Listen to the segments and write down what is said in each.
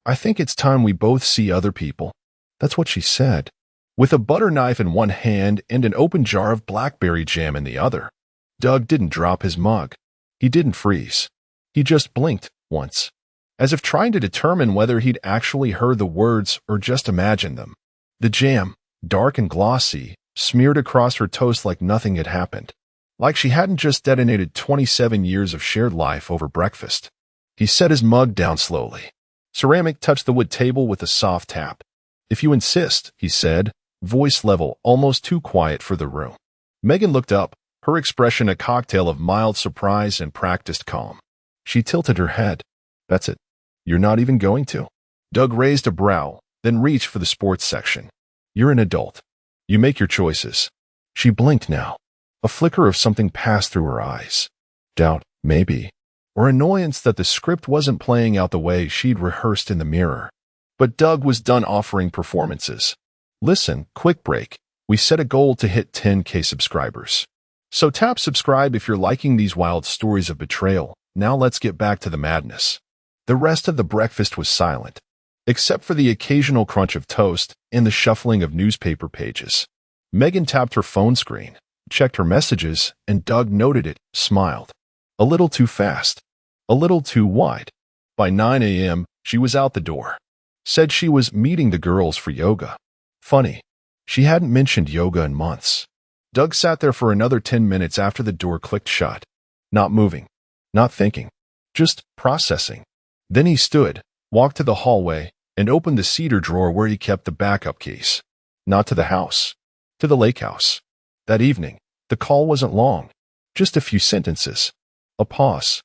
I think it's time we both see other people. That's what she said, with a butter knife in one hand and an open jar of blackberry jam in the other. Doug didn't drop his mug. He didn't freeze. He just blinked once, as if trying to determine whether he'd actually heard the words or just imagined them. The jam, dark and glossy, smeared across her toast like nothing had happened, like she hadn't just detonated 27 years of shared life over breakfast. He set his mug down slowly. Ceramic touched the wood table with a soft tap. "If you insist," he said, voice level, almost too quiet for the room. Megan looked up, her expression a cocktail of mild surprise and practiced calm. She tilted her head. "That's it. You're not even going to?" Doug raised a brow, then reached for the sports section. "You're an adult. You make your choices." She blinked now. A flicker of something passed through her eyes. Doubt, maybe, or annoyance that the script wasn't playing out the way she'd rehearsed in the mirror. But Doug was done offering performances. "Listen, quick break. We set a goal to hit 10K subscribers. So tap subscribe if you're liking these wild stories of betrayal. Now let's get back to the madness." The rest of the breakfast was silent, except for the occasional crunch of toast and the shuffling of newspaper pages. Megan tapped her phone screen, checked her messages, and Doug noted it, smiled. A little too fast. A little too wide. By 9 a.m., she was out the door. Said she was meeting the girls for yoga. Funny. She hadn't mentioned yoga in months. Doug sat there for another 10 minutes after the door clicked shut. Not moving. Not thinking. Just processing. Then he stood, walked to the hallway, and opened the cedar drawer where he kept the backup keys. Not to the house. To the lake house. That evening, the call wasn't long. Just a few sentences. A pause.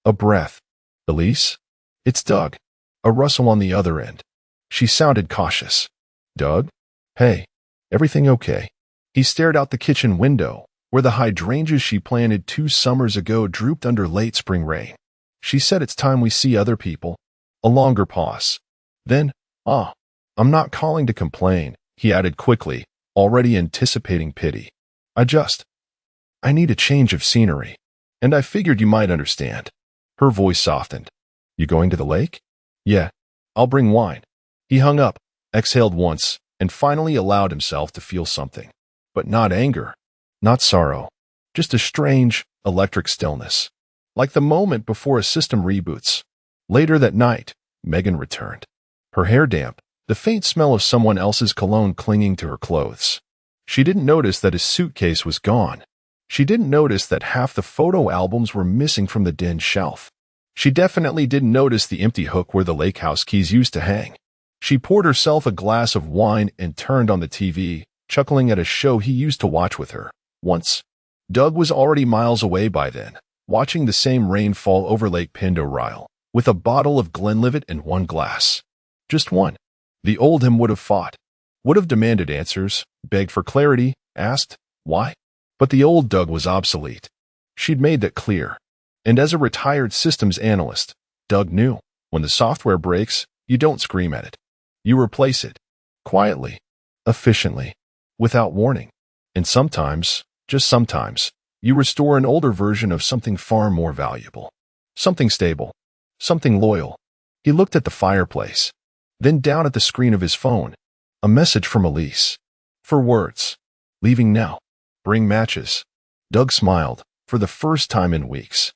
A breath. "Elise? It's Doug." A rustle on the other end. She sounded cautious. "Doug? Hey, everything okay?" He stared out the kitchen window, where the hydrangeas she planted 2 summers ago drooped under late spring rain. She said, "It's time we see other people." A longer pause. Then, "I'm not calling to complain," he added quickly, already anticipating pity. I need a change of scenery. And I figured you might understand." Her voice softened. "You going to the lake?" "Yeah, I'll bring wine." He hung up, exhaled once, and finally allowed himself to feel something. But not anger, not sorrow, just a strange, electric stillness. Like the moment before a system reboots. Later that night, Megan returned. Her hair damp, the faint smell of someone else's cologne clinging to her clothes. She didn't notice that his suitcase was gone. She didn't notice that half the photo albums were missing from the den shelf. She definitely didn't notice the empty hook where the lake house keys used to hang. She poured herself a glass of wine and turned on the TV, chuckling at a show he used to watch with her, once. Doug was already miles away by then, watching the same rain fall over Lake Pend-Oreille, with a bottle of Glenlivet and one glass. Just one. The old him would have fought, would have demanded answers, begged for clarity, asked, why? But the old Doug was obsolete. She'd made that clear. And as a retired systems analyst, Doug knew, when the software breaks, you don't scream at it. You replace it. Quietly. Efficiently. Without warning. And sometimes, just sometimes, you restore an older version of something far more valuable. Something stable. Something loyal. He looked at the fireplace. Then down at the screen of his phone. A message from Elise. 4 words. Leaving now. Bring matches. Doug smiled, for the first time in weeks.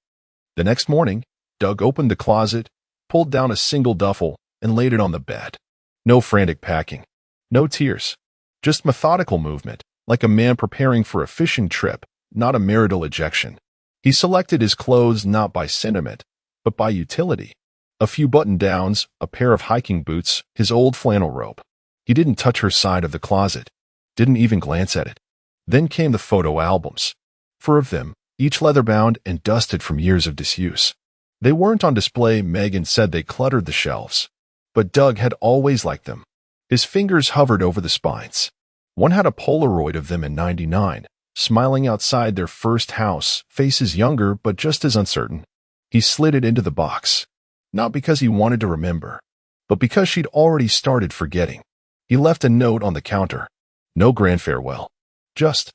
The next morning, Doug opened the closet, pulled down a single duffel, and laid it on the bed. No frantic packing. No tears. Just methodical movement, like a man preparing for a fishing trip, not a marital ejection. He selected his clothes not by sentiment, but by utility. A few button-downs, a pair of hiking boots, his old flannel robe. He didn't touch her side of the closet. Didn't even glance at it. Then came the photo albums. 4 of them, each leather-bound and dusted from years of disuse. They weren't on display. Megan said they cluttered the shelves. But Doug had always liked them. His fingers hovered over the spines. One had a Polaroid of them in '99, smiling outside their first house, faces younger but just as uncertain. He slid it into the box. Not because he wanted to remember, but because she'd already started forgetting. He left a note on the counter. No grand farewell. Just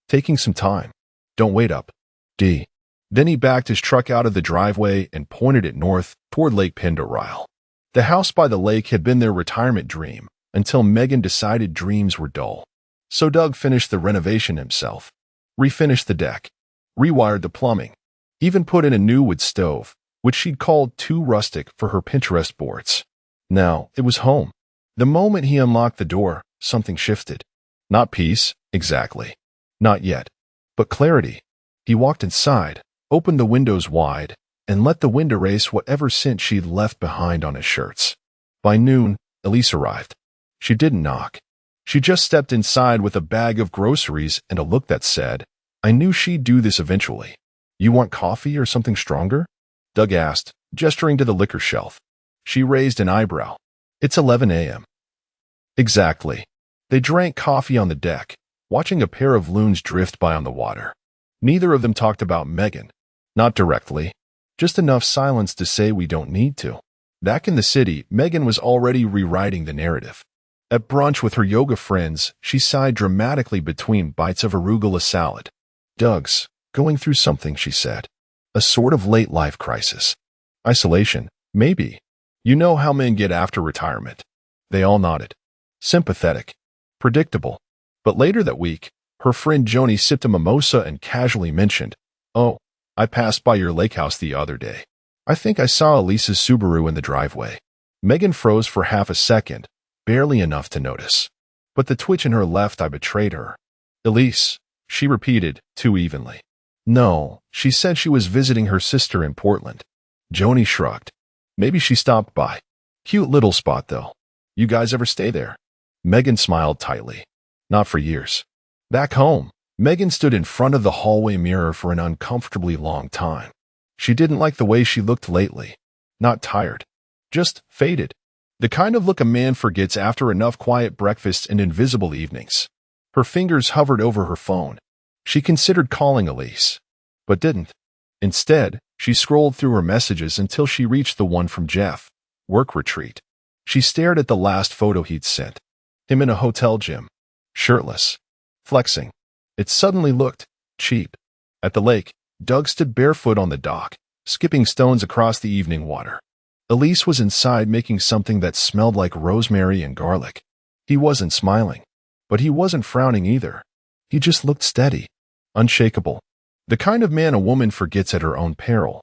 taking some time. Don't wait up. D. Then he backed his truck out of the driveway and pointed it north toward Lake Pend-Oreille. The house by the lake had been their retirement dream until Megan decided dreams were dull. So Doug finished the renovation himself, refinished the deck, rewired the plumbing, even put in a new wood stove, which she'd called too rustic for her Pinterest boards. Now it was home. The moment he unlocked the door, something shifted. Not peace, exactly. Not yet. But clarity. He walked inside, opened the windows wide, and let the wind erase whatever scent she'd left behind on his shirts. By noon, Elise arrived. She didn't knock. She just stepped inside with a bag of groceries and a look that said, "I knew she'd do this eventually. You want coffee or something stronger?" Doug asked, gesturing to the liquor shelf. She raised an eyebrow. "It's 11 a.m. Exactly. They drank coffee on the deck, watching a pair of loons drift by on the water. Neither of them talked about Megan. Not directly. Just enough silence to say we don't need to. Back in the city, Megan was already rewriting the narrative. At brunch with her yoga friends, she sighed dramatically between bites of arugula salad. "Doug's going through something," she said. "A sort of late-life crisis. Isolation, maybe. You know how men get after retirement." They all nodded. Sympathetic. Predictable. But later that week, her friend Joni sipped a mimosa and casually mentioned, "Oh, I passed by your lake house the other day. I think I saw Elise's Subaru in the driveway." Megan froze for half a second, barely enough to notice. But the twitch in her left eye betrayed her. "Elise," she repeated, too evenly. "No, she said she was visiting her sister in Portland." Joni shrugged. "Maybe she stopped by. Cute little spot, though. You guys ever stay there?" Megan smiled tightly. "Not for years." Back home, Megan stood in front of the hallway mirror for an uncomfortably long time. She didn't like the way she looked lately. Not tired. Just faded. The kind of look a man forgets after enough quiet breakfasts and invisible evenings. Her fingers hovered over her phone. She considered calling Elise, but didn't. Instead, she scrolled through her messages until she reached the one from Jeff. Work retreat. She stared at the last photo he'd sent. Him in a hotel gym. Shirtless. Flexing. It suddenly looked cheap. At the lake, Doug stood barefoot on the dock, skipping stones across the evening water. Elise was inside making something that smelled like rosemary and garlic. He wasn't smiling, but he wasn't frowning either. He just looked steady, unshakable. The kind of man a woman forgets at her own peril.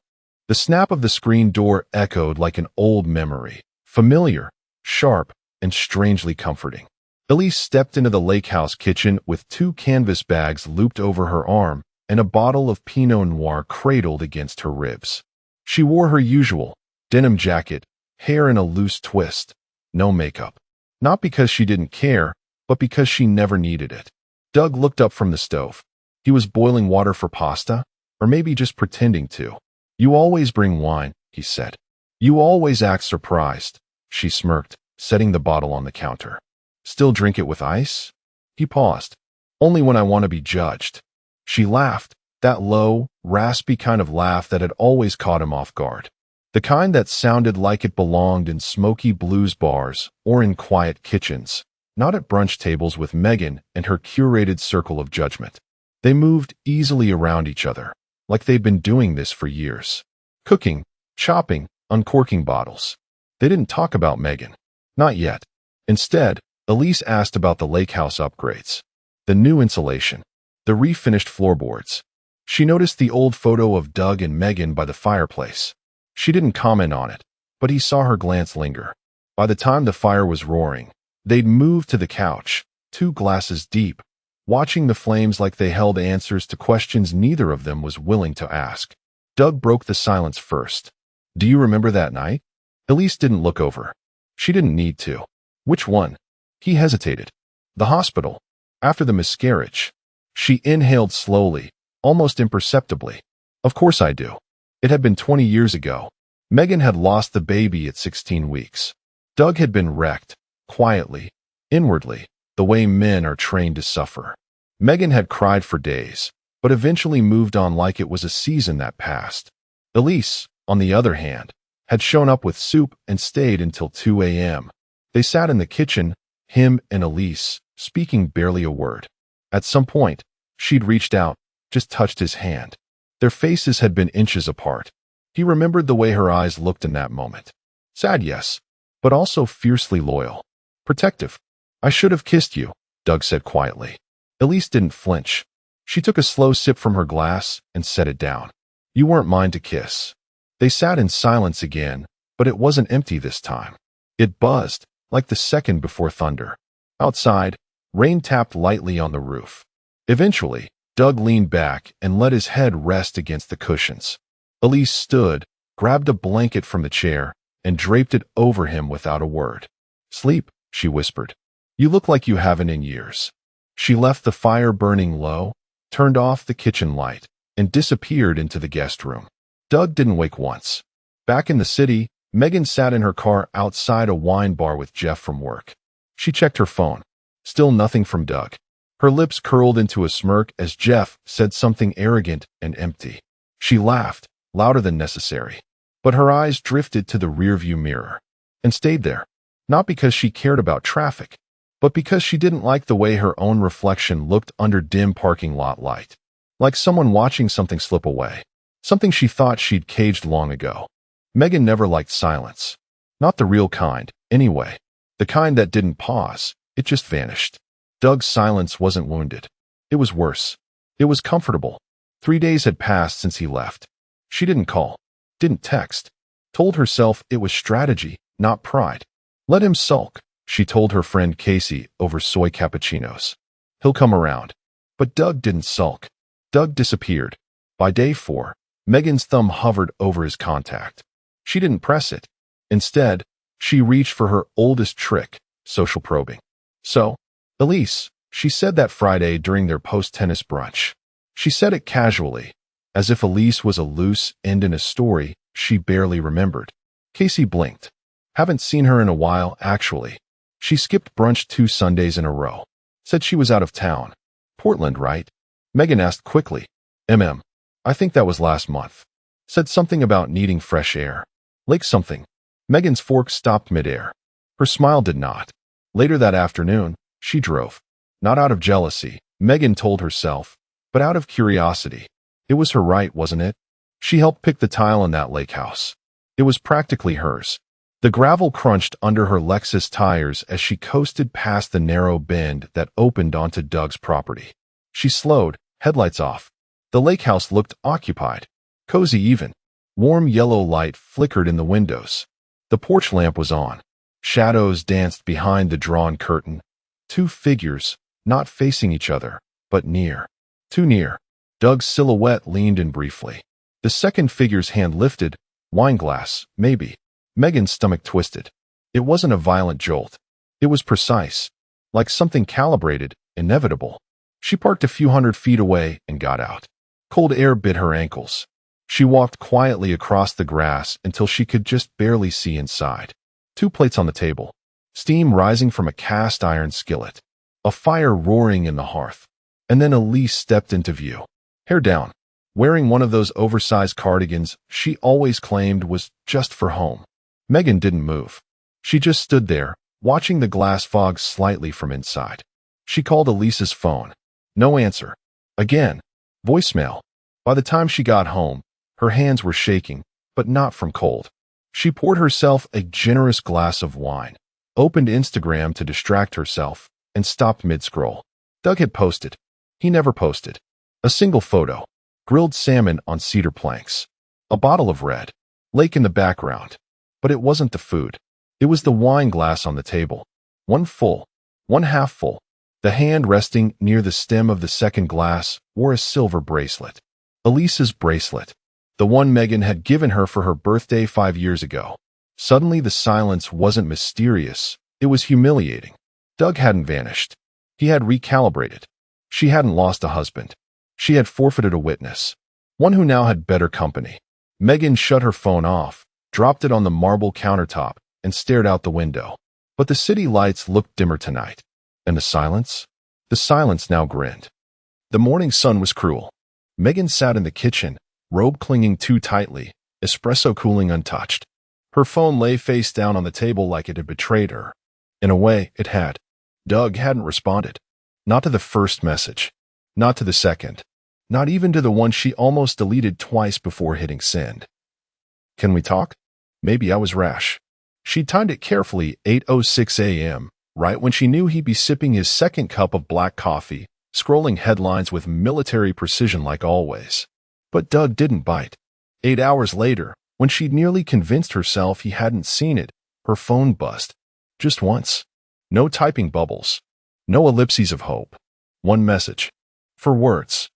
The snap of the screen door echoed like an old memory, familiar, sharp, and strangely comforting. Elise stepped into the lake house kitchen with 2 canvas bags looped over her arm and a bottle of Pinot Noir cradled against her ribs. She wore her usual denim jacket, hair in a loose twist. No makeup. Not because she didn't care, but because she never needed it. Doug looked up from the stove. He was boiling water for pasta, or maybe just pretending to. "You always bring wine," he said. "You always act surprised." She smirked, setting the bottle on the counter. "Still drink it with ice?" He paused. "Only when I want to be judged." She laughed, that low, raspy kind of laugh that had always caught him off guard. The kind that sounded like it belonged in smoky blues bars or in quiet kitchens, not at brunch tables with Megan and her curated circle of judgment. They moved easily around each other, like they'd been doing this for years. Cooking, chopping, uncorking bottles. They didn't talk about Megan. Not yet. Instead, Elise asked about the lake house upgrades. The new insulation. The refinished floorboards. She noticed the old photo of Doug and Megan by the fireplace. She didn't comment on it, but he saw her glance linger. By the time the fire was roaring, they'd moved to the couch, 2 glasses deep, watching the flames like they held answers to questions neither of them was willing to ask. Doug broke the silence first. "Do you remember that night?" Elise didn't look over. She didn't need to. "Which one?" He hesitated. "The hospital. After the miscarriage." She inhaled slowly, almost imperceptibly. "Of course I do. It had been 20 years ago. Megan had lost the baby at 16 weeks. Doug had been wrecked, quietly, inwardly, the way men are trained to suffer. Megan had cried for days, but eventually moved on like it was a season that passed. Elise, on the other hand, had shown up with soup and stayed until 2 a.m. They sat in the kitchen, him and Elise, speaking barely a word. At some point, she'd reached out, just touched his hand. Their faces had been inches apart. He remembered the way her eyes looked in that moment. Sad, yes, but also fiercely loyal. Protective. I should have kissed you, Doug said quietly. Elise didn't flinch. She took a slow sip from her glass and set it down. You weren't mine to kiss. They sat in silence again, but it wasn't empty this time. It buzzed, like the second before thunder. Outside, rain tapped lightly on the roof. Eventually, Doug leaned back and let his head rest against the cushions. Elise stood, grabbed a blanket from the chair, and draped it over him without a word. Sleep, she whispered. You look like you haven't in years. She left the fire burning low, turned off the kitchen light, and disappeared into the guest room. Doug didn't wake once. Back in the city, Megan sat in her car outside a wine bar with Jeff from work. She checked her phone. Still nothing from Doug. Her lips curled into a smirk as Jeff said something arrogant and empty. She laughed, louder than necessary. But her eyes drifted to the rearview mirror and stayed there, not because she cared about traffic, but because she didn't like the way her own reflection looked under dim parking lot light. Like someone watching something slip away. Something she thought she'd caged long ago. Megan never liked silence. Not the real kind, anyway. The kind that didn't pause, it just vanished. Doug's silence wasn't wounded. It was worse. It was comfortable. 3 days had passed since he left. She didn't call, didn't text. Told herself it was strategy, not pride. Let him sulk, she told her friend Casey over soy cappuccinos. He'll come around. But Doug didn't sulk. Doug disappeared. By day 4, Megan's thumb hovered over his contact. She didn't press it. Instead, she reached for her oldest trick, social probing. So, Elise, she said that Friday during their post-tennis brunch. She said it casually, as if Elise was a loose end in a story she barely remembered. Casey blinked. Haven't seen her in a while, actually. She skipped brunch 2 Sundays in a row. Said she was out of town. Portland, right? Megan asked quickly. I think that was last month. Said something about needing fresh air. Lake something. Megan's fork stopped midair. Her smile did not. Later that afternoon, she drove. Not out of jealousy, Megan told herself, but out of curiosity. It was her right, wasn't it? She helped pick the tile in that lake house. It was practically hers. The gravel crunched under her Lexus tires as she coasted past the narrow bend that opened onto Doug's property. She slowed, headlights off. The lake house looked occupied. Cozy even. Warm yellow light flickered in the windows. The porch lamp was on. Shadows danced behind the drawn curtain. 2 figures, not facing each other, but near. Too near. Doug's silhouette leaned in briefly. The second figure's hand lifted. Wine glass, maybe. Megan's stomach twisted. It wasn't a violent jolt. It was precise. Like something calibrated, inevitable. She parked a few 100 feet away and got out. Cold air bit her ankles. She walked quietly across the grass until she could just barely see inside. 2 plates on the table. Steam rising from a cast iron skillet. A fire roaring in the hearth. And then Elise stepped into view. Hair down. Wearing one of those oversized cardigans she always claimed was just for home. Megan didn't move. She just stood there, watching the glass fog slightly from inside. She called Elise's phone. No answer. Again. Voicemail. By the time she got home, her hands were shaking, but not from cold. She poured herself a generous glass of wine, opened Instagram to distract herself, and stopped mid-scroll. Doug had posted. He never posted. A single photo. Grilled salmon on cedar planks. A bottle of red. Lake in the background. But it wasn't the food. It was the wine glass on the table. One full. One half full. The hand resting near the stem of the second glass wore a silver bracelet. Elise's bracelet. The one Megan had given her for her birthday 5 years ago. Suddenly the silence wasn't mysterious. It was humiliating. Doug hadn't vanished. He had recalibrated. She hadn't lost a husband. She had forfeited a witness. One who now had better company. Megan shut her phone off, dropped it on the marble countertop, and stared out the window. But the city lights looked dimmer tonight. And the silence? The silence now grinned. The morning sun was cruel. Megan sat in the kitchen, robe clinging too tightly, espresso cooling untouched. Her phone lay face down on the table like it had betrayed her. In a way, it had. Doug hadn't responded. Not to the first message. Not to the second. Not even to the one she almost deleted twice before hitting send. Can we talk? Maybe I was rash. She timed it carefully, 8:06 a.m., right when she knew he'd be sipping his second cup of black coffee, scrolling headlines with military precision like always. But Doug didn't bite. 8 hours later, when she'd nearly convinced herself he hadn't seen it, her phone buzzed. Just once. No typing bubbles. No ellipses of hope. One message. For words.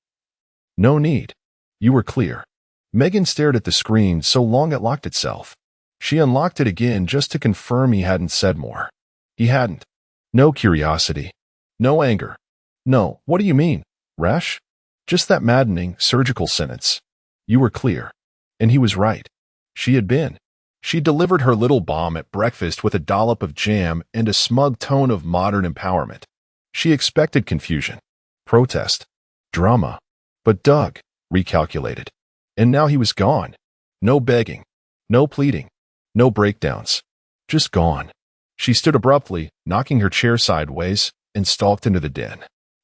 No need. You were clear. Megan stared at the screen so long it locked itself. She unlocked it again just to confirm he hadn't said more. He hadn't. No curiosity. No anger. No, what do you mean? Rash? Just that maddening, surgical sentence. You were clear. And he was right. She had been. She delivered her little bomb at breakfast with a dollop of jam and a smug tone of modern empowerment. She expected confusion, protest, drama. But Doug recalculated. And now he was gone. No begging. No pleading. No breakdowns. Just gone. She stood abruptly, knocking her chair sideways, and stalked into the den.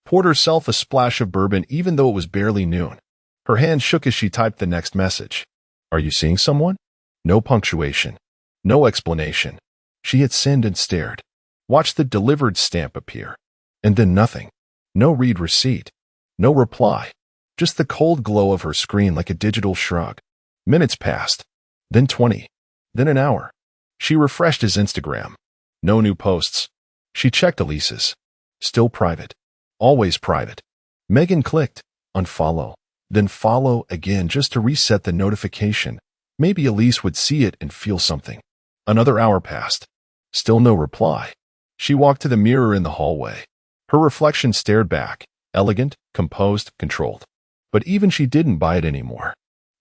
Poured herself a splash of bourbon even though it was barely noon. Her hand shook as she typed the next message. Are you seeing someone? No punctuation. No explanation. She had sinned and stared. Watched the delivered stamp appear. And then nothing. No read receipt. No reply. Just the cold glow of her screen like a digital shrug. Minutes passed. Then 20. Then an hour. She refreshed his Instagram. No new posts. She checked Elise's. Still private. Always private. Megan clicked. Unfollow. Then follow again just to reset the notification. Maybe Elise would see it and feel something. Another hour passed. Still no reply. She walked to the mirror in the hallway. Her reflection stared back. Elegant, composed, controlled. But even she didn't buy it anymore.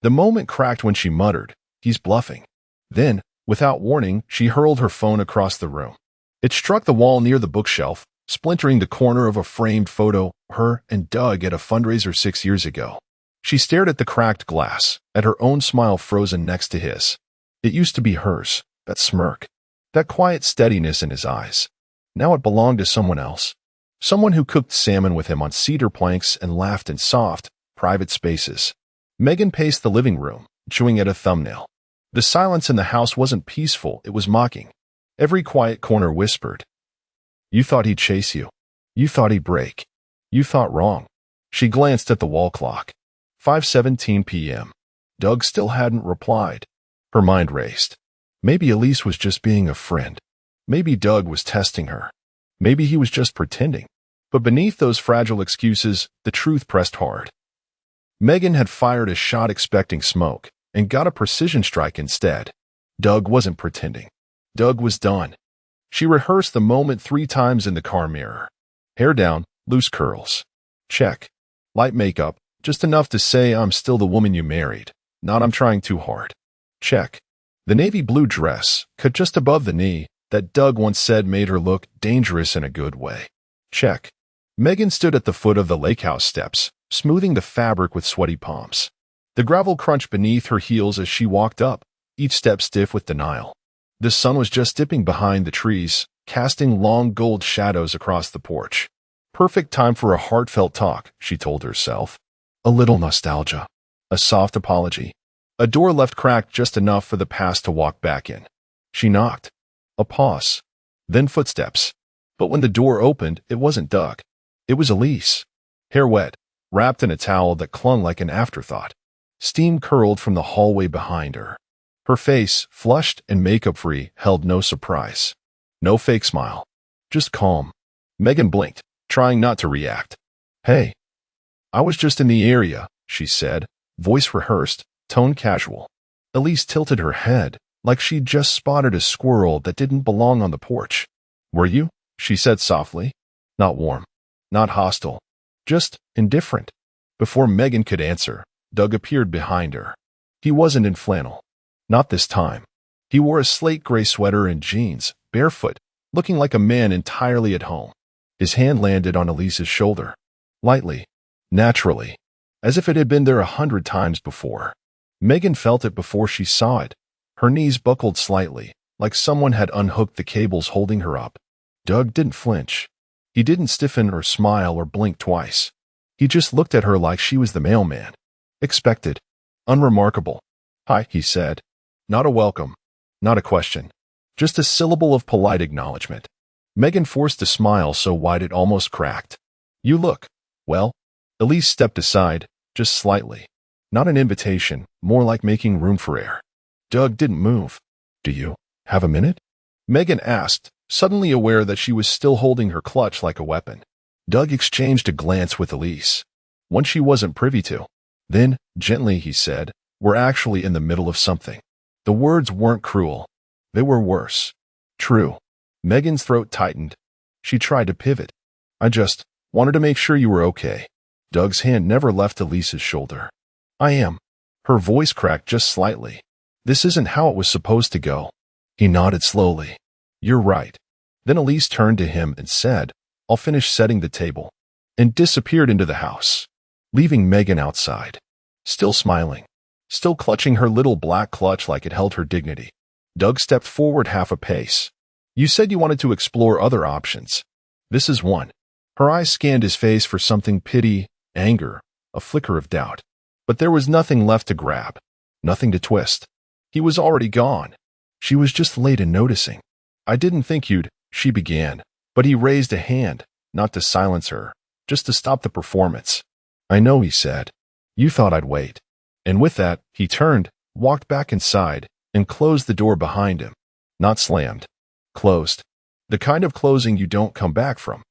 The moment cracked when she muttered, "He's bluffing." Then, without warning, she hurled her phone across the room. It struck the wall near the bookshelf, splintering the corner of a framed photo, her and Doug at a fundraiser 6 years ago. She stared at the cracked glass, at her own smile frozen next to his. It used to be hers, that smirk, that quiet steadiness in his eyes. Now it belonged to someone else. Someone who cooked salmon with him on cedar planks and laughed in soft, private spaces. Megan paced the living room, chewing at a thumbnail. The silence in the house wasn't peaceful, it was mocking. Every quiet corner whispered. You thought he'd chase you. You thought he'd break. You thought wrong. She glanced at the wall clock. 5:17 p.m. Doug still hadn't replied. Her mind raced. Maybe Elise was just being a friend. Maybe Doug was testing her. Maybe he was just pretending. But beneath those fragile excuses, the truth pressed hard. Megan had fired a shot expecting smoke, and got a precision strike instead. Doug wasn't pretending. Doug was done. She rehearsed the moment 3 times in the car mirror. Hair down, loose curls. Check. Light makeup, just enough to say I'm still the woman you married, not I'm trying too hard. Check. The navy blue dress, cut just above the knee, that Doug once said made her look dangerous in a good way. Check. Megan stood at the foot of the lake house steps, smoothing the fabric with sweaty palms. The gravel crunched beneath her heels as she walked up, each step stiff with denial. The sun was just dipping behind the trees, casting long gold shadows across the porch. Perfect time for a heartfelt talk, she told herself. A little nostalgia. A soft apology. A door left cracked just enough for the past to walk back in. She knocked. A pause. Then footsteps. But when the door opened, it wasn't Doug. It was Elise. Hair wet, wrapped in a towel that clung like an afterthought. Steam curled from the hallway behind her. Her face, flushed and makeup-free, held no surprise. No fake smile. Just calm. Megan blinked, trying not to react. Hey. I was just in the area, she said, voice rehearsed, tone casual. Elise tilted her head, like she'd just spotted a squirrel that didn't belong on the porch. Were you? She said softly. Not warm. Not hostile. Just indifferent. Before Megan could answer, Doug appeared behind her. He wasn't in flannel. Not this time. He wore a slate gray sweater and jeans, barefoot, looking like a man entirely at home. His hand landed on Elise's shoulder. Lightly. Naturally. As if it had been there 100 times before. Megan felt it before she saw it. Her knees buckled slightly, like someone had unhooked the cables holding her up. Doug didn't flinch. He didn't stiffen or smile or blink twice. He just looked at her like she was the mailman. Expected. Unremarkable. Hi, he said. Not a welcome. Not a question. Just a syllable of polite acknowledgement. Megan forced a smile so wide it almost cracked. You look, well. Elise stepped aside, just slightly. Not an invitation, more like making room for air. Doug didn't move. Do you have a minute? Megan asked, suddenly aware that she was still holding her clutch like a weapon. Doug exchanged a glance with Elise, one she wasn't privy to. Then, gently, he said, we're actually in the middle of something. The words weren't cruel. They were worse. True. Megan's throat tightened. She tried to pivot. I just wanted to make sure you were okay. Doug's hand never left Elise's shoulder. I am. Her voice cracked just slightly. This isn't how it was supposed to go. He nodded slowly. You're right. Then Elise turned to him and said, I'll finish setting the table, and disappeared into the house, leaving Megan outside, still smiling, still clutching her little black clutch like it held her dignity. Doug stepped forward half a pace. You said you wanted to explore other options. This is one. Her eyes scanned his face for something: pity, anger, a flicker of doubt. But there was nothing left to grab, nothing to twist. He was already gone. She was just late in noticing. I didn't think you'd, she began, but he raised a hand, not to silence her, just to stop the performance. I know, he said. You thought I'd wait. And with that, he turned, walked back inside, and closed the door behind him. Not slammed. Closed. The kind of closing you don't come back from.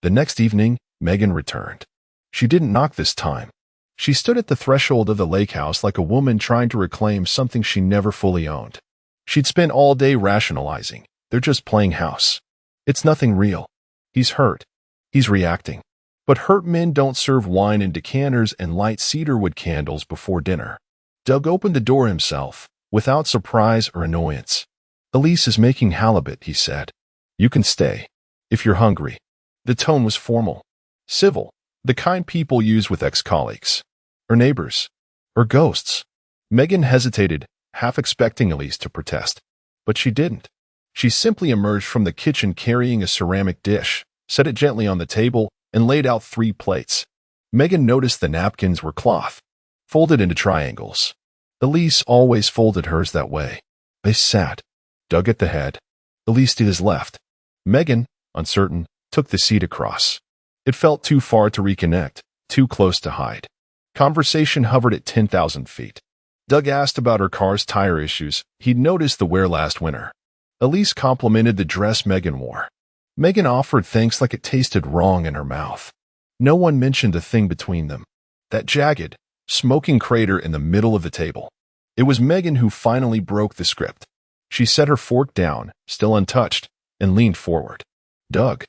The next evening, Megan returned. She didn't knock this time. She stood at the threshold of the lake house like a woman trying to reclaim something she never fully owned. She'd spent all day rationalizing. They're just playing house. It's nothing real. He's hurt. He's reacting. But hurt men don't serve wine in decanters and light cedarwood candles before dinner. Doug opened the door himself, without surprise or annoyance. Elise is making halibut, he said. You can stay, if you're hungry. The tone was formal, civil, the kind people use with ex-colleagues, or neighbors, or ghosts. Megan hesitated, half expecting Elise to protest. But she didn't. She simply emerged from the kitchen carrying a ceramic dish, set it gently on the table, and laid out 3 plates. Megan noticed the napkins were cloth, folded into triangles. Elise always folded hers that way. They sat. Doug at the head. Elise to his left. Megan, uncertain, took the seat across. It felt too far to reconnect, too close to hide. Conversation hovered at 10,000 feet. Doug asked about her car's tire issues. He'd noticed the wear last winter. Elise complimented the dress Megan wore. Megan offered thanks like it tasted wrong in her mouth. No one mentioned a thing between them. That jagged, smoking crater in the middle of the table. It was Megan who finally broke the script. She set her fork down, still untouched, and leaned forward. Doug.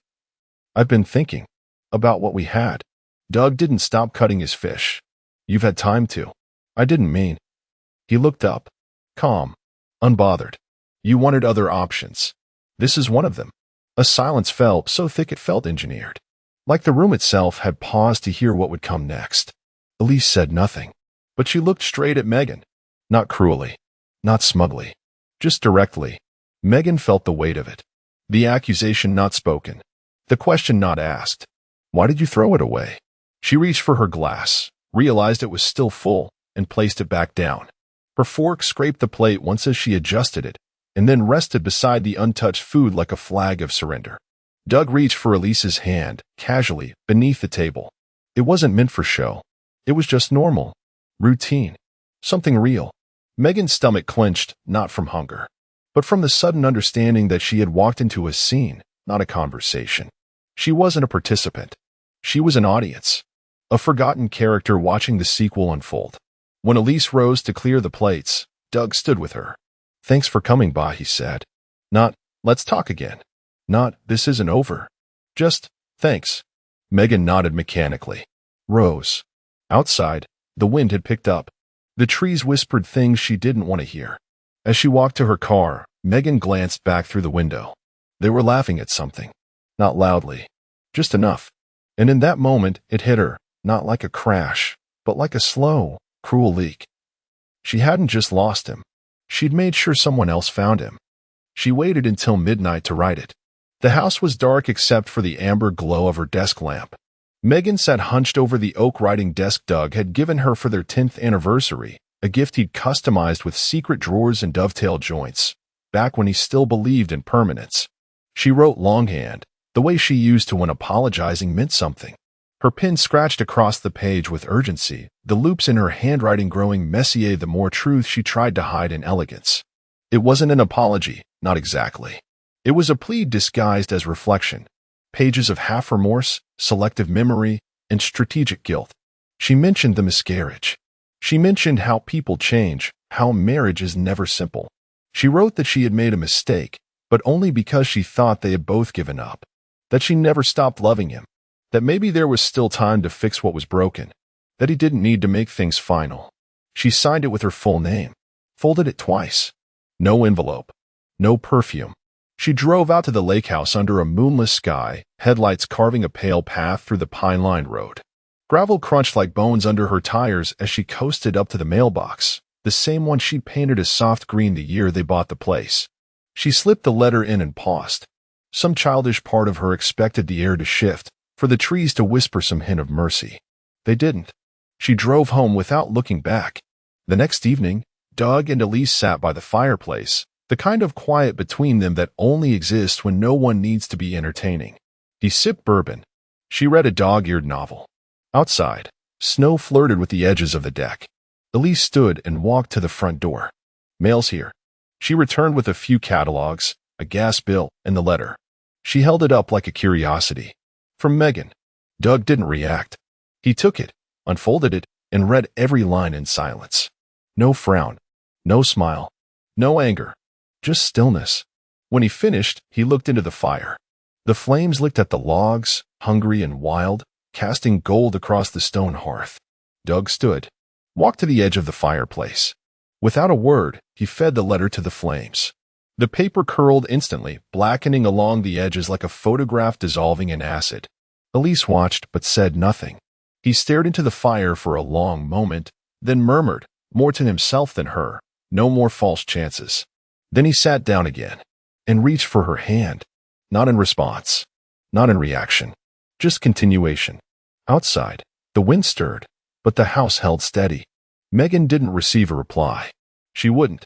I've been thinking about what we had. Doug didn't stop cutting his fish. You've had time to. I didn't mean. He looked up, calm, unbothered. You wanted other options. This is one of them. A silence fell so thick it felt engineered. Like the room itself had paused to hear what would come next. Elise said nothing, but she looked straight at Megan. Not cruelly, not smugly, just directly. Megan felt the weight of it. The accusation not spoken. The question not asked. Why did you throw it away? She reached for her glass, realized it was still full, and placed it back down. Her fork scraped the plate once as she adjusted it, and then rested beside the untouched food like a flag of surrender. Doug reached for Elise's hand, casually, beneath the table. It wasn't meant for show. It was just normal. Routine. Something real. Megan's stomach clenched, not from hunger, but from the sudden understanding that she had walked into a scene, not a conversation. She wasn't a participant. She was an audience. A forgotten character watching the sequel unfold. When Elise rose to clear the plates, Doug stood with her. Thanks for coming by, he said. Not, let's talk again. Not, this isn't over. Just, thanks. Megan nodded mechanically. Rose. Outside, the wind had picked up. The trees whispered things she didn't want to hear. As she walked to her car, Megan glanced back through the window. They were laughing at something. Not loudly. Just enough. And in that moment, it hit her, not like a crash, but like a slow, cruel leak. She hadn't just lost him. She'd made sure someone else found him. She waited until midnight to write it. The house was dark except for the amber glow of her desk lamp. Megan sat hunched over the oak writing desk Doug had given her for their 10th anniversary, a gift he'd customized with secret drawers and dovetail joints. back when he still believed in permanence. She wrote longhand, the way she used to when apologizing meant something. Her pen scratched across the page with urgency, the loops in her handwriting growing messier the more truth she tried to hide in elegance. It wasn't an apology, not exactly. It was a plea disguised as reflection. Pages of half remorse, selective memory, and strategic guilt. She mentioned the miscarriage. She mentioned how people change, how marriage is never simple. She wrote that she had made a mistake, but only because she thought they had both given up. That she never stopped loving him. That maybe there was still time to fix what was broken. That he didn't need to make things final. She signed it with her full name. Folded it twice. No envelope. No perfume. She drove out to the lake house under a moonless sky, headlights carving a pale path through the pine-lined road. Gravel crunched like bones under her tires as she coasted up to the mailbox, the same one she'd painted a soft green the year they bought the place. She slipped the letter in and paused. Some childish part of her expected the air to shift, for the trees to whisper some hint of mercy. They didn't. She drove home without looking back. The next evening, Doug and Elise sat by the fireplace, the kind of quiet between them that only exists when no one needs to be entertaining. He sipped bourbon. She read a dog-eared novel. Outside, snow flirted with the edges of the deck. Elise stood and walked to the front door. "Mail's here." She returned with a few catalogs, a gas bill, and the letter. She held it up like a curiosity. From Megan. Doug didn't react. He took it, unfolded it, and read every line in silence. No frown, no smile, no anger, just stillness. When he finished, he looked into the fire. The flames licked at the logs, hungry and wild, casting gold across the stone hearth. Doug stood, walked to the edge of the fireplace. Without a word, he fed the letter to the flames. The paper curled instantly, blackening along the edges like a photograph dissolving in acid. Elise watched but said nothing. He stared into the fire for a long moment, then murmured, more to himself than her, "No more false chances." Then he sat down again and reached for her hand. Not in response, not in reaction, just continuation. Outside, the wind stirred, but the house held steady. Megan didn't receive a reply. She wouldn't.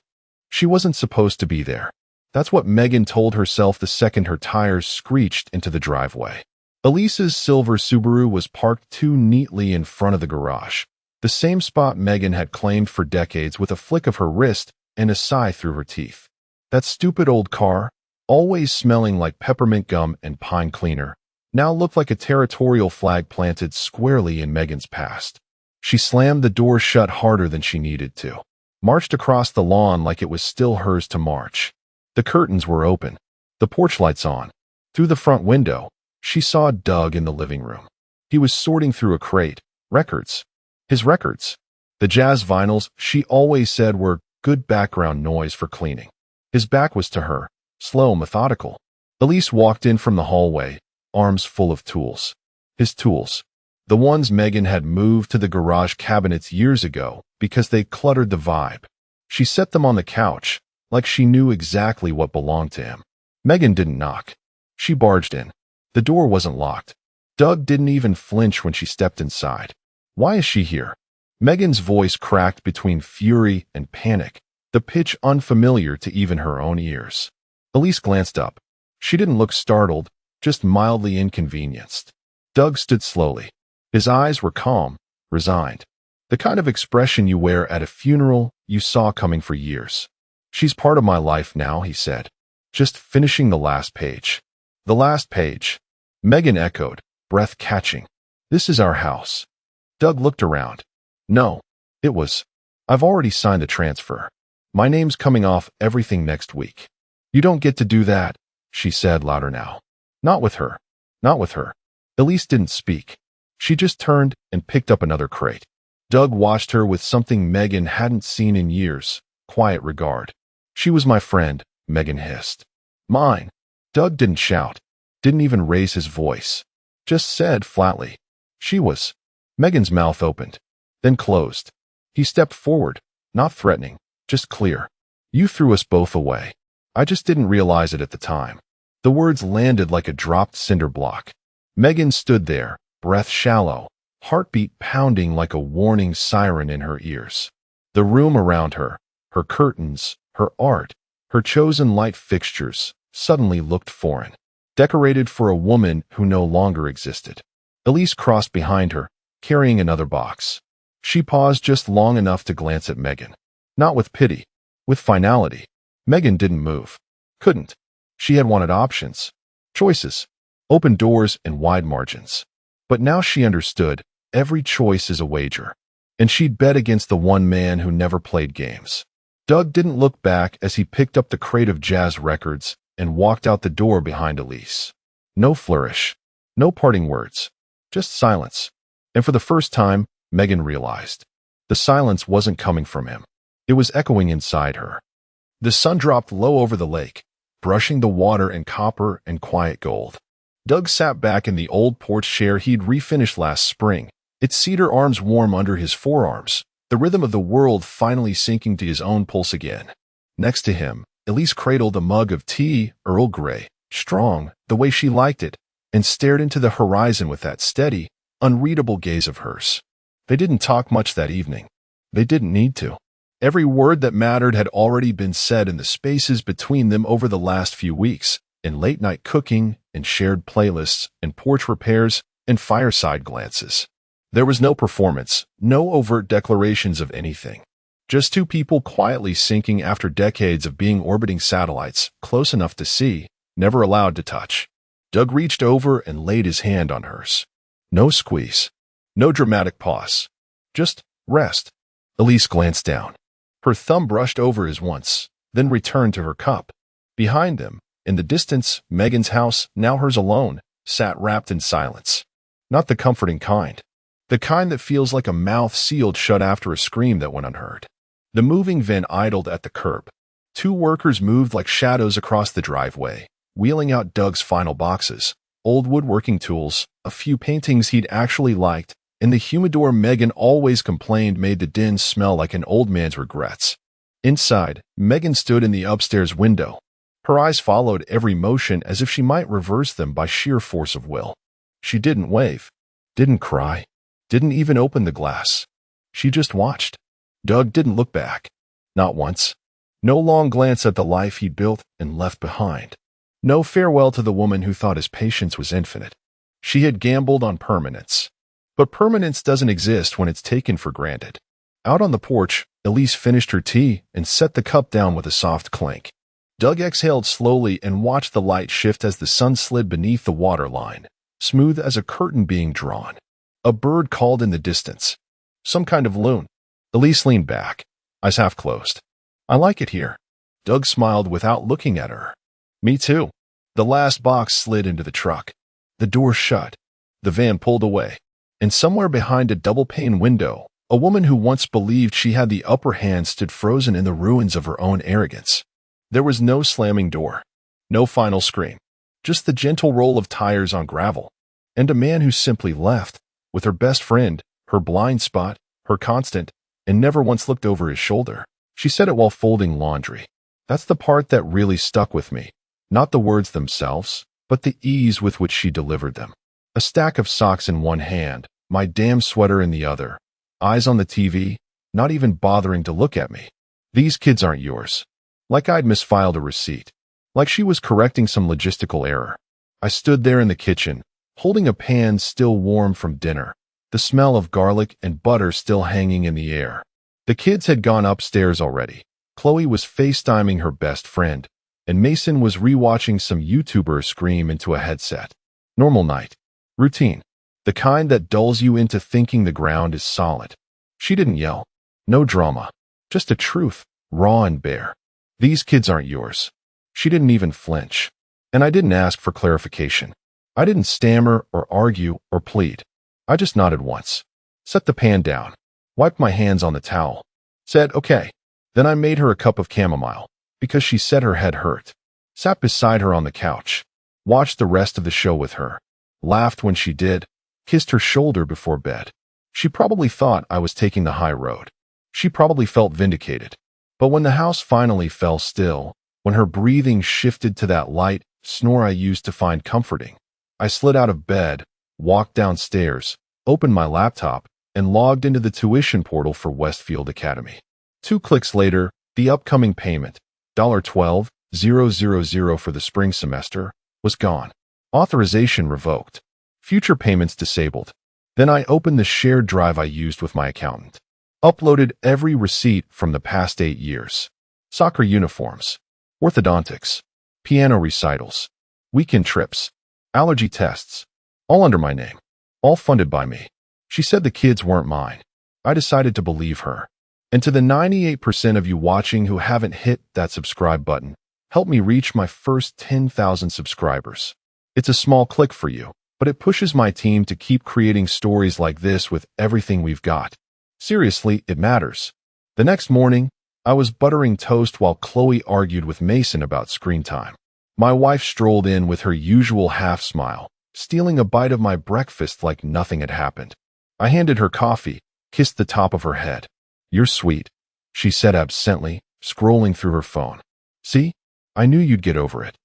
She wasn't supposed to be there. That's what Megan told herself the second her tires screeched into the driveway. Elise's silver Subaru was parked too neatly in front of the garage, the same spot Megan had claimed for decades with a flick of her wrist and a sigh through her teeth. That stupid old car, always smelling like peppermint gum and pine cleaner, now looked like a territorial flag planted squarely in Megan's past. She slammed the door shut harder than she needed to, marched across the lawn like it was still hers to march. The curtains were open, the porch lights on. Through the front window, she saw Doug in the living room. He was sorting through a crate, records. His records. The jazz vinyls she always said were good background noise for cleaning. His back was to her, slow, methodical. Elise walked in from the hallway, arms full of tools. His tools. The ones Megan had moved to the garage cabinets years ago because they cluttered the vibe. She set them on the couch, like she knew exactly what belonged to him. Megan didn't knock. She barged in. The door wasn't locked. Doug didn't even flinch when she stepped inside. "Why is she here?" Megan's voice cracked between fury and panic, the pitch unfamiliar to even her own ears. Elise glanced up. She didn't look startled, just mildly inconvenienced. Doug stood slowly. His eyes were calm, resigned. The kind of expression you wear at a funeral you saw coming for years. "She's part of my life now," he said. "Just finishing the last page." "The last page." Megan echoed, breath catching. "This is our house." Doug looked around. "No, it was. I've already signed the transfer. My name's coming off everything next week." "You don't get to do that," she said louder now. "Not with her. Not with her." Elise didn't speak. She just turned and picked up another crate. Doug watched her with something Megan hadn't seen in years, quiet regard. "She was my friend," Megan hissed. "Mine." Doug didn't shout, didn't even raise his voice, just said flatly, "She was." Megan's mouth opened, then closed. He stepped forward, not threatening, just clear. "You threw us both away. I just didn't realize it at the time." The words landed like a dropped cinder block. Megan stood there, breath shallow, heartbeat pounding like a warning siren in her ears. The room around her, her curtains, her art, Her chosen light fixtures suddenly looked foreign, decorated for a woman who no longer existed. Elise crossed behind her, carrying another box. She paused just long enough to glance at Megan. Not with pity, with finality. Megan didn't move. Couldn't. She had wanted options, choices, open doors and wide margins. But now she understood, every choice is a wager. And she'd bet against the one man who never played games. Doug didn't look back as he picked up the crate of jazz records and walked out the door behind Elise. No flourish, no parting words, just silence. And for the first time, Megan realized. The silence wasn't coming from him. It was echoing inside her. The sun dropped low over the lake, brushing the water in copper and quiet gold. Doug sat back in the old porch chair he'd refinished last spring, its cedar arms warm under his forearms, the rhythm of the world finally sinking to his own pulse again. Next to him, Elise cradled a mug of tea, Earl Grey, strong, the way she liked it, and stared into the horizon with that steady, unreadable gaze of hers. They didn't talk much that evening. They didn't need to. Every word that mattered had already been said in the spaces between them over the last few weeks, in late-night cooking, in shared playlists, in porch repairs, and fireside glances. There was no performance, no overt declarations of anything. Just two people quietly sinking after decades of being orbiting satellites, close enough to see, never allowed to touch. Doug reached over and laid his hand on hers. No squeeze. No dramatic pause. Just rest. Elise glanced down. Her thumb brushed over his once, then returned to her cup. Behind them, in the distance, Megan's house, now hers alone, sat wrapped in silence. Not the comforting kind. The kind that feels like a mouth sealed shut after a scream that went unheard. The moving van idled at the curb. Two workers moved like shadows across the driveway, wheeling out Doug's final boxes, old woodworking tools, a few paintings he'd actually liked, and the humidor Megan always complained made the den smell like an old man's regrets. Inside, Megan stood in the upstairs window. Her eyes followed every motion as if she might reverse them by sheer force of will. She didn't wave, didn't cry, didn't even open the glass. She just watched. Doug didn't look back. Not once. No long glance at the life he'd built and left behind. No farewell to the woman who thought his patience was infinite. She had gambled on permanence. But permanence doesn't exist when it's taken for granted. Out on the porch, Elise finished her tea and set the cup down with a soft clink. Doug exhaled slowly and watched the light shift as the sun slid beneath the waterline, smooth as a curtain being drawn. A bird called in the distance. Some kind of loon. Elise leaned back, eyes half closed. I like it here. Doug smiled without looking at her. Me too. The last box slid into the truck. The door shut. The van pulled away. And somewhere behind a double-pane window, a woman who once believed she had the upper hand stood frozen in the ruins of her own arrogance. There was no slamming door. No final scream. Just the gentle roll of tires on gravel. And a man who simply left, with her best friend, her blind spot, her constant, and never once looked over his shoulder. She said it while folding laundry. That's the part that really stuck with me. Not the words themselves, but the ease with which she delivered them. A stack of socks in one hand, my damn sweater in the other. Eyes on the TV, not even bothering to look at me. These kids aren't yours. Like I'd misfiled a receipt. Like she was correcting some logistical error. I stood there in the kitchen, holding a pan still warm from dinner, the smell of garlic and butter still hanging in the air. The kids had gone upstairs already. Chloe was FaceTiming her best friend, and Mason was rewatching some YouTuber scream into a headset. Normal night. Routine. The kind that dulls you into thinking the ground is solid. She didn't yell. No drama. Just a truth, raw and bare. These kids aren't yours. She didn't even flinch. And I didn't ask for clarification. I didn't stammer or argue or plead. I just nodded once. Set the pan down. Wiped my hands on the towel. Said, okay. Then I made her a cup of chamomile, because she said her head hurt. Sat beside her on the couch. Watched the rest of the show with her. Laughed when she did. Kissed her shoulder before bed. She probably thought I was taking the high road. She probably felt vindicated. But when the house finally fell still, when her breathing shifted to that light snore I used to find comforting, I slid out of bed, walked downstairs, opened my laptop, and logged into the tuition portal for Westfield Academy. 2 clicks later, the upcoming payment, $12,000 for the spring semester, was gone. Authorization revoked. Future payments disabled. Then I opened the shared drive I used with my accountant. Uploaded every receipt from the past 8 years. Soccer uniforms, orthodontics, piano recitals, weekend trips, allergy tests, all under my name, all funded by me. She said the kids weren't mine. I decided to believe her. And to the 98% of you watching who haven't hit that subscribe button, help me reach my first 10,000 subscribers. It's a small click for you, but it pushes my team to keep creating stories like this with everything we've got. Seriously, it matters. The next morning, I was buttering toast while Chloe argued with Mason about screen time. My wife strolled in with her usual half smile, stealing a bite of my breakfast like nothing had happened. I handed her coffee, kissed the top of her head. "You're sweet," she said absently, scrolling through her phone. "See? I knew you'd get over it."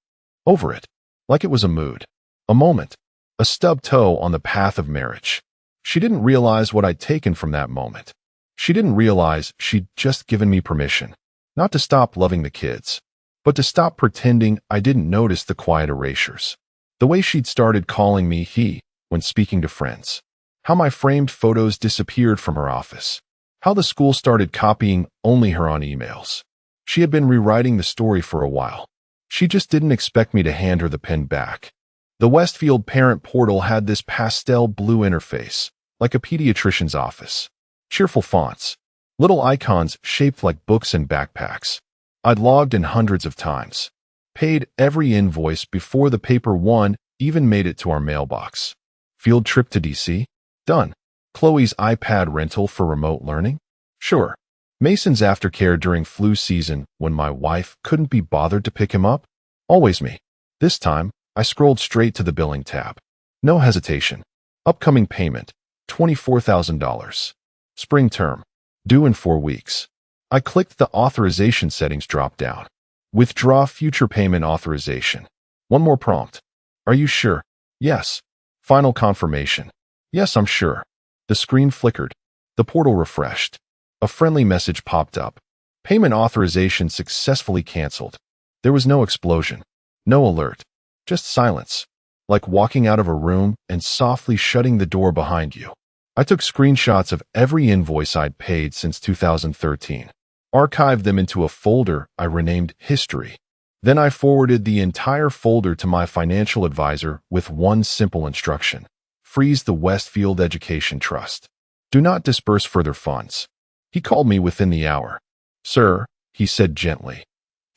Over it. Like it was a mood. A moment. A stub toe on the path of marriage. She didn't realize what I'd taken from that moment. She didn't realize she'd just given me permission, not to stop loving the kids, but to stop pretending I didn't notice the quiet erasures. The way she'd started calling me he when speaking to friends. How my framed photos disappeared from her office. How the school started copying only her on emails. She had been rewriting the story for a while. She just didn't expect me to hand her the pen back. The Westfield parent portal had this pastel blue interface, like a pediatrician's office. Cheerful fonts. Little icons shaped like books and backpacks. I'd logged in hundreds of times. Paid every invoice before the paper one even made it to our mailbox. Field trip to DC? Done. Chloe's iPad rental for remote learning? Sure. Mason's aftercare during flu season when my wife couldn't be bothered to pick him up? Always me. This time, I scrolled straight to the billing tab. No hesitation. Upcoming payment, $24,000. Spring term, due in 4 weeks. I clicked the authorization settings drop-down. Withdraw future payment authorization. One more prompt. Are you sure? Yes. Final confirmation. Yes, I'm sure. The screen flickered. The portal refreshed. A friendly message popped up. Payment authorization successfully canceled. There was no explosion. No alert. Just silence. Like walking out of a room and softly shutting the door behind you. I took screenshots of every invoice I'd paid since 2013. Archived them into a folder I renamed History. Then I forwarded the entire folder to my financial advisor with one simple instruction. Freeze the Westfield Education Trust. Do not disperse further funds. He called me within the hour. "Sir," he said gently.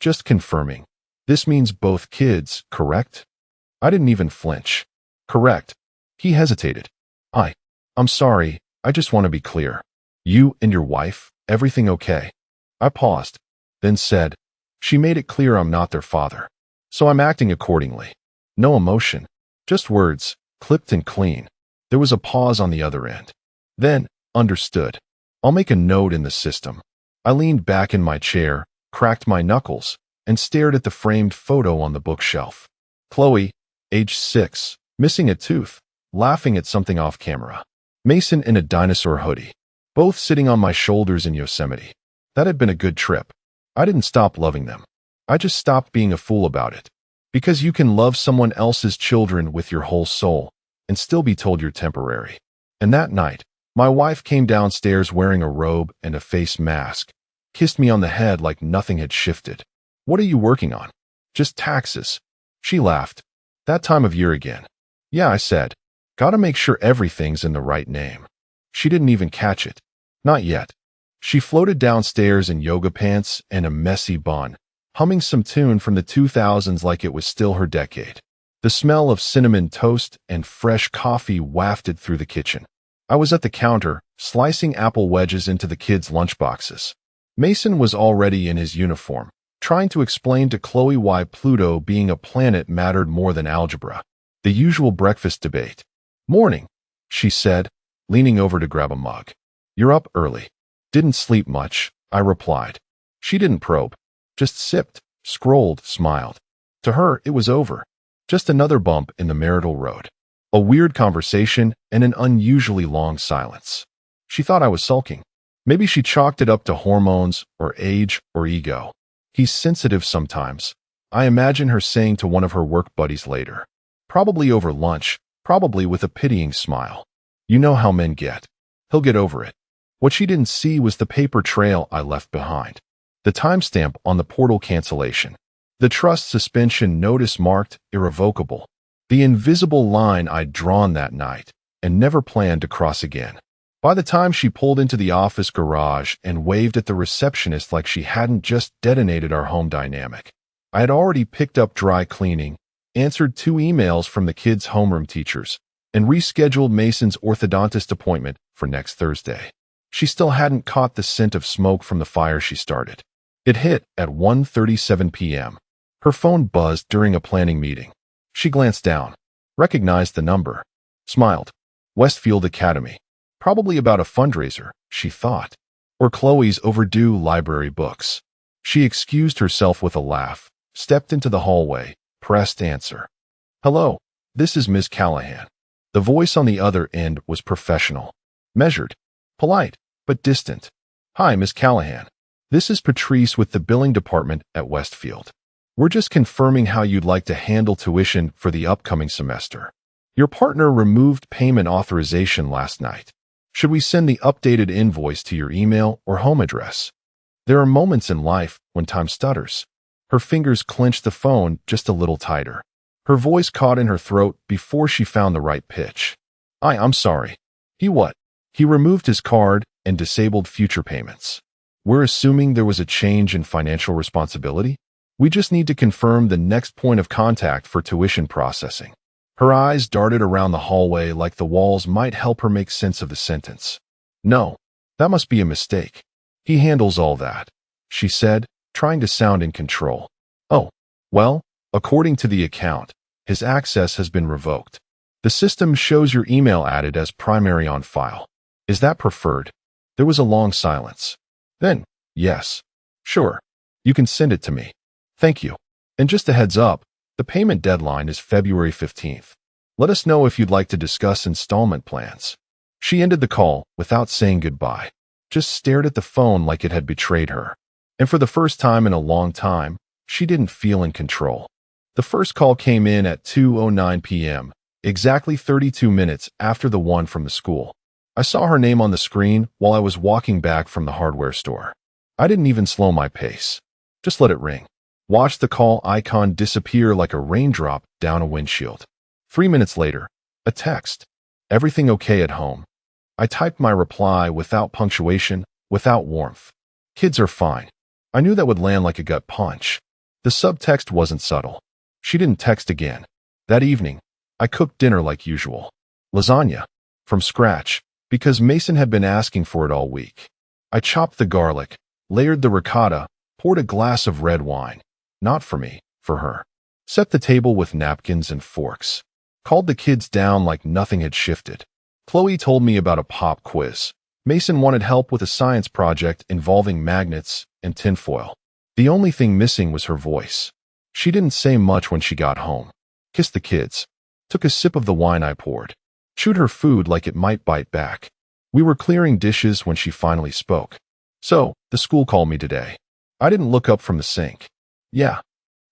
"Just confirming. This means both kids, correct?" I didn't even flinch. "Correct." He hesitated. I'm sorry, I just want to be clear. You and your wife, everything okay?" I paused, then said, "She made it clear I'm not their father, so I'm acting accordingly." No emotion, just words, clipped and clean. There was a pause on the other end. Then, understood. I'll make a note in the system. I leaned back in my chair, cracked my knuckles, and stared at the framed photo on the bookshelf. Chloe, age 6, missing a tooth, laughing at something off camera. Mason in a dinosaur hoodie, both sitting on my shoulders in Yosemite. That had been a good trip. I didn't stop loving them. I just stopped being a fool about it. Because you can love someone else's children with your whole soul and still be told you're temporary. And that night, my wife came downstairs wearing a robe and a face mask, kissed me on the head like nothing had shifted. "What are you working on?" "Just taxes." She laughed. "That time of year again." "Yeah," I said. "Gotta make sure everything's in the right name." She didn't even catch it. Not yet. She floated downstairs in yoga pants and a messy bun, humming some tune from the 2000s like it was still her decade. The smell of cinnamon toast and fresh coffee wafted through the kitchen. I was at the counter, slicing apple wedges into the kids' lunchboxes. Mason was already in his uniform, trying to explain to Chloe why Pluto being a planet mattered more than algebra. The usual breakfast debate. "Morning," she said, leaning over to grab a mug. "You're up early." "Didn't sleep much," I replied. She didn't probe, just sipped, scrolled, smiled. To her, it was over. Just another bump in the marital road. A weird conversation and an unusually long silence. She thought I was sulking. Maybe she chalked it up to hormones or age or ego. He's sensitive sometimes. I imagine her saying to one of her work buddies later. Probably over lunch, probably with a pitying smile. You know how men get. He'll get over it. What she didn't see was the paper trail I left behind. The timestamp on the portal cancellation. The trust suspension notice marked irrevocable. The invisible line I'd drawn that night and never planned to cross again. By the time she pulled into the office garage and waved at the receptionist like she hadn't just detonated our home dynamic, I had already picked up dry cleaning, answered 2 emails from the kids' homeroom teachers, and rescheduled Mason's orthodontist appointment for next Thursday. She still hadn't caught the scent of smoke from the fire she started. It hit at 1:37 p.m. Her phone buzzed during a planning meeting. She glanced down, recognized the number, smiled. Westfield Academy. Probably about a fundraiser, she thought. Or Chloe's overdue library books. She excused herself with a laugh, stepped into the hallway, pressed answer. Hello, this is Ms. Callahan. The voice on the other end was professional, measured, polite, but distant. Hi, Ms. Callahan. This is Patrice with the billing department at Westfield. We're just confirming how you'd like to handle tuition for the upcoming semester. Your partner removed payment authorization last night. Should we send the updated invoice to your email or home address? There are moments in life when time stutters. Her fingers clenched the phone just a little tighter. Her voice caught in her throat before she found the right pitch. I'm sorry. He what? He removed his card and disabled future payments. We're assuming there was a change in financial responsibility? We just need to confirm the next point of contact for tuition processing. Her eyes darted around the hallway like the walls might help her make sense of the sentence. No, that must be a mistake. He handles all that, she said, trying to sound in control. Oh, well, according to the account, his access has been revoked. The system shows your email added as primary on file. Is that preferred? There was a long silence. Then, yes. Sure. You can send it to me. Thank you. And just a heads up, the payment deadline is February 15th. Let us know if you'd like to discuss installment plans. She ended the call without saying goodbye, just stared at the phone like it had betrayed her. And for the first time in a long time, she didn't feel in control. The first call came in at 2:09 p.m., exactly 32 minutes after the one from the school. I saw her name on the screen while I was walking back from the hardware store. I didn't even slow my pace. Just let it ring. Watched the call icon disappear like a raindrop down a windshield. 3 minutes later, a text. Everything okay at home? I typed my reply without punctuation, without warmth. Kids are fine. I knew that would land like a gut punch. The subtext wasn't subtle. She didn't text again. That evening, I cooked dinner like usual. Lasagna. From scratch, because Mason had been asking for it all week. I chopped the garlic, layered the ricotta, poured a glass of red wine. Not for me, for her. Set the table with napkins and forks. Called the kids down like nothing had shifted. Chloe told me about a pop quiz. Mason wanted help with a science project involving magnets and tinfoil. The only thing missing was her voice. She didn't say much when she got home. Kissed the kids. Took a sip of the wine I poured. Chewed her food like it might bite back. We were clearing dishes when she finally spoke. So, the school called me today. I didn't look up from the sink. Yeah.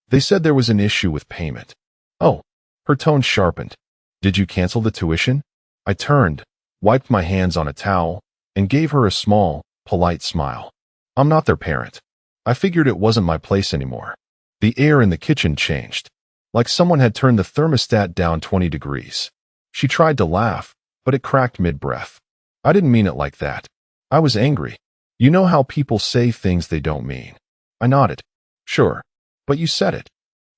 They said there was an issue with payment. Oh. Her tone sharpened. Did you cancel the tuition? I turned, wiped my hands on a towel, and gave her a small, polite smile. I'm not their parent. I figured it wasn't my place anymore. The air in the kitchen changed, like someone had turned the thermostat down 20 degrees. She tried to laugh, but it cracked mid-breath. I didn't mean it like that. I was angry. You know how people say things they don't mean. I nodded. Sure, but you said it.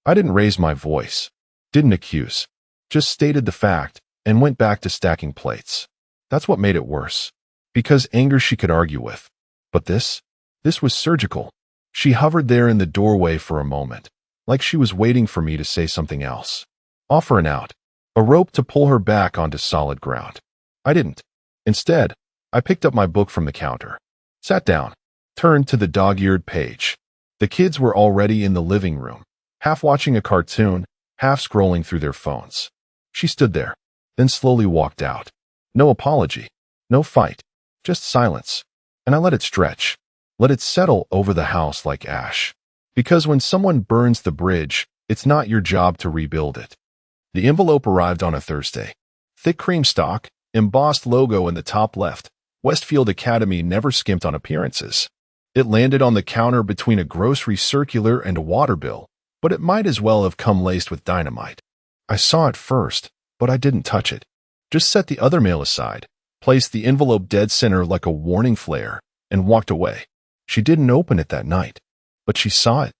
I didn't raise my voice. Didn't accuse. Just stated the fact and went back to stacking plates. That's what made it worse. Because anger she could argue with. But this was surgical. She hovered there in the doorway for a moment, like she was waiting for me to say something else. Offer an out. A rope to pull her back onto solid ground. I didn't. Instead, I picked up my book from the counter. Sat down. Turned to the dog-eared page. The kids were already in the living room, half watching a cartoon, half scrolling through their phones. She stood there, then slowly walked out. No apology. No fight. Just silence. And I let it stretch. Let it settle over the house like ash. Because when someone burns the bridge, it's not your job to rebuild it. The envelope arrived on a Thursday. Thick cream stock, embossed logo in the top left. Westfield Academy never skimped on appearances. It landed on the counter between a grocery circular and a water bill, but it might as well have come laced with dynamite. I saw it first, but I didn't touch it. Just set the other mail aside, placed the envelope dead center like a warning flare, and walked away. She didn't open it that night, but she saw it.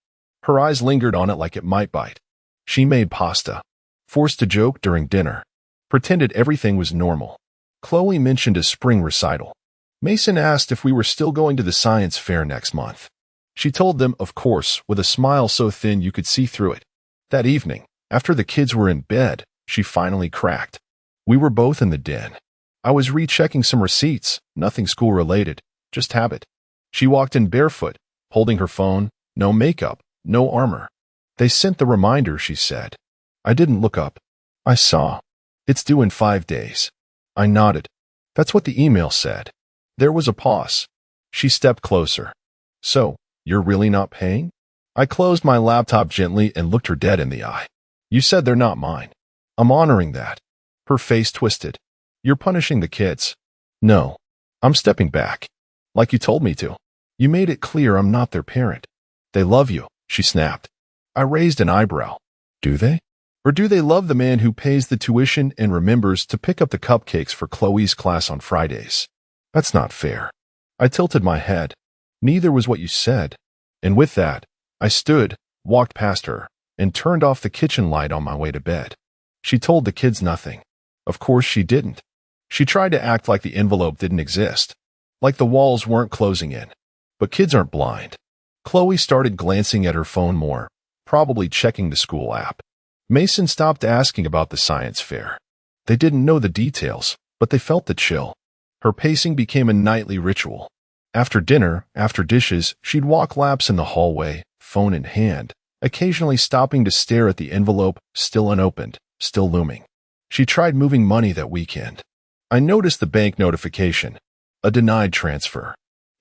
Her eyes lingered on it like it might bite. She made pasta, forced a joke during dinner, pretended everything was normal. Chloe mentioned a spring recital. Mason asked if we were still going to the science fair next month. She told them, of course, with a smile so thin you could see through it. That evening, after the kids were in bed, she finally cracked. We were both in the den. I was rechecking some receipts, nothing school-related, just habit. She walked in barefoot, holding her phone, no makeup, no armor. They sent the reminder, she said. I didn't look up. I saw. It's due in 5 days. I nodded. That's what the email said. There was a pause. She stepped closer. So, you're really not paying? I closed my laptop gently and looked her dead in the eye. You said they're not mine. I'm honoring that. Her face twisted. You're punishing the kids. No. I'm stepping back. Like you told me to. You made it clear I'm not their parent. They love you, she snapped. I raised an eyebrow. Do they? Or do they love the man who pays the tuition and remembers to pick up the cupcakes for Chloe's class on Fridays? That's not fair. I tilted my head. Neither was what you said. And with that, I stood, walked past her, and turned off the kitchen light on my way to bed. She told the kids nothing. Of course she didn't. She tried to act like the envelope didn't exist, like the walls weren't closing in. But kids aren't blind. Chloe started glancing at her phone more, probably checking the school app. Mason stopped asking about the science fair. They didn't know the details, but they felt the chill. Her pacing became a nightly ritual. After dinner, after dishes, she'd walk laps in the hallway, phone in hand, occasionally stopping to stare at the envelope, still unopened, still looming. She tried moving money that weekend. I noticed the bank notification. A denied transfer.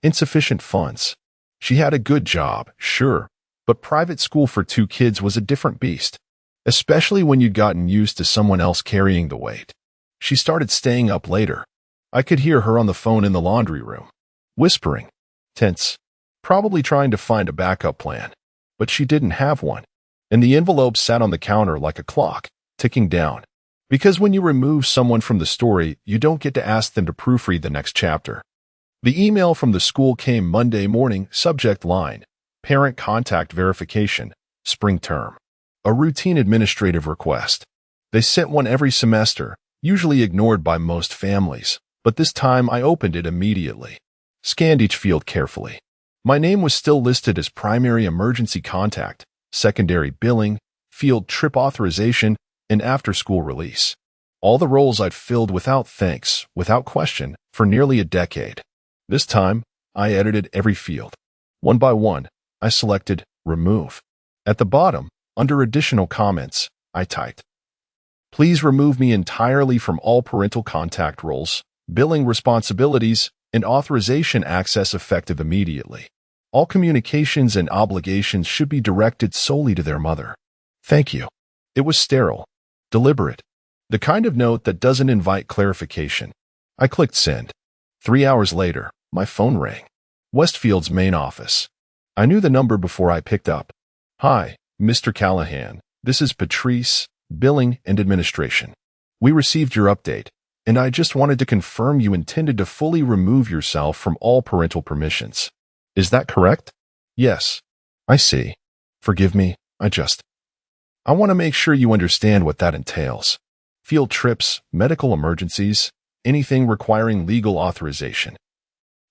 Insufficient funds. She had a good job, sure, but private school for 2 kids was a different beast, especially when you'd gotten used to someone else carrying the weight. She started staying up later. I could hear her on the phone in the laundry room, whispering, tense, probably trying to find a backup plan. But she didn't have one, and the envelope sat on the counter like a clock, ticking down. Because when you remove someone from the story, you don't get to ask them to proofread the next chapter. The email from the school came Monday morning, subject line, parent contact verification, spring term. A routine administrative request. They sent one every semester, usually ignored by most families, but this time I opened it immediately. Scanned each field carefully. My name was still listed as primary emergency contact, secondary billing, field trip authorization, and after-school release. All the roles I'd filled without thanks, without question, for nearly a decade. This time, I edited every field. One by one, I selected remove. At the bottom, under additional comments, I typed, please remove me entirely from all parental contact roles, billing responsibilities, and authorization access effective immediately. All communications and obligations should be directed solely to their mother. Thank you. It was sterile, deliberate, the kind of note that doesn't invite clarification. I clicked send. 3 hours later, my phone rang. Westfield's main office. I knew the number before I picked up. Hi, Mr. Callahan. This is Patrice, Billing and Administration. We received your update, and I just wanted to confirm you intended to fully remove yourself from all parental permissions. Is that correct? Yes. I see. Forgive me, I want to make sure you understand what that entails. Field trips, medical emergencies, anything requiring legal authorization.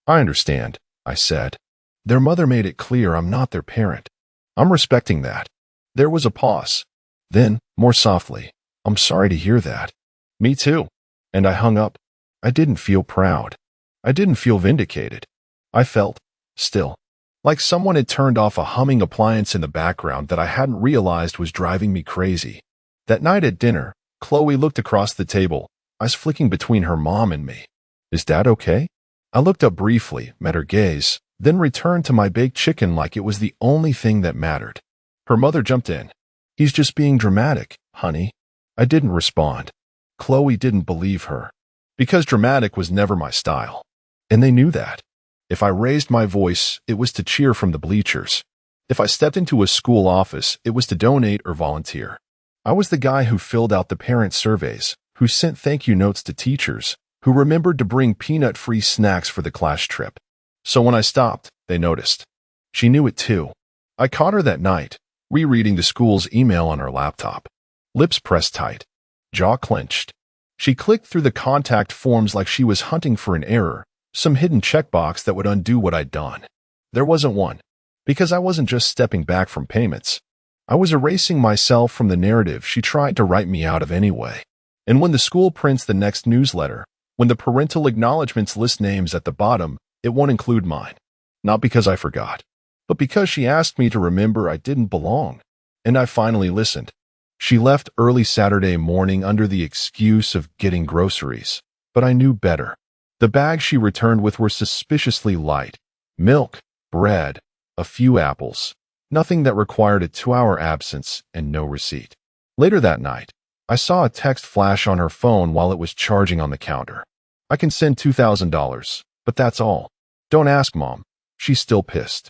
I understand, I said. Their mother made it clear I'm not their parent. I'm respecting that. There was a pause. Then, more softly, I'm sorry to hear that. Me too. And I hung up. I didn't feel proud. I didn't feel vindicated. I felt, still, like someone had turned off a humming appliance in the background that I hadn't realized was driving me crazy. That night at dinner, Chloe looked across the table, eyes flicking between her mom and me. Is Dad okay? I looked up briefly, met her gaze, then returned to my baked chicken like it was the only thing that mattered. Her mother jumped in. "He's just being dramatic, honey." I didn't respond. Chloe didn't believe her, because dramatic was never my style. And they knew that. If I raised my voice, it was to cheer from the bleachers. If I stepped into a school office, it was to donate or volunteer. I was the guy who filled out the parent surveys, who sent thank you notes to teachers, who remembered to bring peanut-free snacks for the class trip. So when I stopped, they noticed. She knew it too. I caught her that night, rereading the school's email on her laptop. Lips pressed tight, jaw clenched. She clicked through the contact forms like she was hunting for an error, some hidden checkbox that would undo what I'd done. There wasn't one, because I wasn't just stepping back from payments. I was erasing myself from the narrative she tried to write me out of anyway. And when the school prints the next newsletter, when the parental acknowledgments list names at the bottom, it won't include mine. Not because I forgot, but because she asked me to remember I didn't belong. And I finally listened. She left early Saturday morning under the excuse of getting groceries, but I knew better. The bags she returned with were suspiciously light. Milk, bread, a few apples. Nothing that required a 2-hour absence and no receipt. Later that night, I saw a text flash on her phone while it was charging on the counter. "I can send $2,000, but that's all. Don't ask, Mom." She's still pissed.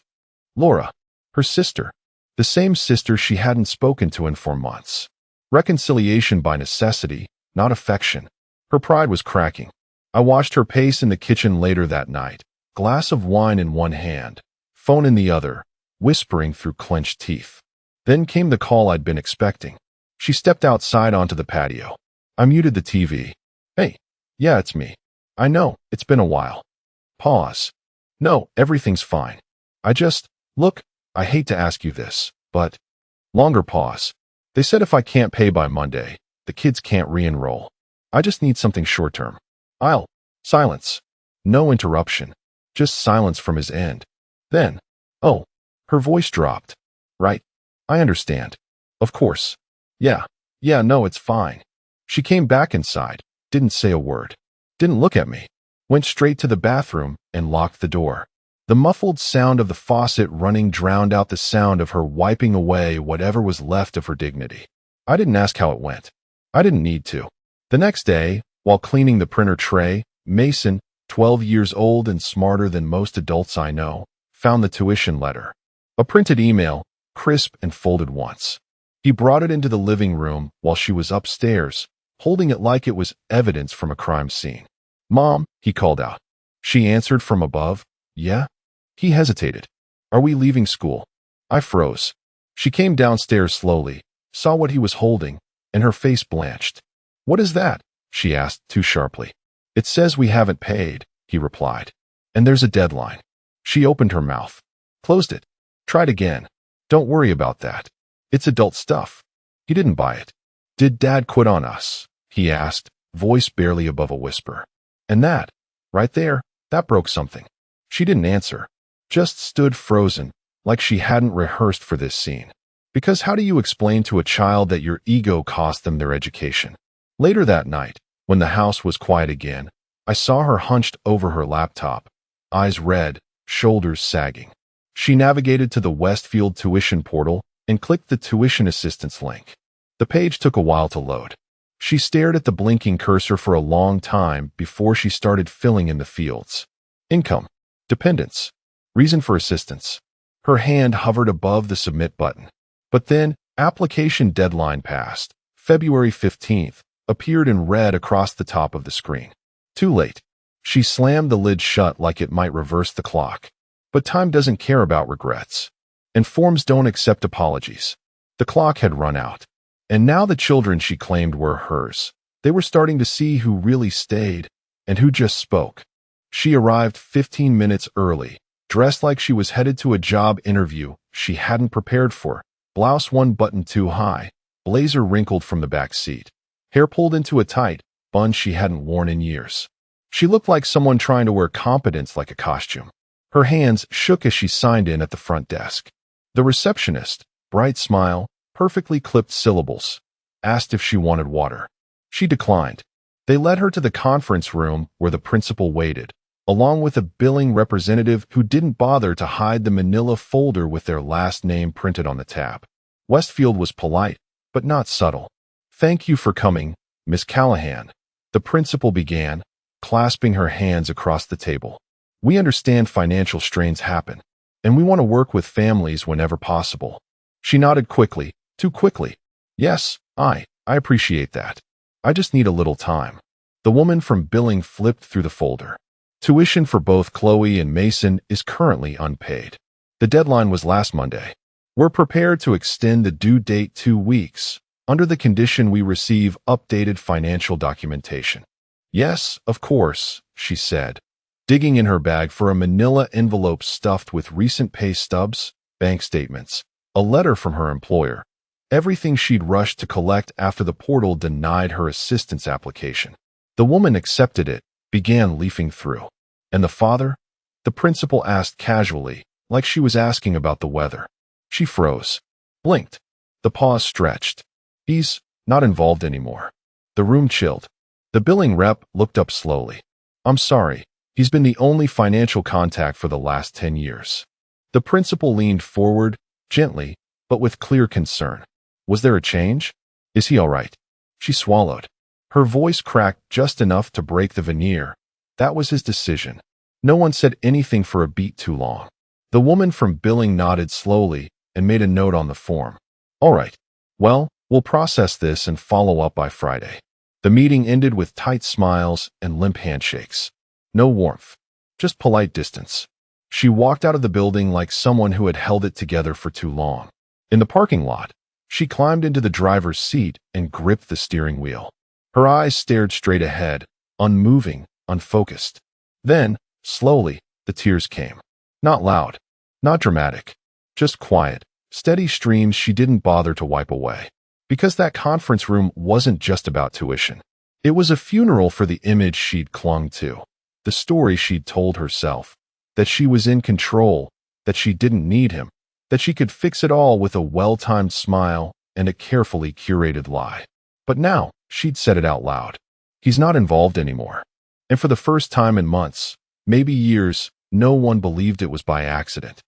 Laura, her sister, the same sister she hadn't spoken to in 4 months. Reconciliation by necessity, not affection. Her pride was cracking. I watched her pace in the kitchen later that night, glass of wine in one hand, phone in the other, whispering through clenched teeth. Then came the call I'd been expecting. She stepped outside onto the patio. I muted the TV. "Hey, yeah, it's me. I know, it's been a while." Pause. "No, everything's fine. Look, I hate to ask you this, but..." Longer pause. "They said if I can't pay by Monday, the kids can't re-enroll. I just need something short-term." Silence. No interruption. Just silence from his end. Then, "Oh." Her voice dropped. "Right. I understand. Of course. Yeah, no, it's fine." She came back inside, didn't say a word, didn't look at me, went straight to the bathroom and locked the door. The muffled sound of the faucet running drowned out the sound of her wiping away whatever was left of her dignity. I didn't ask how it went. I didn't need to. The next day, while cleaning the printer tray, Mason, 12 years old and smarter than most adults I know, found the tuition letter. A printed email, crisp and folded once. He brought it into the living room while she was upstairs, holding it like it was evidence from a crime scene. "Mom," he called out. She answered from above, "Yeah?" He hesitated. "Are we leaving school?" I froze. She came downstairs slowly, saw what he was holding, and her face blanched. "What is that?" she asked too sharply. "It says we haven't paid," he replied. "And there's a deadline." She opened her mouth, closed it, tried again. "Don't worry about that. It's adult stuff." He didn't buy it. "Did Dad quit on us?" he asked, voice barely above a whisper. And that, right there, that broke something. She didn't answer, just stood frozen, like she hadn't rehearsed for this scene. Because how do you explain to a child that your ego cost them their education? Later that night, when the house was quiet again, I saw her hunched over her laptop, eyes red, shoulders sagging. She navigated to the Westfield tuition portal and clicked the tuition assistance link. The page took a while to load. She stared at the blinking cursor for a long time before she started filling in the fields. Income, dependents, reason for assistance. Her hand hovered above the submit button. But then, application deadline passed. February 15th appeared in red across the top of the screen. Too late. She slammed the lid shut like it might reverse the clock. But time doesn't care about regrets. And forms don't accept apologies. The clock had run out. And now the children she claimed were hers. They were starting to see who really stayed and who just spoke. She arrived 15 minutes early, dressed like she was headed to a job interview she hadn't prepared for. Blouse one button too high, blazer wrinkled from the back seat, hair pulled into a tight bun she hadn't worn in years. She looked like someone trying to wear competence like a costume. Her hands shook as she signed in at the front desk. The receptionist, bright smile, perfectly clipped syllables, asked if she wanted water. She declined. They led her to the conference room where the principal waited, along with a billing representative who didn't bother to hide the manila folder with their last name printed on the tab. Westfield was polite, but not subtle. "Thank you for coming, Miss Callahan," the principal began, clasping her hands across the table. "We understand financial strains happen, and we want to work with families whenever possible." She nodded quickly, too quickly. "Yes, I appreciate that. I just need a little time." The woman from billing flipped through the folder. "Tuition for both Chloe and Mason is currently unpaid. The deadline was last Monday. We're prepared to extend the due date 2 weeks, under the condition we receive updated financial documentation." "Yes, of course," she said, digging in her bag for a manila envelope stuffed with recent pay stubs, bank statements, a letter from her employer, everything she'd rushed to collect after the portal denied her assistance application. The woman accepted it, began leafing through. "And the father?" the principal asked casually, like she was asking about the weather. She froze, blinked. The pause stretched. "He's not involved anymore." The room chilled. The billing rep looked up slowly. "I'm sorry. He's been the only financial contact for the last 10 years. The principal leaned forward, gently, but with clear concern. "Was there a change? Is he all right?" She swallowed. Her voice cracked just enough to break the veneer. That was his decision. No one said anything for a beat too long. The woman from billing nodded slowly and made a note on the form. "All right. Well, we'll process this and follow up by Friday." The meeting ended with tight smiles and limp handshakes. No warmth, just polite distance. She walked out of the building like someone who had held it together for too long. In the parking lot, she climbed into the driver's seat and gripped the steering wheel. Her eyes stared straight ahead, unmoving, unfocused. Then, slowly, the tears came. Not loud, not dramatic, just quiet, steady streams she didn't bother to wipe away. Because that conference room wasn't just about tuition. It was a funeral for the image she'd clung to, the story she'd told herself, that she was in control, that she didn't need him, that she could fix it all with a well-timed smile and a carefully curated lie. But now, she'd said it out loud. He's not involved anymore. And for the first time in months, maybe years, no one believed it was by accident.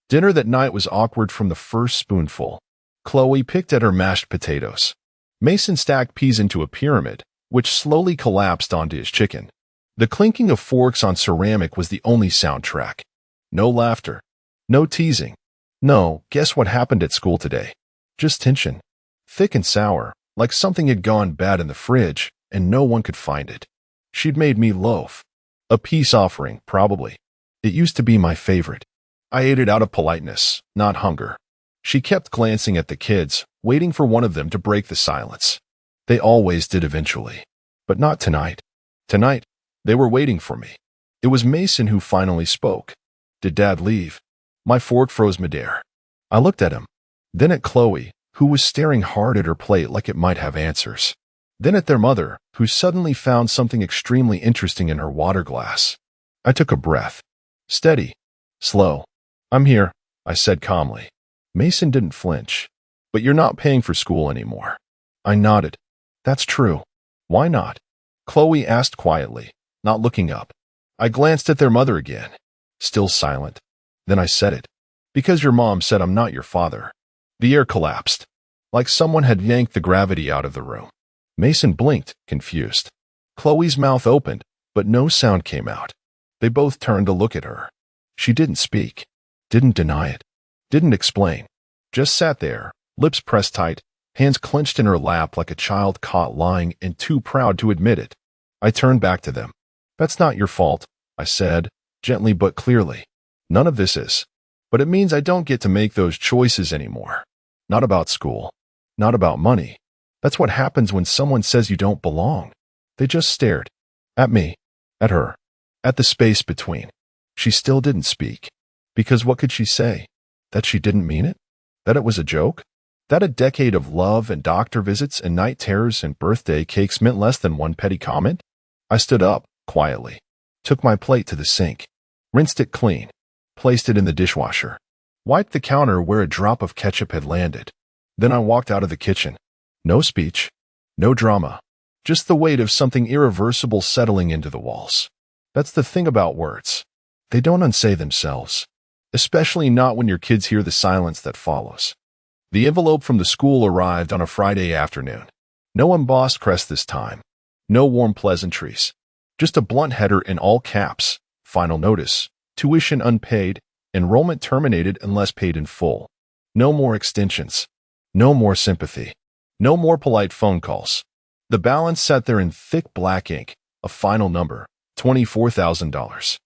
Dinner that night was awkward from the first spoonful. Chloe picked at her mashed potatoes. Mason stacked peas into a pyramid, which slowly collapsed onto his chicken. The clinking of forks on ceramic was the only soundtrack. No laughter. No teasing. No, guess what happened at school today? Just tension. Thick and sour, like something had gone bad in the fridge, and no one could find it. She'd made me loaf. A peace offering, probably. It used to be my favorite. I ate it out of politeness, not hunger. She kept glancing at the kids, waiting for one of them to break the silence. They always did eventually. But not tonight. Tonight, they were waiting for me. It was Mason who finally spoke. "Did Dad leave?" My fork froze midair. I looked at him, then at Chloe, who was staring hard at her plate like it might have answers. Then at their mother, who suddenly found something extremely interesting in her water glass. I took a breath. Steady. Slow. "I'm here," I said calmly. Mason didn't flinch. "But you're not paying for school anymore." I nodded. "That's true. Why not?" Chloe asked quietly, not looking up. I glanced at their mother again. Still silent. Then I said it. "Because your mom said I'm not your father." The air collapsed, like someone had yanked the gravity out of the room. Mason blinked, confused. Chloe's mouth opened, but no sound came out. They both turned to look at her. She didn't speak, didn't deny it, didn't explain. Just sat there, lips pressed tight, hands clenched in her lap like a child caught lying and too proud to admit it. I turned back to them. "That's not your fault," I said, gently but clearly. "None of this is. But it means I don't get to make those choices anymore. Not about school. Not about money. That's what happens when someone says you don't belong." They just stared. At me. At her. At the space between. She still didn't speak. Because what could she say? That she didn't mean it? That it was a joke? That a decade of love and doctor visits and night terrors and birthday cakes meant less than one petty comment? I stood up, quietly. Took my plate to the sink. Rinsed it clean. Placed it in the dishwasher. Wiped the counter where a drop of ketchup had landed. Then I walked out of the kitchen. No speech. No drama. Just the weight of something irreversible settling into the walls. That's the thing about words. They don't unsay themselves, especially not when your kids hear the silence that follows. The envelope from the school arrived on a Friday afternoon. No embossed crest this time. No warm pleasantries. Just a blunt header in all caps. Final notice. Tuition unpaid. Enrollment terminated unless paid in full. No more extensions. No more sympathy. No more polite phone calls. The balance sat there in thick black ink. A final number. $24,000.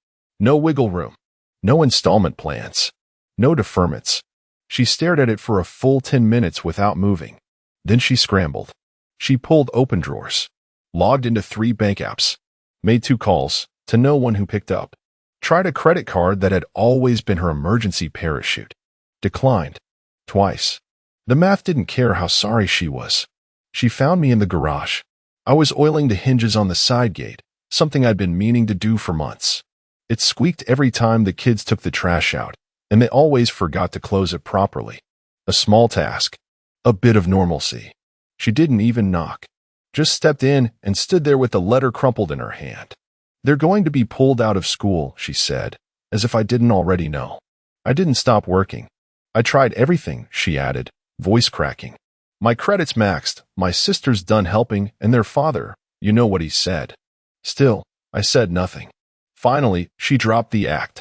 No wiggle room. No installment plans. No deferments. She stared at it for a full 10 minutes without moving. Then she scrambled. She pulled open drawers. Logged into 3 bank apps. Made 2 calls to no one who picked up. Tried a credit card that had always been her emergency parachute. Declined. Twice. The math didn't care how sorry she was. She found me in the garage. I was oiling the hinges on the side gate, something I'd been meaning to do for months. It squeaked every time the kids took the trash out, and they always forgot to close it properly. A small task. A bit of normalcy. She didn't even knock. Just stepped in and stood there with the letter crumpled in her hand. They're going to be pulled out of school, she said, as if I didn't already know. I didn't stop working. I tried everything, she added, voice cracking. My credit's maxed, my sister's done helping, and their father, you know what he said. Still, I said nothing. Finally, she dropped the act.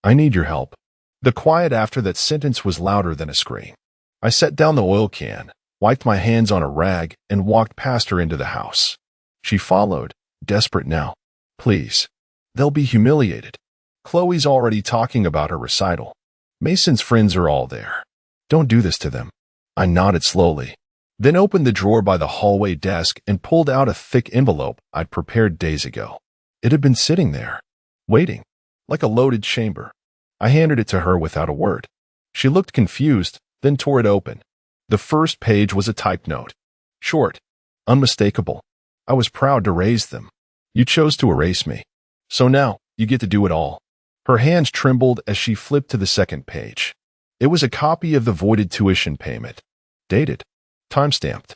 I need your help. The quiet after that sentence was louder than a scream. I set down the oil can, wiped my hands on a rag, and walked past her into the house. She followed, desperate now. Please. They'll be humiliated. Chloe's already talking about her recital. Mason's friends are all there. Don't do this to them. I nodded slowly, then opened the drawer by the hallway desk and pulled out a thick envelope I'd prepared days ago. It had been sitting there, waiting, like a loaded chamber. I handed it to her without a word. She looked confused, then tore it open. The first page was a typed note. Short, unmistakable. I was proud to raise them. You chose to erase me. So now, you get to do it all. Her hands trembled as she flipped to the second page. It was a copy of the voided tuition payment. Dated. Timestamped.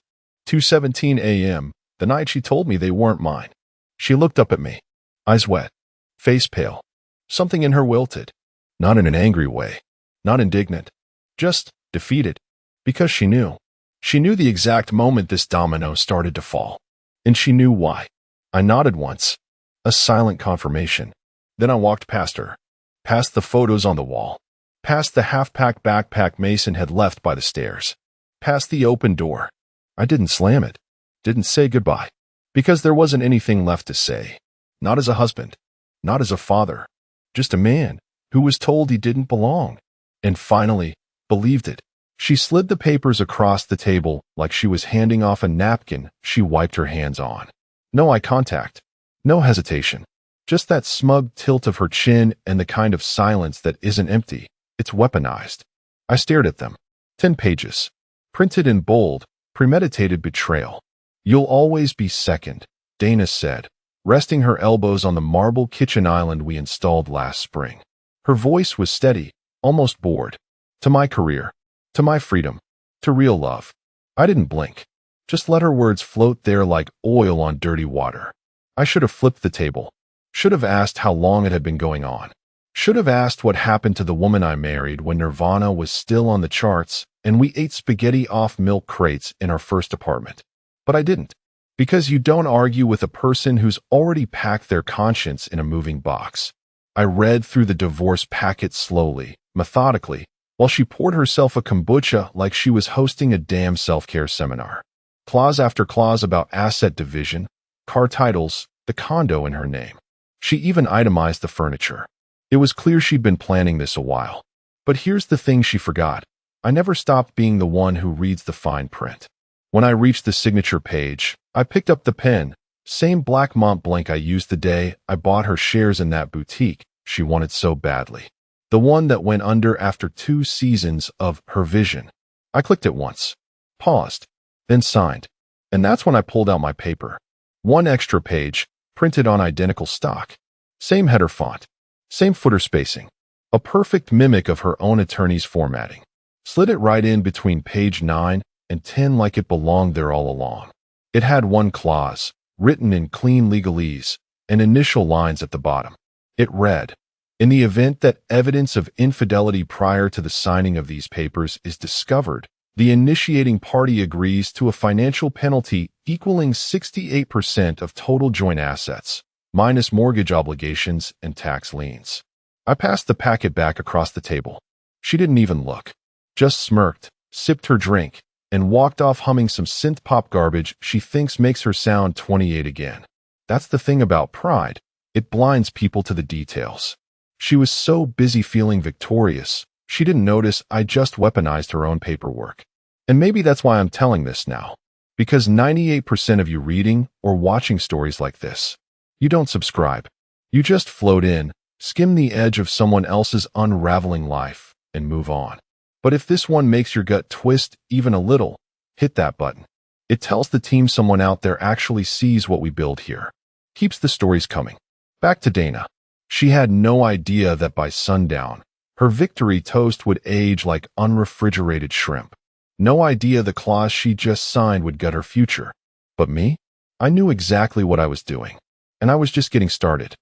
2:17 a.m., the night she told me they weren't mine. She looked up at me. Eyes wet. Face pale. Something in her wilted. Not in an angry way. Not indignant. Just defeated. Because she knew. She knew the exact moment this domino started to fall. And she knew why. I nodded once. A silent confirmation. Then I walked past her. Past the photos on the wall. Past the half-packed backpack Mason had left by the stairs. Past the open door. I didn't slam it. Didn't say goodbye. Because there wasn't anything left to say. Not as a husband. Not as a father. Just a man who was told he didn't belong. And finally, believed it. She slid the papers across the table like she was handing off a napkin she wiped her hands on. No eye contact. No hesitation. Just that smug tilt of her chin and the kind of silence that isn't empty. It's weaponized. I stared at them. 10 pages. Printed in bold, premeditated betrayal. You'll always be second, Dana said, resting her elbows on the marble kitchen island we installed last spring. Her voice was steady, almost bored. To my career. To my freedom. To real love. I didn't blink. Just let her words float there like oil on dirty water. I should have flipped the table. Should have asked how long it had been going on. Should have asked what happened to the woman I married when Nirvana was still on the charts and we ate spaghetti off milk crates in our first apartment. But I didn't. Because you don't argue with a person who's already packed their conscience in a moving box. I read through the divorce packet slowly, methodically, while she poured herself a kombucha like she was hosting a damn self-care seminar. Clause after clause about asset division, car titles, the condo in her name. She even itemized the furniture. It was clear she'd been planning this a while. But here's the thing she forgot. I never stopped being the one who reads the fine print. When I reached the signature page, I picked up the pen, same black Mont Blanc I used the day I bought her shares in that boutique she wanted so badly. The one that went under after 2 seasons of Her Vision. I clicked it once, paused, then signed. And that's when I pulled out my paper. 1 extra page, printed on identical stock. Same header font. Same footer spacing. A perfect mimic of her own attorney's formatting. Slid it right in between page 9 and 10 like it belonged there all along. It had 1 clause, written in clean legalese. and initial lines at the bottom. It read, "In the event that evidence of infidelity prior to the signing of these papers is discovered, the initiating party agrees to a financial penalty equaling 68% of total joint assets, minus mortgage obligations and tax liens." I passed the packet back across the table. She didn't even look, just smirked, sipped her drink, and walked off humming some synth-pop garbage she thinks makes her sound 28 again. That's the thing about pride. It blinds people to the details. She was so busy feeling victorious, she didn't notice I just weaponized her own paperwork. And maybe that's why I'm telling this now. Because 98% of you reading or watching stories like this, you don't subscribe. You just float in, skim the edge of someone else's unraveling life, and move on. But if this one makes your gut twist even a little, hit that button. It tells the team someone out there actually sees what we build here. Keeps the stories coming. Back to Dana. She had no idea that by sundown, her victory toast would age like unrefrigerated shrimp. No idea the clause she just signed would gut her future. But me? I knew exactly what I was doing. And I was just getting started.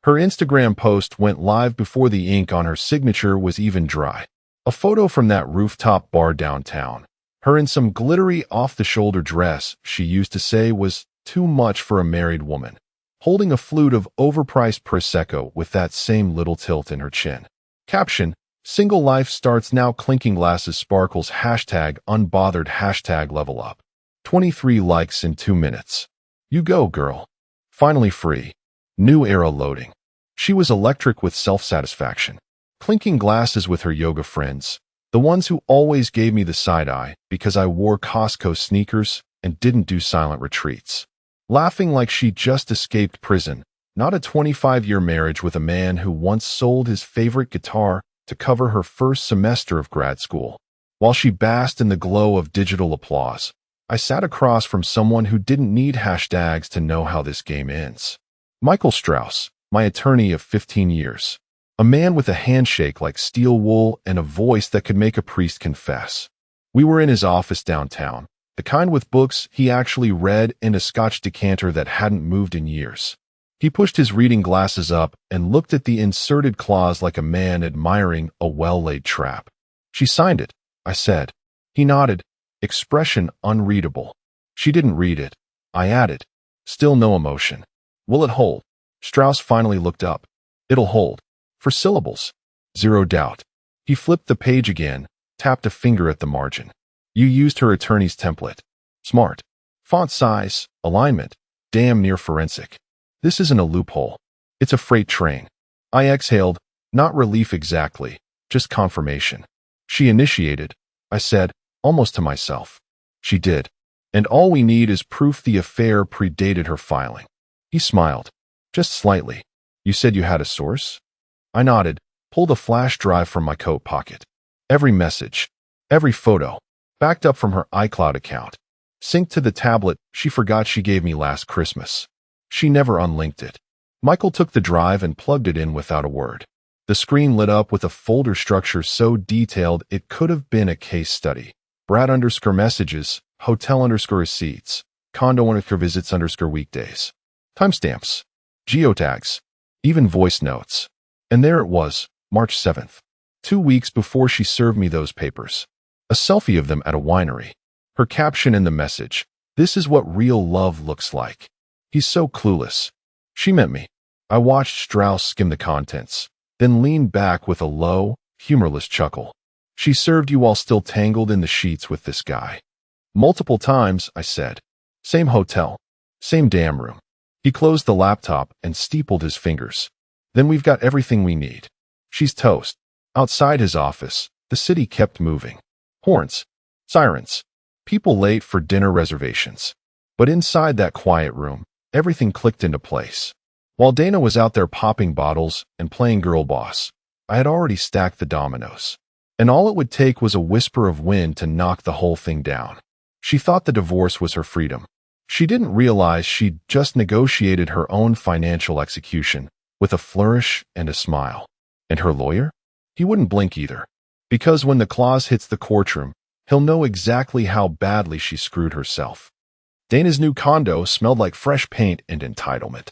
Her Instagram post went live before the ink on her signature was even dry. A photo from that rooftop bar downtown. Her in some glittery off-the-shoulder dress she used to say was too much for a married woman, holding a flute of overpriced Prosecco with that same little tilt in her chin. Caption, "Single life starts now, clinking glasses sparkles, hashtag unbothered, hashtag level up." 23 likes in 2 minutes. You go, girl. Finally free. New era loading. She was electric with self-satisfaction. Clinking glasses with her yoga friends, the ones who always gave me the side-eye because I wore Costco sneakers and didn't do silent retreats. Laughing like she just escaped prison, not a 25-year marriage with a man who once sold his favorite guitar to cover her first semester of grad school. While she basked in the glow of digital applause, I sat across from someone who didn't need hashtags to know how this game ends. Michael Strauss, my attorney of 15 years. A man with a handshake like steel wool and a voice that could make a priest confess. We were in his office downtown, the kind with books he actually read and a Scotch decanter that hadn't moved in years. He pushed his reading glasses up and looked at the inserted clause like a man admiring a well-laid trap. "She signed it," I said. He nodded, expression unreadable. She didn't read it. I added. Still no emotion. "Will it hold?" Strauss finally looked up. "It'll hold. For syllables. Zero doubt." He flipped the page again, tapped a finger at the margin. "You used her attorney's template. Smart. Font size, alignment, damn near forensic. This isn't a loophole. It's a freight train." I exhaled, not relief exactly, just confirmation. "She initiated," I said, almost to myself. "She did. And all we need is proof the affair predated her filing." He smiled. "Just slightly. You said you had a source?" I nodded, pulled a flash drive from my coat pocket. Every message, every photo, backed up from her iCloud account, synced to the tablet she forgot she gave me last Christmas. She never unlinked it. Michael took the drive and plugged it in without a word. The screen lit up with a folder structure so detailed it could have been a case study. Brad_messages, hotel_receipts, condo_visits_weekdays. Timestamps, geotags, even voice notes. And there it was, March 7th. 2 weeks before she served me those papers. A selfie of them at a winery. Her caption in the message, "This is what real love looks like." He's so clueless. She meant me. I watched Strauss skim the contents, then leaned back with a low, humorless chuckle. "She served you while still tangled in the sheets with this guy." "Multiple times," I said. "Same hotel. Same damn room." He closed the laptop and steepled his fingers. "Then we've got everything we need." She's toast. Outside his office, the city kept moving. Horns, sirens, people late for dinner reservations. But inside that quiet room, everything clicked into place. While Dana was out there popping bottles and playing girl boss, I had already stacked the dominoes. And all it would take was a whisper of wind to knock the whole thing down. She thought the divorce was her freedom. She didn't realize she'd just negotiated her own financial execution with a flourish and a smile. And her lawyer? He wouldn't blink either. Because when the clause hits the courtroom, he'll know exactly how badly she screwed herself. Dana's new condo smelled like fresh paint and entitlement.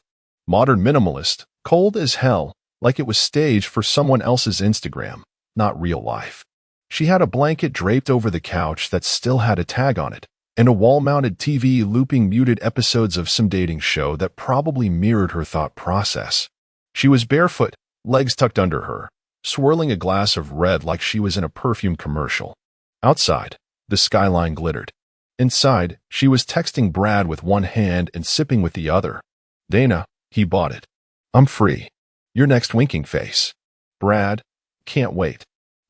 Modern minimalist, cold as hell, like it was staged for someone else's Instagram, not real life. She had a blanket draped over the couch that still had a tag on it, and a wall-mounted TV looping muted episodes of some dating show that probably mirrored her thought process. She was barefoot, legs tucked under her, swirling a glass of red like she was in a perfume commercial. Outside, the skyline glittered. Inside, she was texting Brad with one hand and sipping with the other. Dana, he bought it. I'm free. Your next winking face. Brad, can't wait.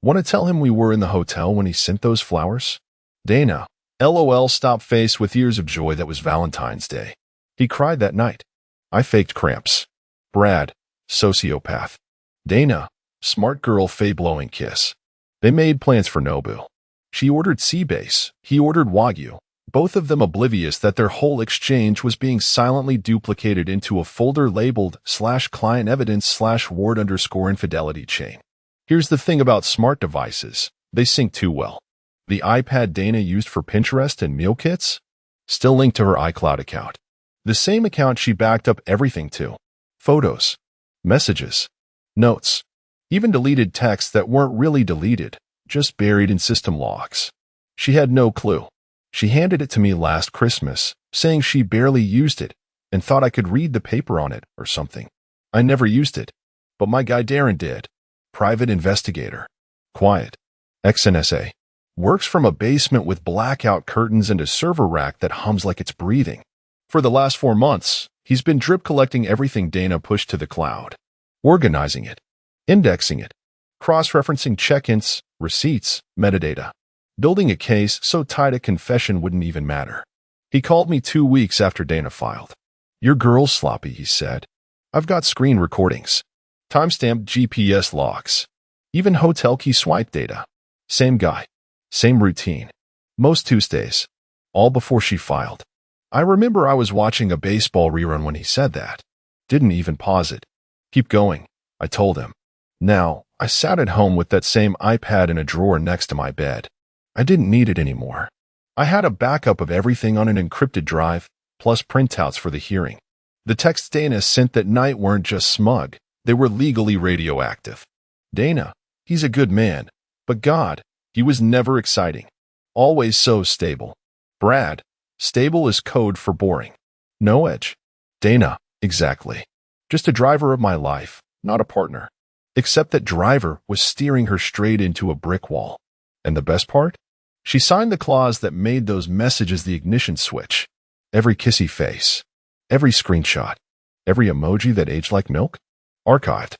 Want to tell him we were in the hotel when he sent those flowers? Dana, LOL, stop face with years of joy that was Valentine's Day. He cried that night. I faked cramps. Brad, sociopath. Dana, smart girl, blowing kiss. They made plans for Nobu. She ordered sea base, he ordered Wagyu, both of them oblivious that their whole exchange was being silently duplicated into a folder labeled /client evidence /ward_infidelity chain. Here's the thing about smart devices, they sync too well. The iPad Dana used for Pinterest and meal kits? Still linked to her iCloud account. The same account she backed up everything to. Photos, messages, notes, even deleted texts that weren't really deleted, just buried in system logs. She had no clue. She handed it to me last Christmas, saying she barely used it and thought I could read the paper on it or something. I never used it, but my guy Darren did. Private investigator. Quiet. Ex-NSA. Works from a basement with blackout curtains and a server rack that hums like it's breathing. For the last 4 months, he's been drip collecting everything Dana pushed to the cloud. Organizing it. Indexing it. Cross-referencing check-ins, receipts, metadata. Building a case so tight a confession wouldn't even matter. He called me 2 weeks after Dana filed. Your girl's sloppy, he said. I've got screen recordings. Timestamped GPS logs. Even hotel key swipe data. Same guy. Same routine. Most Tuesdays. All before she filed. I remember I was watching a baseball rerun when he said that. Didn't even pause it. Keep going, I told him. Now, I sat at home with that same iPad in a drawer next to my bed. I didn't need it anymore. I had a backup of everything on an encrypted drive, plus printouts for the hearing. The texts Dana sent that night weren't just smug, they were legally radioactive. Dana, he's a good man, but God, he was never exciting. Always so stable. Brad, stable is code for boring. No edge. Dana, exactly. Just a driver of my life, not a partner. Except that driver was steering her straight into a brick wall. And the best part? She signed the clause that made those messages the ignition switch. Every kissy face. Every screenshot. Every emoji that aged like milk. Archived.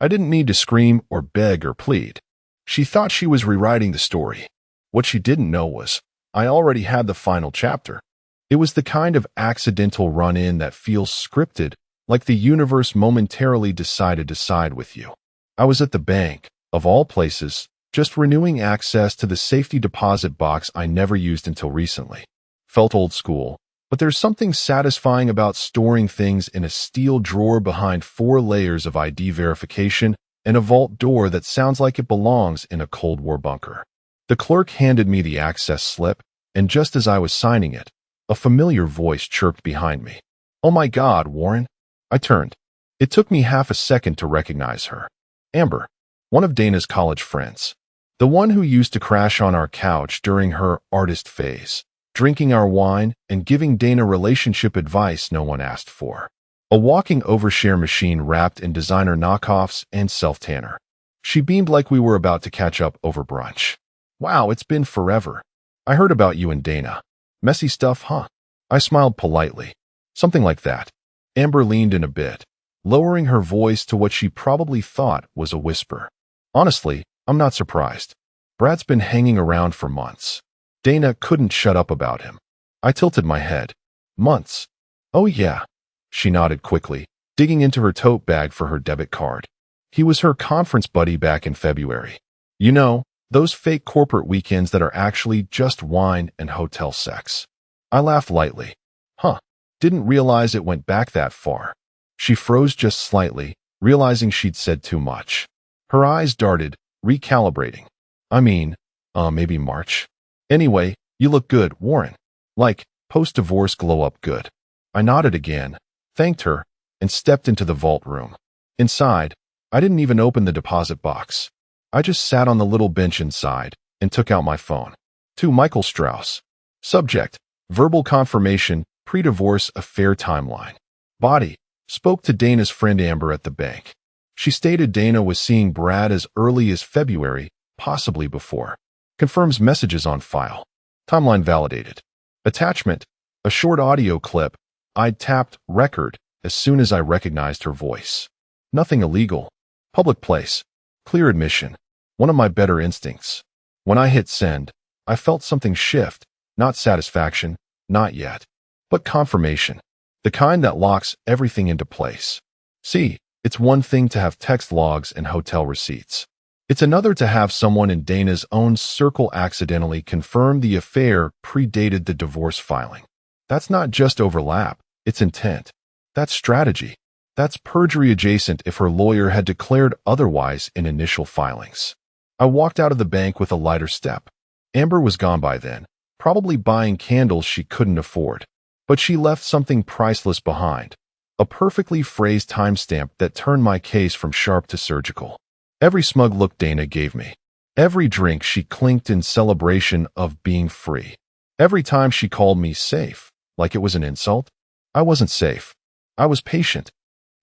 I didn't need to scream or beg or plead. She thought she was rewriting the story. What she didn't know was, I already had the final chapter. It was the kind of accidental run-in that feels scripted, like the universe momentarily decided to side with you. I was at the bank, of all places, just renewing access to the safety deposit box I never used until recently. Felt old school, but there's something satisfying about storing things in a steel drawer behind 4 layers of ID verification and a vault door that sounds like it belongs in a Cold War bunker. The clerk handed me the access slip, and just as I was signing it, a familiar voice chirped behind me. Oh my God, Warren. I turned. It took me half a second to recognize her. Amber, one of Dana's college friends. The one who used to crash on our couch during her artist phase, drinking our wine and giving Dana relationship advice no one asked for. A walking overshare machine wrapped in designer knockoffs and self-tanner. She beamed like we were about to catch up over brunch. Wow, it's been forever. I heard about you and Dana. Messy stuff, huh? I smiled politely. Something like that. Amber leaned in a bit, lowering her voice to what she probably thought was a whisper. Honestly, I'm not surprised. Brad's been hanging around for months. Dana couldn't shut up about him. I tilted my head. Months? Oh yeah. She nodded quickly, digging into her tote bag for her debit card. He was her conference buddy back in February. You know, those fake corporate weekends that are actually just wine and hotel sex. I laughed lightly. Huh. Didn't realize it went back that far. She froze just slightly, realizing she'd said too much. Her eyes darted, recalibrating. I mean, maybe March. Anyway, you look good, Warren. Like, post-divorce glow-up good. I nodded again, thanked her, and stepped into the vault room. Inside, I didn't even open the deposit box. I just sat on the little bench inside and took out my phone. To Michael Strauss. Subject: verbal confirmation, pre-divorce affair timeline. Body: spoke to Dana's friend Amber at the bank. She stated Dana was seeing Brad as early as February, possibly before. Confirms messages on file. Timeline validated. Attachment: a short audio clip. I tapped record as soon as I recognized her voice. Nothing illegal. Public place. Clear admission. One of my better instincts. When I hit send, I felt something shift. Not satisfaction, not yet, but confirmation. The kind that locks everything into place. See, it's one thing to have text logs and hotel receipts. It's another to have someone in Dana's own circle accidentally confirm the affair predated the divorce filing. That's not just overlap, it's intent. That's strategy. That's perjury adjacent if her lawyer had declared otherwise in initial filings. I walked out of the bank with a lighter step. Amber was gone by then, probably buying candles she couldn't afford. But she left something priceless behind. A perfectly phrased timestamp that turned my case from sharp to surgical. Every smug look Dana gave me. Every drink she clinked in celebration of being free. Every time she called me safe, like it was an insult. I wasn't safe. I was patient.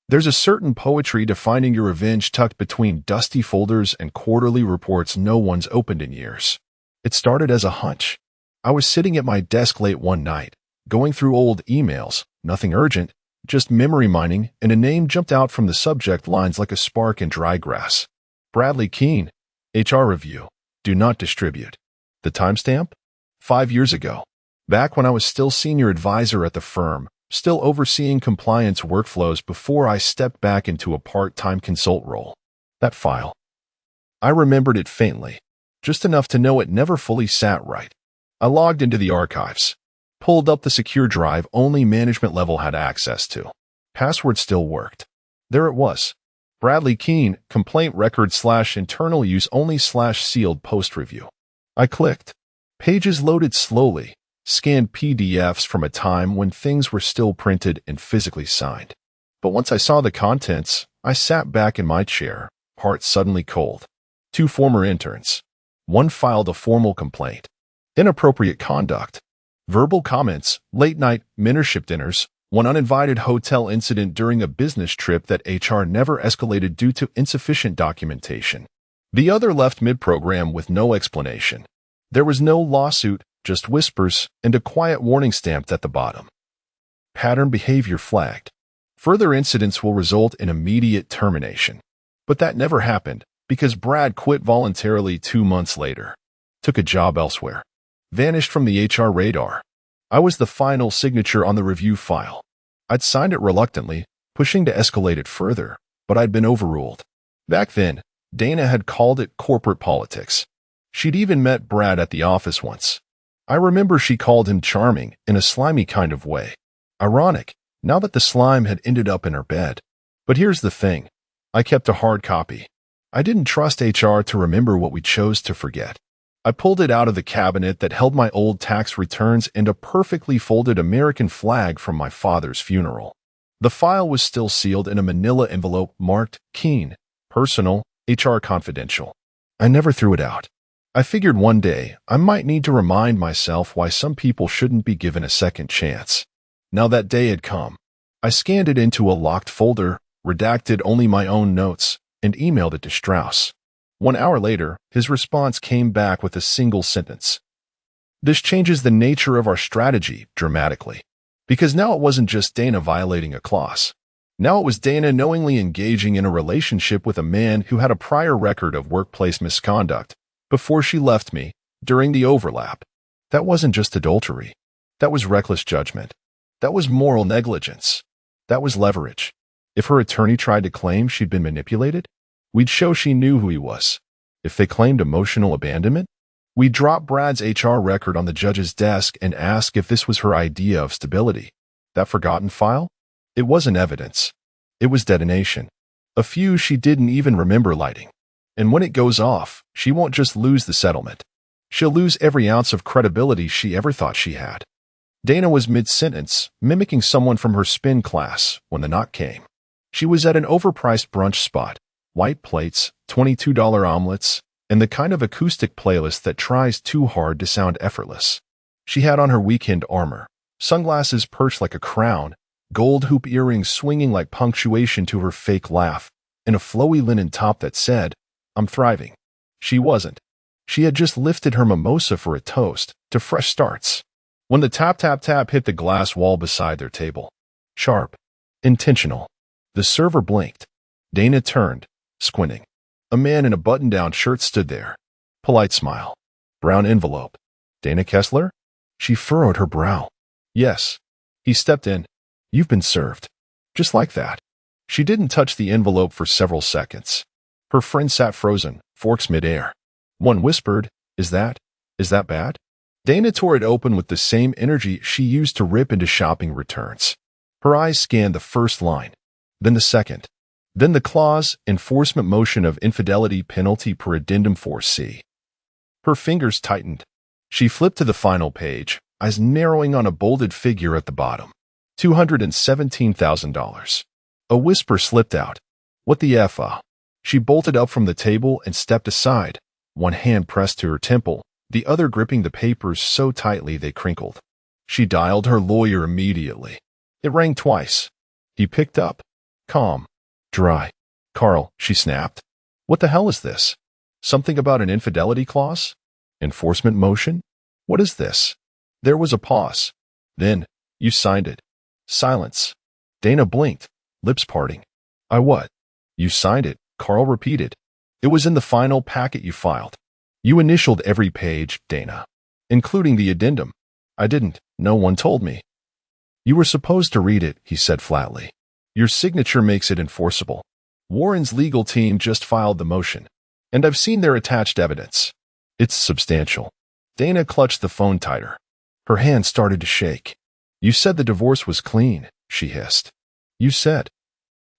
There's a certain poetry to finding your revenge tucked between dusty folders and quarterly reports no one's opened in years. It started as a hunch. I was sitting at my desk late one night, going through old emails, nothing urgent, just memory mining, and a name jumped out from the subject lines like a spark in dry grass. Bradley Keene, HR review, do not distribute. The timestamp? 5 years ago. Back when I was still senior advisor at the firm, still overseeing compliance workflows before I stepped back into a part-time consult role. That file. I remembered it faintly, just enough to know it never fully sat right. I logged into the archives, pulled up the secure drive only management level had access to. Password still worked. There it was. Bradley Keene, complaint record / internal use only / sealed post review. I clicked. Pages loaded slowly, scanned PDFs from a time when things were still printed and physically signed. But once I saw the contents, I sat back in my chair, heart suddenly cold. 2 former interns. One filed a formal complaint. Inappropriate conduct. Verbal comments, late-night mentorship dinners, one uninvited hotel incident during a business trip that HR never escalated due to insufficient documentation. The other left mid-program with no explanation. There was no lawsuit, just whispers, and a quiet warning stamped at the bottom. Pattern behavior flagged. Further incidents will result in immediate termination. But that never happened, because Brad quit voluntarily 2 months later. Took a job elsewhere. Vanished from the HR radar. I was the final signature on the review file. I'd signed it reluctantly, pushing to escalate it further, but I'd been overruled. Back then, Dana had called it corporate politics. She'd even met Brad at the office once. I remember she called him charming in a slimy kind of way. Ironic, now that the slime had ended up in her bed. But here's the thing. I kept a hard copy. I didn't trust HR to remember what we chose to forget. I pulled it out of the cabinet that held my old tax returns and a perfectly folded American flag from my father's funeral. The file was still sealed in a manila envelope marked Keene, personal, HR confidential. I never threw it out. I figured one day I might need to remind myself why some people shouldn't be given a second chance. Now that day had come. I scanned it into a locked folder, redacted only my own notes, and emailed it to Strauss. 1 hour later, his response came back with a single sentence. This changes the nature of our strategy dramatically. Because now it wasn't just Dana violating a clause. Now it was Dana knowingly engaging in a relationship with a man who had a prior record of workplace misconduct before she left me during the overlap. That wasn't just adultery. That was reckless judgment. That was moral negligence. That was leverage. If her attorney tried to claim she'd been manipulated, we'd show she knew who he was. If they claimed emotional abandonment, we'd drop Brad's HR record on the judge's desk and ask if this was her idea of stability. That forgotten file? It wasn't evidence. It was detonation. A fuse she didn't even remember lighting. And when it goes off, she won't just lose the settlement. She'll lose every ounce of credibility she ever thought she had. Dana was mid-sentence, mimicking someone from her spin class, when the knock came. She was at an overpriced brunch spot, white plates, $22 omelets, and the kind of acoustic playlist that tries too hard to sound effortless. She had on her weekend armor, sunglasses perched like a crown, gold hoop earrings swinging like punctuation to her fake laugh, and a flowy linen top that said, "I'm thriving." She wasn't. She had just lifted her mimosa for a toast to fresh starts. When the tap-tap-tap hit the glass wall beside their table. Sharp. Intentional. The server blinked. Dana turned, squinting. A man in a button-down shirt stood there. Polite smile. Brown envelope. Dana Kessler? She furrowed her brow. Yes. He stepped in. You've been served. Just like that. She didn't touch the envelope for several seconds. Her friend sat frozen, forks midair. One whispered, Is that bad? Dana tore it open with the same energy she used to rip into shopping returns. Her eyes scanned the first line, then the second, then the clause, enforcement motion of infidelity penalty per addendum 4C. Her fingers tightened. She flipped to the final page, eyes narrowing on a bolded figure at the bottom. $217,000. A whisper slipped out. What the F? She bolted up from the table and stepped aside, one hand pressed to her temple, the other gripping the papers so tightly they crinkled. She dialed her lawyer immediately. It rang twice. He picked up. Calm. Dry. Carl, she snapped. What the hell is this? Something about an infidelity clause? Enforcement motion? What is this? There was a pause. Then, you signed it. Silence. Dana blinked, lips parting. I what? You signed it, Carl repeated. It was in the final packet you filed. You initialed every page, Dana, including the addendum. I didn't. No one told me. You were supposed to read it, he said flatly. Your signature makes it enforceable. Warren's legal team just filed the motion, and I've seen their attached evidence. It's substantial. Dana clutched the phone tighter. Her hand started to shake. You said the divorce was clean, she hissed. You said.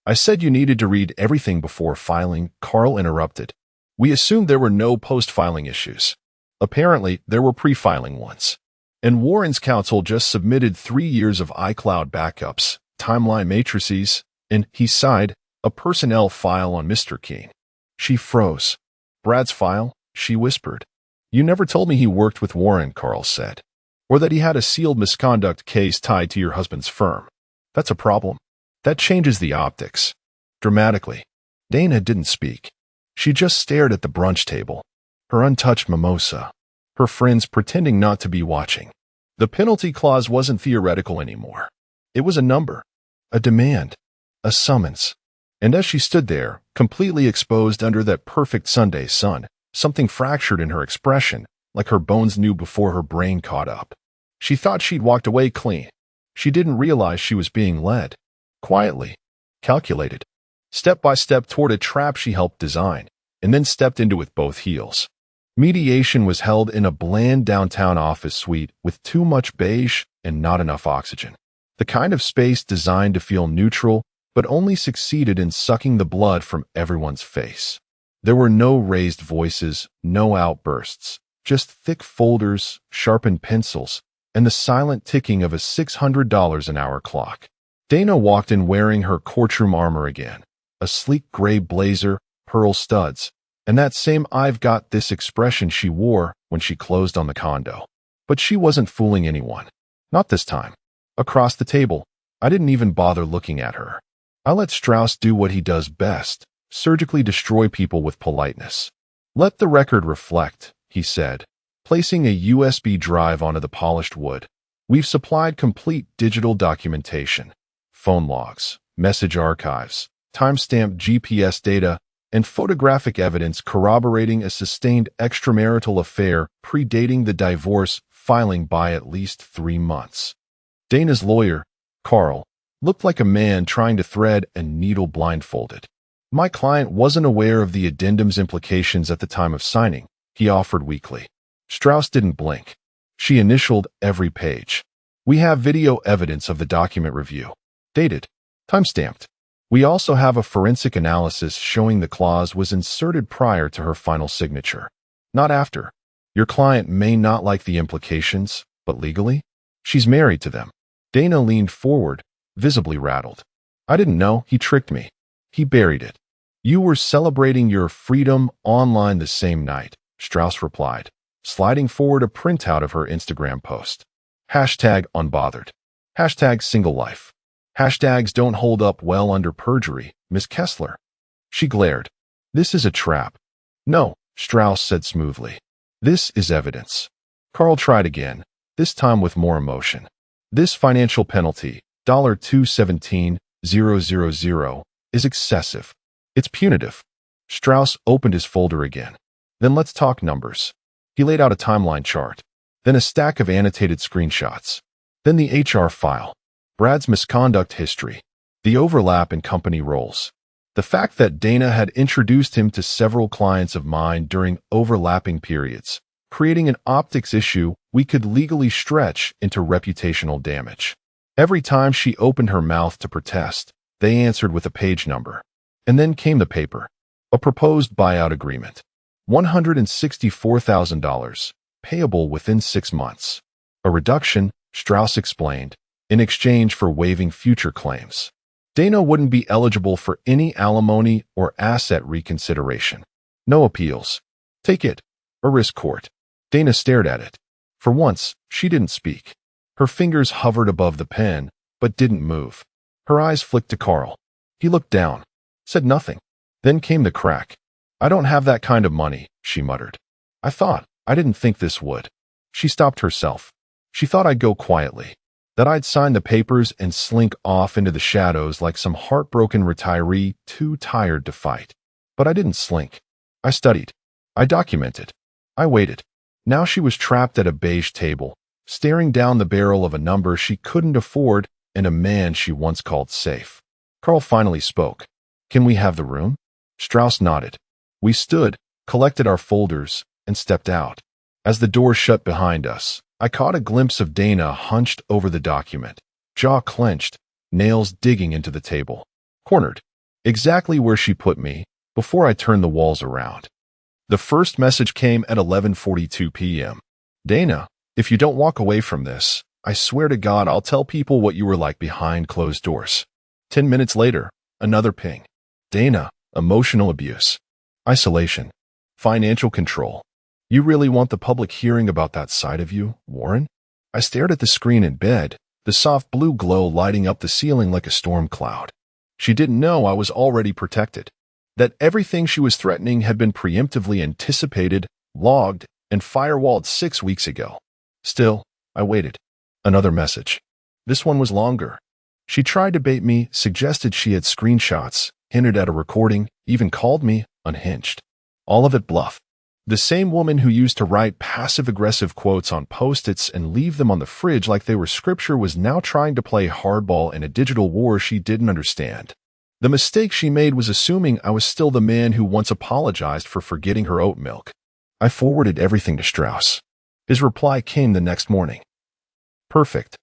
I said you needed to read everything before filing, Carl interrupted. We assumed there were no post-filing issues. Apparently, there were pre-filing ones. And Warren's counsel just submitted 3 years of iCloud backups, timeline matrices, and, he sighed, a personnel file on Mr. Keene. She froze. Brad's file, she whispered. You never told me he worked with Warren, Carl said. Or that he had a sealed misconduct case tied to your husband's firm. That's a problem. That changes the optics. Dramatically. Dana didn't speak. She just stared at the brunch table, her untouched mimosa, her friends pretending not to be watching. The penalty clause wasn't theoretical anymore. It was a number, a demand, a summons. And as she stood there, completely exposed under that perfect Sunday sun, something fractured in her expression, like her bones knew before her brain caught up. She thought she'd walked away clean. She didn't realize she was being led. Quietly. Calculated. Step by step toward a trap she helped design, and then stepped into with both heels. Mediation was held in a bland downtown office suite with too much beige and not enough oxygen. The kind of space designed to feel neutral, but only succeeded in sucking the blood from everyone's face. There were no raised voices, no outbursts, just thick folders, sharpened pencils, and the silent ticking of a $600 an hour clock. Dana walked in wearing her courtroom armor again, a sleek gray blazer, pearl studs, and that same I've got this expression she wore when she closed on the condo. But she wasn't fooling anyone. Not this time. Across the table, I didn't even bother looking at her. I let Strauss do what he does best, surgically destroy people with politeness. Let the record reflect, he said, placing a USB drive onto the polished wood. We've supplied complete digital documentation, phone logs, message archives, timestamped GPS data, and photographic evidence corroborating a sustained extramarital affair predating the divorce filing by at least 3 months. Dana's lawyer, Carl, looked like a man trying to thread a needle blindfolded. My client wasn't aware of the addendum's implications at the time of signing, he offered weakly. Strauss didn't blink. She initialed every page. We have video evidence of the document review. Dated. Timestamped. We also have a forensic analysis showing the clause was inserted prior to her final signature, not after. Your client may not like the implications, but legally, She's married to them. Dana leaned forward, visibly rattled. I didn't know. He tricked me. He buried it. You were celebrating your freedom online the same night, Strauss replied, sliding forward a printout of her Instagram post. Hashtag unbothered. Hashtag single life. Hashtags don't hold up well under perjury, Miss Kessler. She glared. This is a trap. No, Strauss said smoothly. This is evidence. Carl tried again, this time with more emotion. This financial penalty, $217,000, is excessive. It's punitive. Strauss opened his folder again. Then let's talk numbers. He laid out a timeline chart, then a stack of annotated screenshots, then the HR file, Brad's misconduct history, the overlap in company roles, the fact that Dana had introduced him to several clients of mine during overlapping periods, creating an optics issue we could legally stretch into reputational damage. Every time she opened her mouth to protest, they answered with a page number. And then came the paper, a proposed buyout agreement, $164,000, payable within 6 months. A reduction, Strauss explained, in exchange for waiving future claims. Dana wouldn't be eligible for any alimony or asset reconsideration. No appeals. Take it. A risk court. Dana stared at it. For once, she didn't speak. Her fingers hovered above the pen, but didn't move. Her eyes flicked to Carl. He looked down, said nothing. Then came the crack. I don't have that kind of money, she muttered. I didn't think this would. She stopped herself. She thought I'd go quietly, that I'd sign the papers and slink off into the shadows like some heartbroken retiree too tired to fight. But I didn't slink. I studied. I documented. I waited. Now she was trapped at a beige table, staring down the barrel of a number she couldn't afford and a man she once called safe. Carl finally spoke. Can we have the room? Strauss nodded. We stood, collected our folders, and stepped out. As the door shut behind us, I caught a glimpse of Dana hunched over the document, jaw clenched, nails digging into the table. Cornered. Exactly where she put me, before I turned the walls around. The first message came at 11:42 p.m. Dana, if you don't walk away from this, I swear to God I'll tell people what you were like behind closed doors. 10 minutes later, another ping. Dana, emotional abuse, isolation, financial control. You really want the public hearing about that side of you, Warren? I stared at the screen in bed, the soft blue glow lighting up the ceiling like a storm cloud. She didn't know I was already protected, that everything she was threatening had been preemptively anticipated, logged, and firewalled 6 weeks ago. Still, I waited. Another message. This one was longer. She tried to bait me, suggested she had screenshots, hinted at a recording, even called me unhinged. All of it bluff. The same woman who used to write passive-aggressive quotes on Post-its and leave them on the fridge like they were scripture was now trying to play hardball in a digital war she didn't understand. The mistake she made was assuming I was still the man who once apologized for forgetting her oat milk. I forwarded everything to Strauss. His reply came the next morning. Perfect.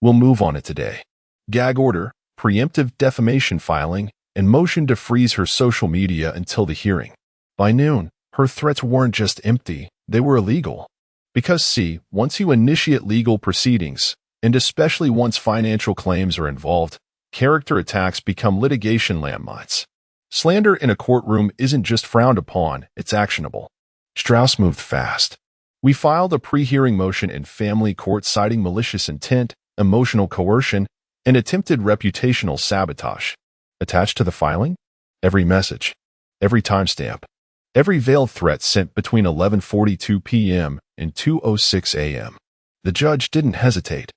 We'll move on it today. Gag order, preemptive defamation filing, and motion to freeze her social media until the hearing. By noon, her threats weren't just empty, they were illegal. Because see, once you initiate legal proceedings, and especially once financial claims are involved, character attacks become litigation landmines. Slander in a courtroom isn't just frowned upon, it's actionable. Strauss moved fast. We filed a pre-hearing motion in family court citing malicious intent, emotional coercion, and attempted reputational sabotage. Attached to the filing? Every message, every timestamp, every veiled threat sent between 11:42 p.m. and 2:06 a.m. The judge didn't hesitate.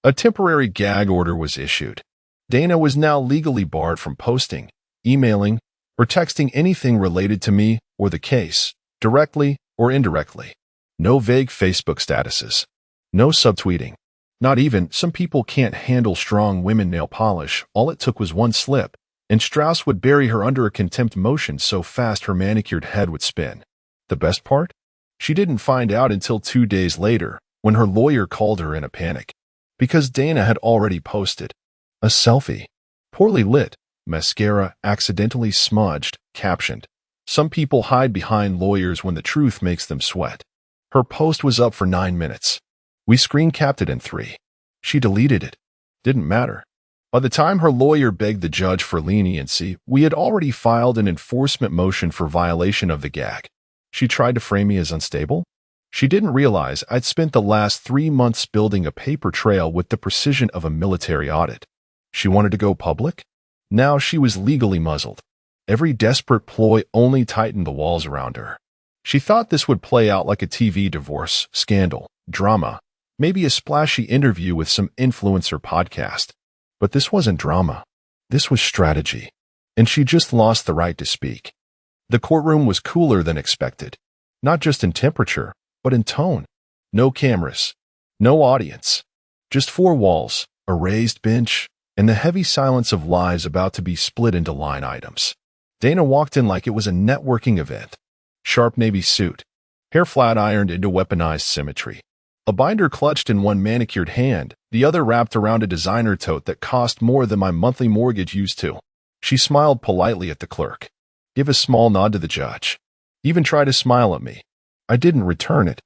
A temporary gag order was issued. Dana was now legally barred from posting, emailing, or texting anything related to me or the case, directly or indirectly. No vague Facebook statuses. No subtweeting. Not even, some people can't handle strong women nail polish. All it took was one slip, and Strauss would bury her under a contempt motion so fast her manicured head would spin. The best part? She didn't find out until 2 days later, when her lawyer called her in a panic. Because Dana had already posted a selfie. Poorly lit, mascara accidentally smudged, captioned, "Some people hide behind lawyers when the truth makes them sweat." Her post was up for 9 minutes. We screen capped it in 3. She deleted it. Didn't matter. By the time her lawyer begged the judge for leniency, we had already filed an enforcement motion for violation of the gag. She tried to frame me as unstable? She didn't realize I'd spent the last 3 months building a paper trail with the precision of a military audit. She wanted to go public? Now she was legally muzzled. Every desperate ploy only tightened the walls around her. She thought this would play out like a TV divorce, scandal, drama, maybe a splashy interview with some influencer podcast. But this wasn't drama. This was strategy. And she just lost the right to speak. The courtroom was cooler than expected. Not just in temperature, but in tone. No cameras. No audience. Just 4 walls, a raised bench, and the heavy silence of lies about to be split into line items. Dana walked in like it was a networking event. Sharp navy suit. Hair flat ironed into weaponized symmetry. A binder clutched in one manicured hand, the other wrapped around a designer tote that cost more than my monthly mortgage used to. She smiled politely at the clerk. Gave a small nod to the judge. Even tried to smile at me. I didn't return it.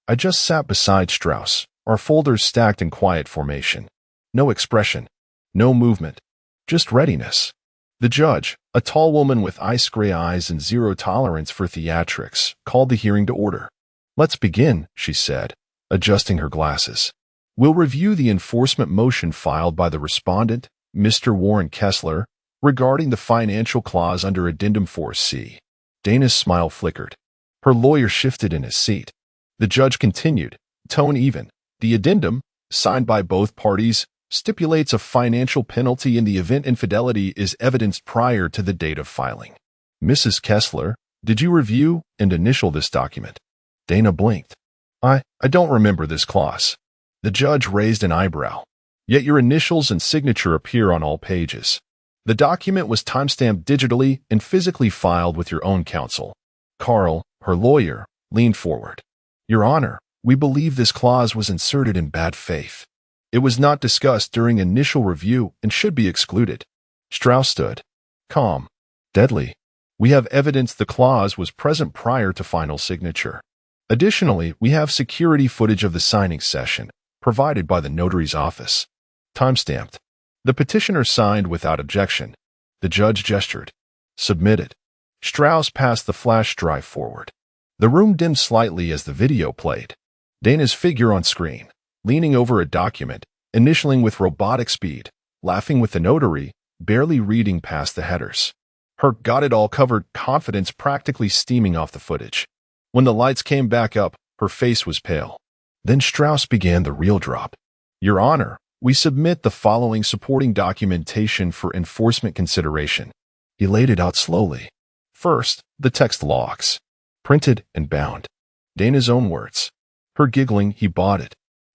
I just sat beside Strauss, our folders stacked in quiet formation. No expression. No movement. Just readiness. The judge, a tall woman with ice-gray eyes and zero tolerance for theatrics, called the hearing to order. "Let's begin," she said, adjusting her glasses. "We'll review the enforcement motion filed by the respondent, Mr. Warren Kessler, regarding the financial clause under Addendum 4C. Dana's smile flickered. Her lawyer shifted in his seat. The judge continued, tone even. The addendum, signed by both parties, stipulates a financial penalty in the event infidelity is evidenced prior to the date of filing. Mrs. Kessler, did you review and initial this document? Dana blinked. I don't remember this clause. The judge raised an eyebrow. Yet your initials and signature appear on all pages. The document was timestamped digitally and physically filed with your own counsel. Carl, her lawyer, leaned forward. Your Honor, we believe this clause was inserted in bad faith. It was not discussed during initial review and should be excluded. Strauss stood. Calm. Deadly. We have evidence the clause was present prior to final signature. Additionally, we have security footage of the signing session, provided by the notary's office. Timestamped. The petitioner signed without objection. The judge gestured. Submitted. Strauss passed the flash drive forward. The room dimmed slightly as the video played. Dana's figure on screen, leaning over a document, initialing with robotic speed, laughing with the notary, barely reading past the headers. Her got-it-all-covered confidence practically steaming off the footage. When the lights came back up, her face was pale. Then Strauss began the real drop. Your Honor, we submit the following supporting documentation for enforcement consideration. He laid it out slowly. First, the text logs. Printed and bound. Dana's own words. Her giggling, he bought it.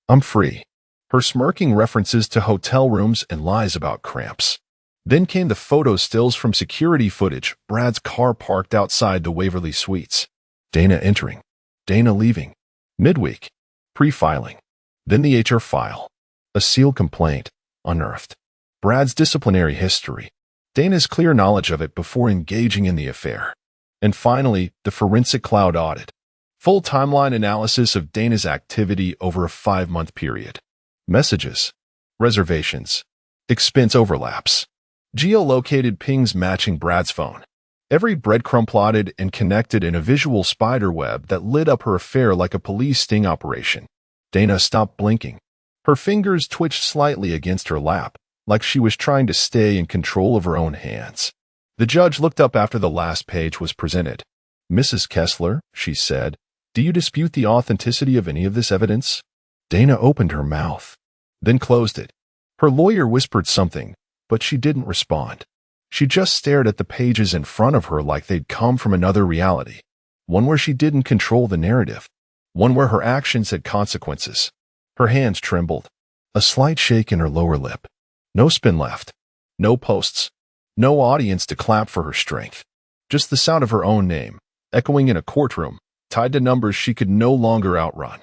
I'm free. Her smirking references to hotel rooms and lies about cramps. Then came the photo stills from security footage, Brad's car parked outside the Waverly Suites. Dana entering. Dana leaving. Midweek. Pre-filing. Then the HR file. A sealed complaint. Unearthed. Brad's disciplinary history. Dana's clear knowledge of it before engaging in the affair. And finally, the forensic cloud audit. Full timeline analysis of Dana's activity over a 5-month period. Messages. Reservations. Expense overlaps. Geolocated pings matching Brad's phone. Every breadcrumb plotted and connected in a visual spider web that lit up her affair like a police sting operation. Dana stopped blinking. Her fingers twitched slightly against her lap, like she was trying to stay in control of her own hands. The judge looked up after the last page was presented. Mrs. Kessler, she said, do you dispute the authenticity of any of this evidence? Dana opened her mouth, then closed it. Her lawyer whispered something, but she didn't respond. She just stared at the pages in front of her like they'd come from another reality. One where she didn't control the narrative. One where her actions had consequences. Her hands trembled. A slight shake in her lower lip. No spin left. No posts. No audience to clap for her strength. Just the sound of her own name, echoing in a courtroom, tied to numbers she could no longer outrun.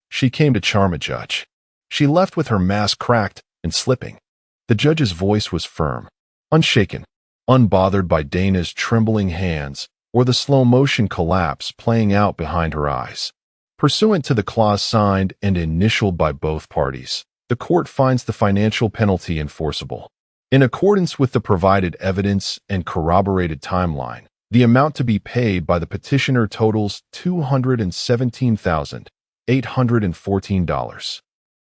She came to charm a judge. She left with her mask cracked and slipping. The judge's voice was firm, unshaken, unbothered by Dana's trembling hands or the slow-motion collapse playing out behind her eyes. Pursuant to the clause signed and initialed by both parties, The court finds the financial penalty enforceable. In accordance with the provided evidence and corroborated timeline, the amount to be paid by the petitioner totals $217,814.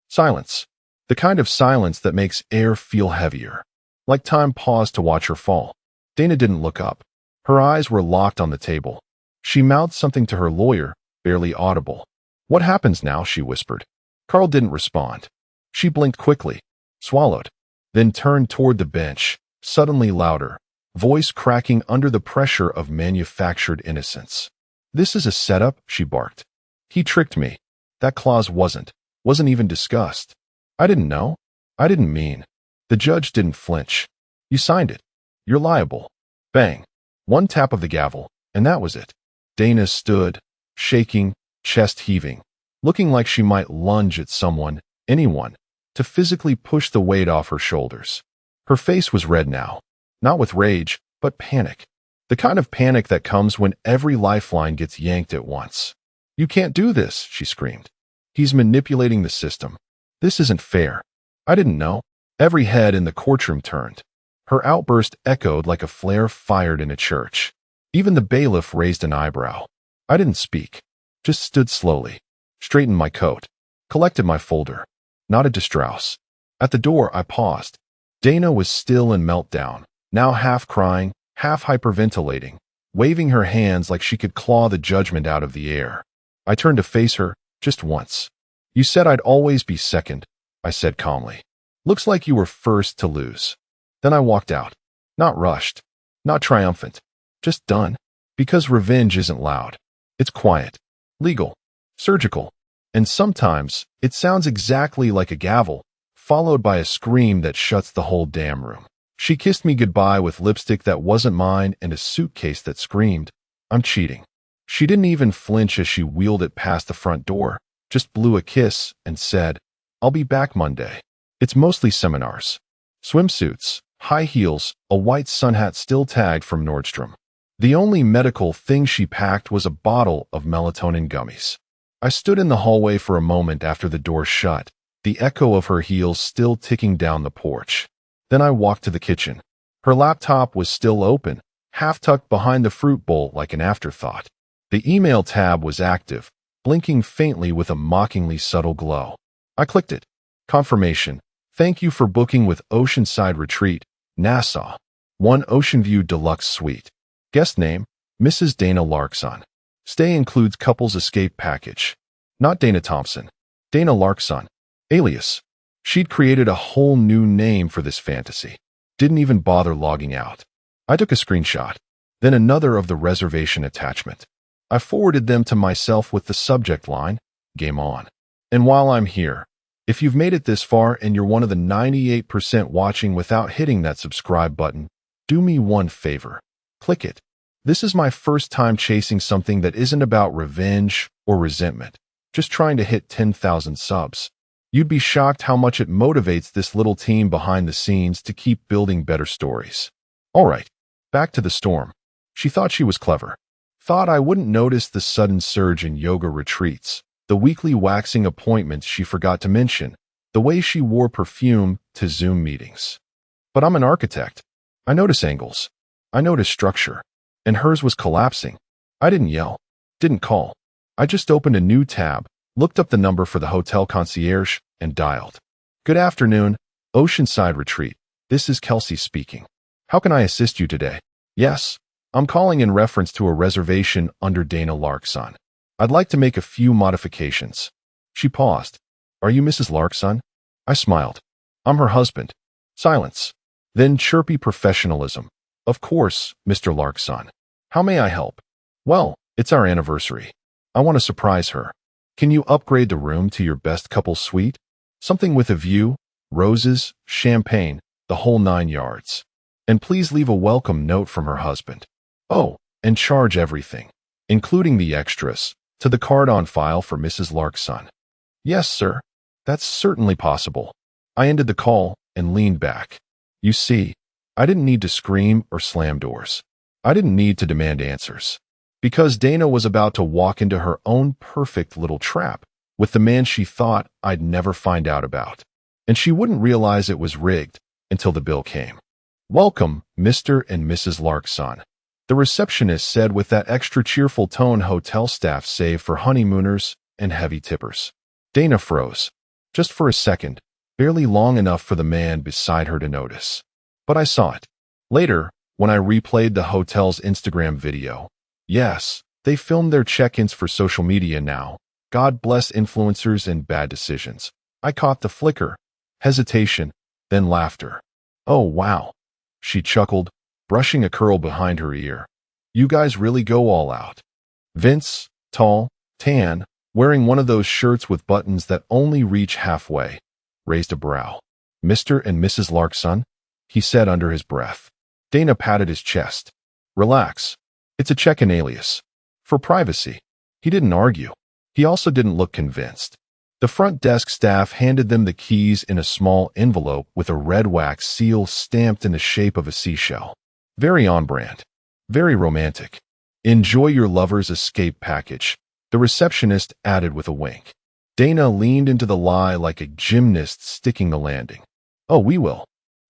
Silence. The kind of silence that makes air feel heavier. Like time paused to watch her fall. Dana didn't look up. Her eyes were locked on the table. She mouthed something to her lawyer, barely audible. "What happens now?" she whispered. Carl didn't respond. She blinked quickly, swallowed, then turned toward the bench, suddenly louder, voice cracking under the pressure of manufactured innocence. "This is a setup," she barked. "He tricked me. That clause wasn't even discussed. I didn't know. I didn't mean." The judge didn't flinch. "You signed it. You're liable." Bang. One tap of the gavel, and that was it. Dana stood, shaking, chest heaving, looking like she might lunge at someone, anyone, to physically push the weight off her shoulders. Her face was red now, not with rage, but panic. The kind of panic that comes when every lifeline gets yanked at once. "You can't do this," she screamed. "He's manipulating the system. This isn't fair. I didn't know." Every head in the courtroom turned. Her outburst echoed like a flare fired in a church. Even the bailiff raised an eyebrow. I didn't speak, just stood slowly, straightened my coat, collected my folder, nodded to Strauss. At the door, I paused. Dana was still in meltdown, now half crying, half hyperventilating, waving her hands like she could claw the judgment out of the air. I turned to face her, just once. "You said I'd always be second," I said calmly. "Looks like you were first to lose." Then I walked out. Not rushed, not triumphant, just done. Because revenge isn't loud. It's quiet, legal, surgical, and sometimes it sounds exactly like a gavel, followed by a scream that shuts the whole damn room. She kissed me goodbye with lipstick that wasn't mine and a suitcase that screamed, "I'm cheating." She didn't even flinch as she wheeled it past the front door, just blew a kiss and said, "I'll be back Monday." It's mostly seminars. Swimsuits, high heels, a white sun hat still tagged from Nordstrom. The only medical thing she packed was a bottle of melatonin gummies. I stood in the hallway for a moment after the door shut, the echo of her heels still ticking down the porch. Then I walked to the kitchen. Her laptop was still open, half tucked behind the fruit bowl like an afterthought. The email tab was active, blinking faintly with a mockingly subtle glow. I clicked it. Confirmation. "Thank you for booking with Oceanside Retreat, Nassau. 1 Ocean View Deluxe Suite. Guest name, Mrs. Dana Larkson. Stay includes couples escape package." Not Dana Thompson. Dana Larkson. Alias. She'd created a whole new name for this fantasy. Didn't even bother logging out. I took a screenshot, then another of the reservation attachment. I forwarded them to myself with the subject line, "Game on." And while I'm here, if you've made it this far and you're one of the 98% watching without hitting that subscribe button, do me one favor. Click it. This is my first time chasing something that isn't about revenge or resentment, just trying to hit 10,000 subs. You'd be shocked how much it motivates this little team behind the scenes to keep building better stories. All right, back to the storm. She thought she was clever. Thought I wouldn't notice the sudden surge in yoga retreats, the weekly waxing appointments she forgot to mention, the way she wore perfume to Zoom meetings. But I'm an architect. I notice angles. I notice structure. And hers was collapsing. I didn't yell. Didn't call. I just opened a new tab, looked up the number for the hotel concierge, and dialed. "Good afternoon, Oceanside Retreat. This is Kelsey speaking. How can I assist you today?" "Yes, I'm calling in reference to a reservation under Dana Larkson. I'd like to make a few modifications." She paused. "Are you Mrs. Larkson?" I smiled. "I'm her husband." Silence. Then chirpy professionalism. "Of course, Mr. Larkson. How may I help?" "Well, it's our anniversary. I want to surprise her. Can you upgrade the room to your best couple suite? Something with a view, roses, champagne, the whole 9 yards. And please leave a welcome note from her husband. Oh, and charge everything, including the extras, to the card on file for Mrs. Larkson." "Yes, sir. That's certainly possible." I ended the call and leaned back. You see, I didn't need to scream or slam doors. I didn't need to demand answers. Because Dana was about to walk into her own perfect little trap with the man she thought I'd never find out about. and she wouldn't realize it was rigged until the bill came. "Welcome, Mr. and Mrs. Larkson," the receptionist said with that extra cheerful tone hotel staff save for honeymooners and heavy tippers. Dana froze, just for a second, barely long enough for the man beside her to notice. But I saw it. Later, when I replayed the hotel's Instagram video. Yes, they filmed their check-ins for social media now. God bless influencers and bad decisions. I caught the flicker, hesitation, then laughter. "Oh, wow," she chuckled, brushing a curl behind her ear. "You guys really go all out." Vince, tall, tan, wearing one of those shirts with buttons that only reach halfway, raised a brow. "Mr. and Mrs. Larkson?" he said under his breath. Dana patted his chest. "Relax. It's a check-in alias. For privacy." He didn't argue. He also didn't look convinced. The front desk staff handed them the keys in a small envelope with a red wax seal stamped in the shape of a seashell. Very on-brand. Very romantic. "Enjoy your lover's escape package," the receptionist added with a wink. Dana leaned into the lie like a gymnast sticking the landing. "Oh, we will."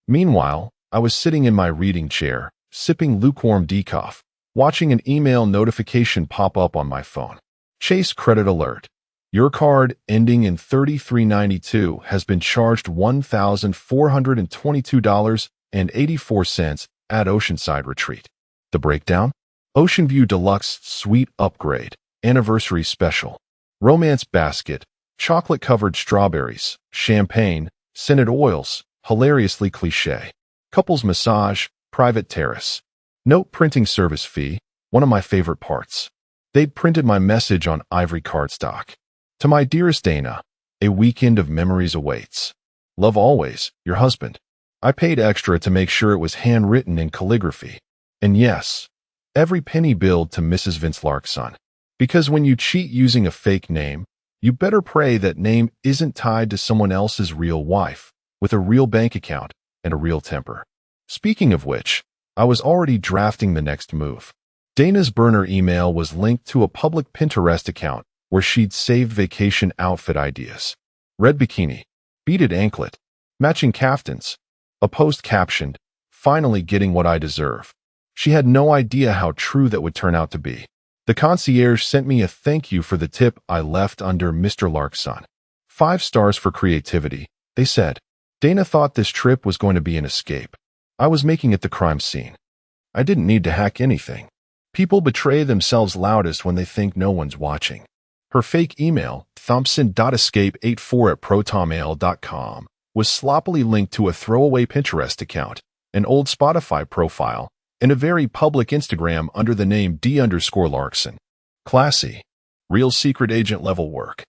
Meanwhile, I was sitting in my reading chair, sipping lukewarm decaf, watching an email notification pop up on my phone. Chase credit alert. Your card ending in 3392 has been charged $1,422.84 at Oceanside Retreat. The breakdown? Ocean View Deluxe Suite Upgrade, Anniversary Special. Romance basket, chocolate-covered strawberries, champagne, scented oils, hilariously cliché. Couples massage, private terrace. Note printing service fee, one of my favorite parts. They'd printed my message on ivory cardstock. To my dearest Dana, a weekend of memories awaits. Love always, your husband. I paid extra to make sure it was handwritten in calligraphy. And yes, every penny billed to Mrs. Vince Larkson. Because when you cheat using a fake name, you better pray that name isn't tied to someone else's real wife, with a real bank account and a real temper. Speaking of which, I was already drafting the next move. Dana's burner email was linked to a public Pinterest account where she'd saved vacation outfit ideas. Red bikini, beaded anklet, matching caftans, a post captioned, "Finally getting what I deserve." She had no idea how true that would turn out to be. The concierge sent me a thank you for the tip I left under Mr. Larkson. 5 stars for creativity, they said. Dana thought this trip was going to be an escape. I was making it the crime scene. I didn't need to hack anything. People betray themselves loudest when they think no one's watching. Her fake email, thompson.escape84@protonmail.com, was sloppily linked to a throwaway Pinterest account, an old Spotify profile, and a very public Instagram under the name D_Larkson. Classy. Real secret agent level work.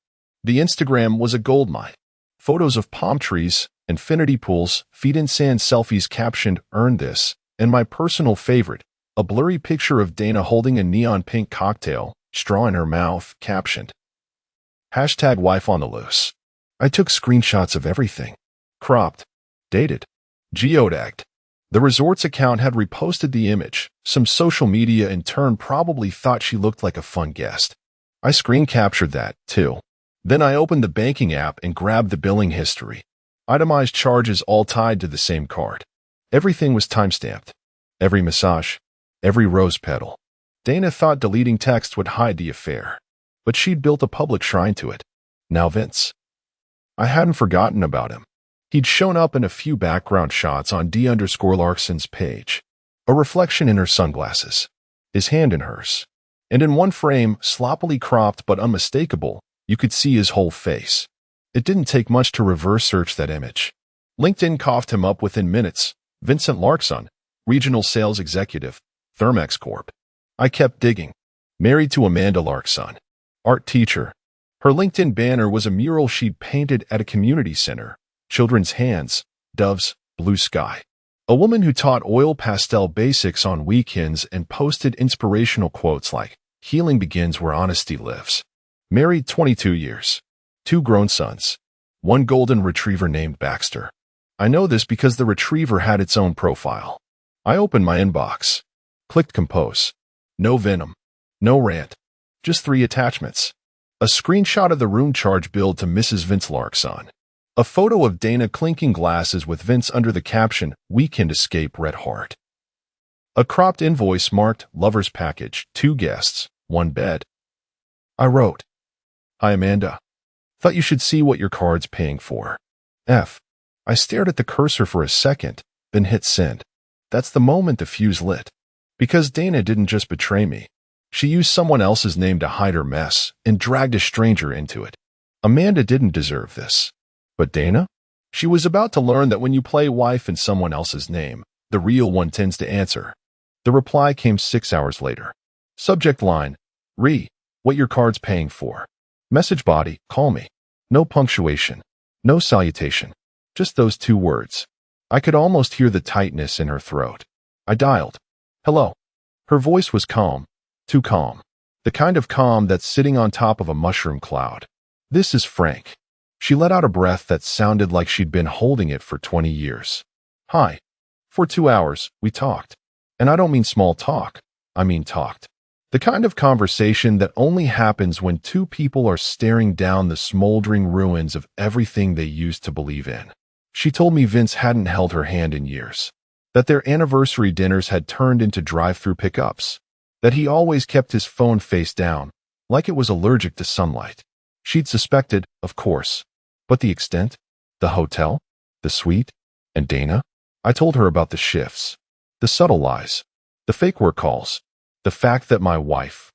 The Instagram was a goldmine. Photos of palm trees, infinity pools, feet in sand selfies captioned "Earned this," and my personal favorite, a blurry picture of Dana holding a neon pink cocktail, straw in her mouth, captioned, #wife on the loose. I took screenshots of everything. Cropped. Dated. Geotagged. The resort's account had reposted the image. Some social media in turn probably thought she looked like a fun guest. I screen captured that, too. Then I opened the banking app and grabbed the billing history. Itemized charges all tied to the same card. Everything was timestamped. Every massage. Every rose petal. Dana thought deleting text would hide the affair, but she'd built a public shrine to it. Now Vince. I hadn't forgotten about him. He'd shown up in a few background shots on D_Larkson's page, a reflection in her sunglasses, his hand in hers. And in one frame, sloppily cropped but unmistakable, you could see his whole face. It didn't take much to reverse search that image. LinkedIn coughed him up within minutes. Vincent Larkson, Regional Sales Executive, Thermex Corp. I kept digging. Married to Amanda Larkson. Art teacher. Her LinkedIn banner was a mural she'd painted at a community center. Children's hands, doves, blue sky. A woman who taught oil pastel basics on weekends and posted inspirational quotes like, "Healing begins where honesty lives." Married 22 years. 2 grown sons. 1 golden retriever named Baxter. I know this because the retriever had its own profile. I opened my inbox. Clicked compose. No venom. No rant. Just 3 attachments. A screenshot of the room charge bill to Mrs. Vince Larkson. A photo of Dana clinking glasses with Vince under the caption, "Weekend Escape Red Heart." A cropped invoice marked, "Lover's Package, 2 guests, 1 bed." I wrote, "Hi Amanda. Thought you should see what your card's paying for. F." I stared at the cursor for a second, then hit send. That's the moment the fuse lit. Because Dana didn't just betray me. She used someone else's name to hide her mess and dragged a stranger into it. Amanda didn't deserve this. But Dana? She was about to learn that when you play wife in someone else's name, the real one tends to answer. The reply came 6 hours later. Subject line, what your card's paying for. Message body, call me. No punctuation. No salutation. Just those 2 words. I could almost hear the tightness in her throat. I dialed. Hello. Her voice was calm. Too calm. The kind of calm that's sitting on top of a mushroom cloud. This is Frank. She let out a breath that sounded like she'd been holding it for 20 years. Hi. For 2 hours, we talked. And I don't mean small talk. I mean talked. The kind of conversation that only happens when 2 people are staring down the smoldering ruins of everything they used to believe in. She told me Vince hadn't held her hand in years. That their anniversary dinners had turned into drive-through pickups. That he always kept his phone face down, like it was allergic to sunlight. She'd suspected, of course. But the extent? The hotel? The suite? And Dana? I told her about the shifts. The subtle lies. The fake work calls. The fact that my wife,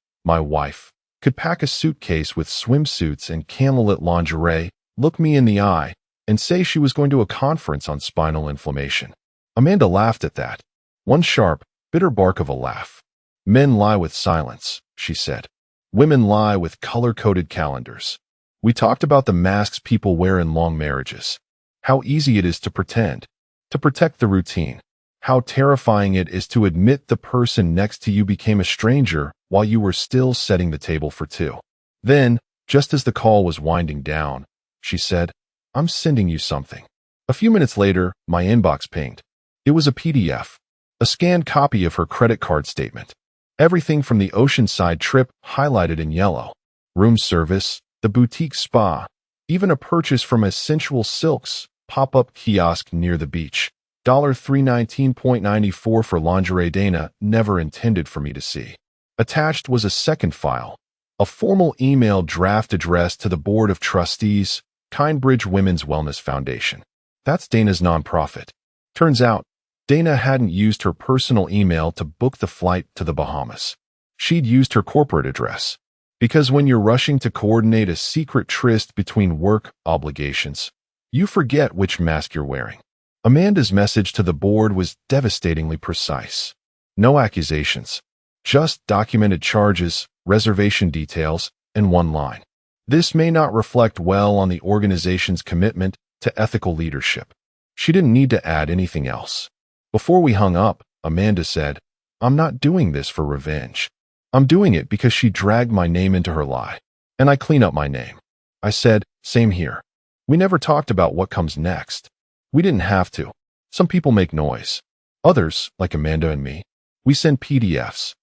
could pack a suitcase with swimsuits and candlelit lingerie, look me in the eye, and say she was going to a conference on spinal inflammation. Amanda laughed at that. One sharp, bitter bark of a laugh. Men lie with silence, she said. Women lie with color-coded calendars. We talked about the masks people wear in long marriages. How easy it is to pretend, to protect the routine. How terrifying it is to admit the person next to you became a stranger while you were still setting the table for 2. Then, just as the call was winding down, she said, I'm sending you something. A few minutes later, my inbox pinged. It was a PDF, a scanned copy of her credit card statement. Everything from the oceanside trip highlighted in yellow. Room service, the boutique spa, even a purchase from a Sensual Silks pop-up kiosk near the beach. $319.94 for lingerie Dana never intended for me to see. Attached was a second file, a formal email draft addressed to the Board of Trustees, Kindbridge Women's Wellness Foundation. That's Dana's nonprofit. Turns out, Dana hadn't used her personal email to book the flight to the Bahamas. She'd used her corporate address. Because when you're rushing to coordinate a secret tryst between work obligations, you forget which mask you're wearing. Amanda's message to the board was devastatingly precise. No accusations, just documented charges, reservation details, and one line. This may not reflect well on the organization's commitment to ethical leadership. She didn't need to add anything else. Before we hung up, Amanda said, I'm not doing this for revenge. I'm doing it because she dragged my name into her lie. And I clean up my name. I said, same here. We never talked about what comes next. We didn't have to. Some people make noise. Others, like Amanda and me, we send PDFs.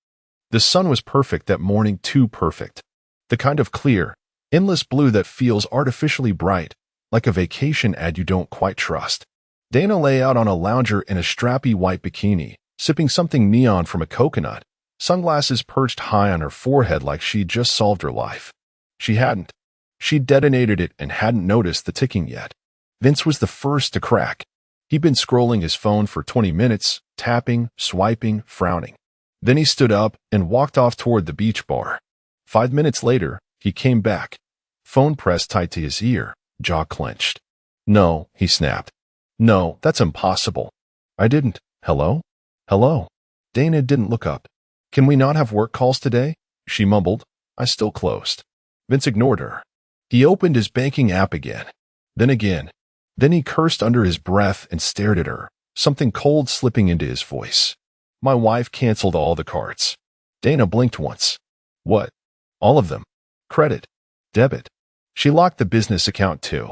The sun was perfect that morning, too perfect. The kind of clear, endless blue that feels artificially bright, like a vacation ad you don't quite trust. Dana lay out on a lounger in a strappy white bikini, sipping something neon from a coconut, sunglasses perched high on her forehead like she'd just solved her life. She hadn't. She'd detonated it and hadn't noticed the ticking yet. Vince was the first to crack. He'd been scrolling his phone for 20 minutes, tapping, swiping, frowning. Then he stood up and walked off toward the beach bar. 5 minutes later, he came back, phone pressed tight to his ear, jaw clenched. No, he snapped. No, that's impossible. I didn't. Hello? Hello? Dana didn't look up. Can we not have work calls today? She mumbled. I still closed. Vince ignored her. He opened his banking app again. Then again. Then he cursed under his breath and stared at her, something cold slipping into his voice. My wife canceled all the cards. Dana blinked once. What? All of them. Credit. Debit. She locked the business account too.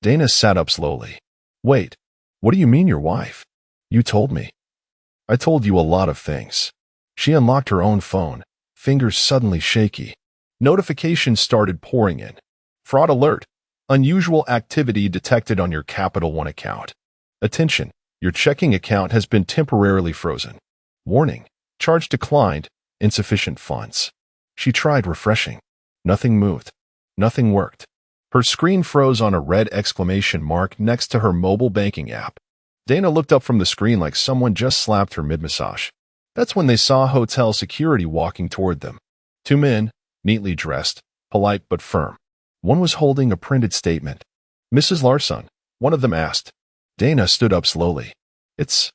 Dana sat up slowly. Wait. What do you mean your wife? You told me. I told you a lot of things. She unlocked her own phone, fingers suddenly shaky. Notifications started pouring in. Fraud alert. Unusual activity detected on your Capital One account. Attention, your checking account has been temporarily frozen. Warning, charge declined, insufficient funds. She tried refreshing. Nothing moved. Nothing worked. Her screen froze on a red exclamation mark next to her mobile banking app. Dana looked up from the screen like someone just slapped her mid-massage. That's when they saw hotel security walking toward them. Two men, neatly dressed, polite but firm. One was holding a printed statement. "Mrs. Larson," one of them asked. Dana stood up slowly. "It's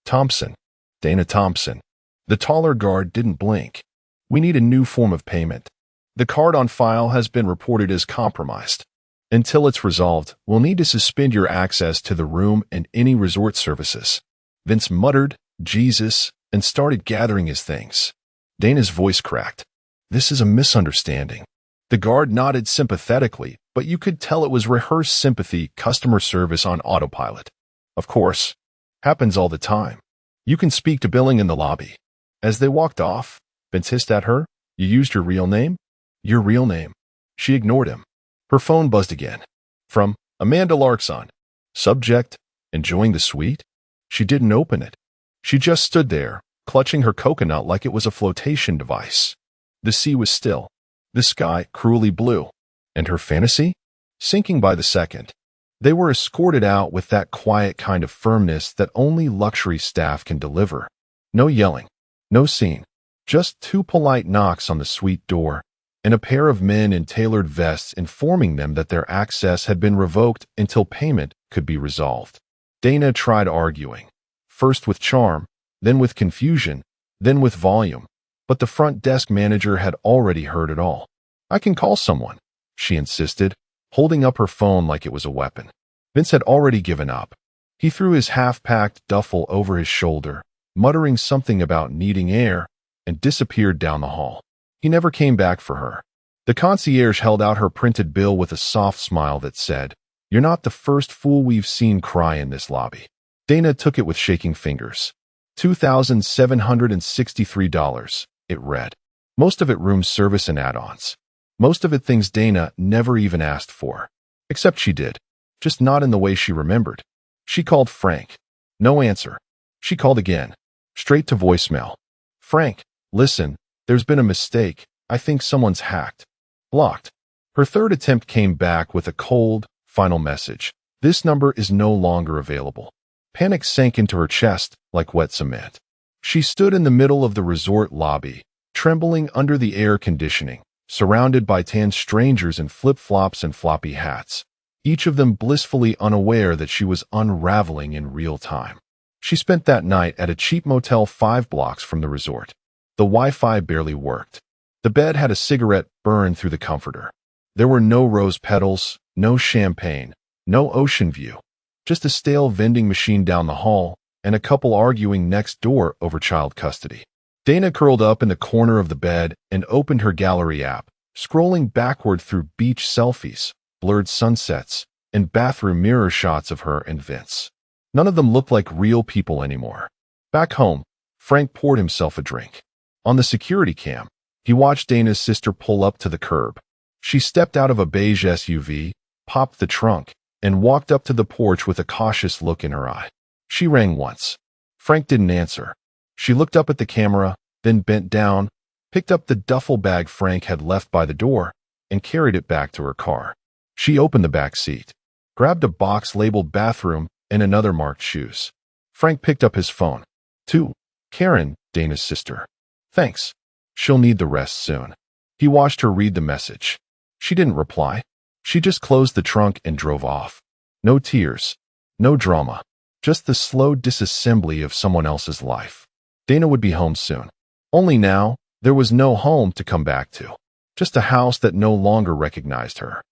Thompson. Dana Thompson." The taller guard didn't blink. "We need a new form of payment. The card on file has been reported as compromised. Until it's resolved, we'll need to suspend your access to the room and any resort services." Vince muttered, "Jesus," and started gathering his things. Dana's voice cracked. "This is a misunderstanding." The guard nodded sympathetically, but you could tell it was rehearsed sympathy, customer service on autopilot. "Of course. Happens all the time. You can speak to billing in the lobby." As they walked off, Vince hissed at her, "You used your real name?" "Your real name." She ignored him. Her phone buzzed again. From Amanda Larson. Subject, "Enjoying the suite?" She didn't open it. She just stood there, clutching her coconut like it was a flotation device. The sea was still. The sky cruelly blue. And her fantasy? Sinking by the second. They were escorted out with that quiet kind of firmness that only luxury staff can deliver. No yelling. No scene. Just two polite knocks on the suite door, and a pair of men in tailored vests informing them that their access had been revoked until payment could be resolved. Dana tried arguing, first with charm, then with confusion, then with volume, but the front desk manager had already heard it all. "I can call someone," she insisted, holding up her phone like it was a weapon. Vince had already given up. He threw his half-packed duffel over his shoulder, muttering something about needing air, and disappeared down the hall. He never came back for her. The concierge held out her printed bill with a soft smile that said, "You're not the first fool we've seen cry in this lobby." Dana took it with shaking fingers. $2,763, it read. Most of it room service and add-ons. Most of it things Dana never even asked for. Except she did. Just not in the way she remembered. She called Frank. No answer. She called again. Straight to voicemail. "Frank, listen, there's been a mistake. I think someone's hacked." Blocked. Her third attempt came back with a cold, final message. "This number is no longer available." Panic sank into her chest like wet cement. She stood in the middle of the resort lobby, trembling under the air conditioning, surrounded by 10 strangers in flip-flops and floppy hats, each of them blissfully unaware that she was unraveling in real time. She spent that night at a cheap motel 5 blocks from the resort. The Wi-Fi barely worked. The bed had a cigarette burn through the comforter. There were no rose petals, no champagne, no ocean view, just a stale vending machine down the hall and a couple arguing next door over child custody. Dana curled up in the corner of the bed and opened her gallery app, scrolling backward through beach selfies, blurred sunsets, and bathroom mirror shots of her and Vince. None of them looked like real people anymore. Back home, Frank poured himself a drink. On the security cam, he watched Dana's sister pull up to the curb. She stepped out of a beige SUV, popped the trunk, and walked up to the porch with a cautious look in her eye. She rang once. Frank didn't answer. She looked up at the camera, then bent down, picked up the duffel bag Frank had left by the door, and carried it back to her car. She opened the back seat, grabbed a box labeled bathroom and another marked shoes. Frank picked up his phone. "To Karen, Dana's sister. Thanks. She'll need the rest soon." He watched her read the message. She didn't reply. She just closed the trunk and drove off. No tears. No drama. Just the slow disassembly of someone else's life. Dana would be home soon. Only now, there was no home to come back to. Just a house that no longer recognized her.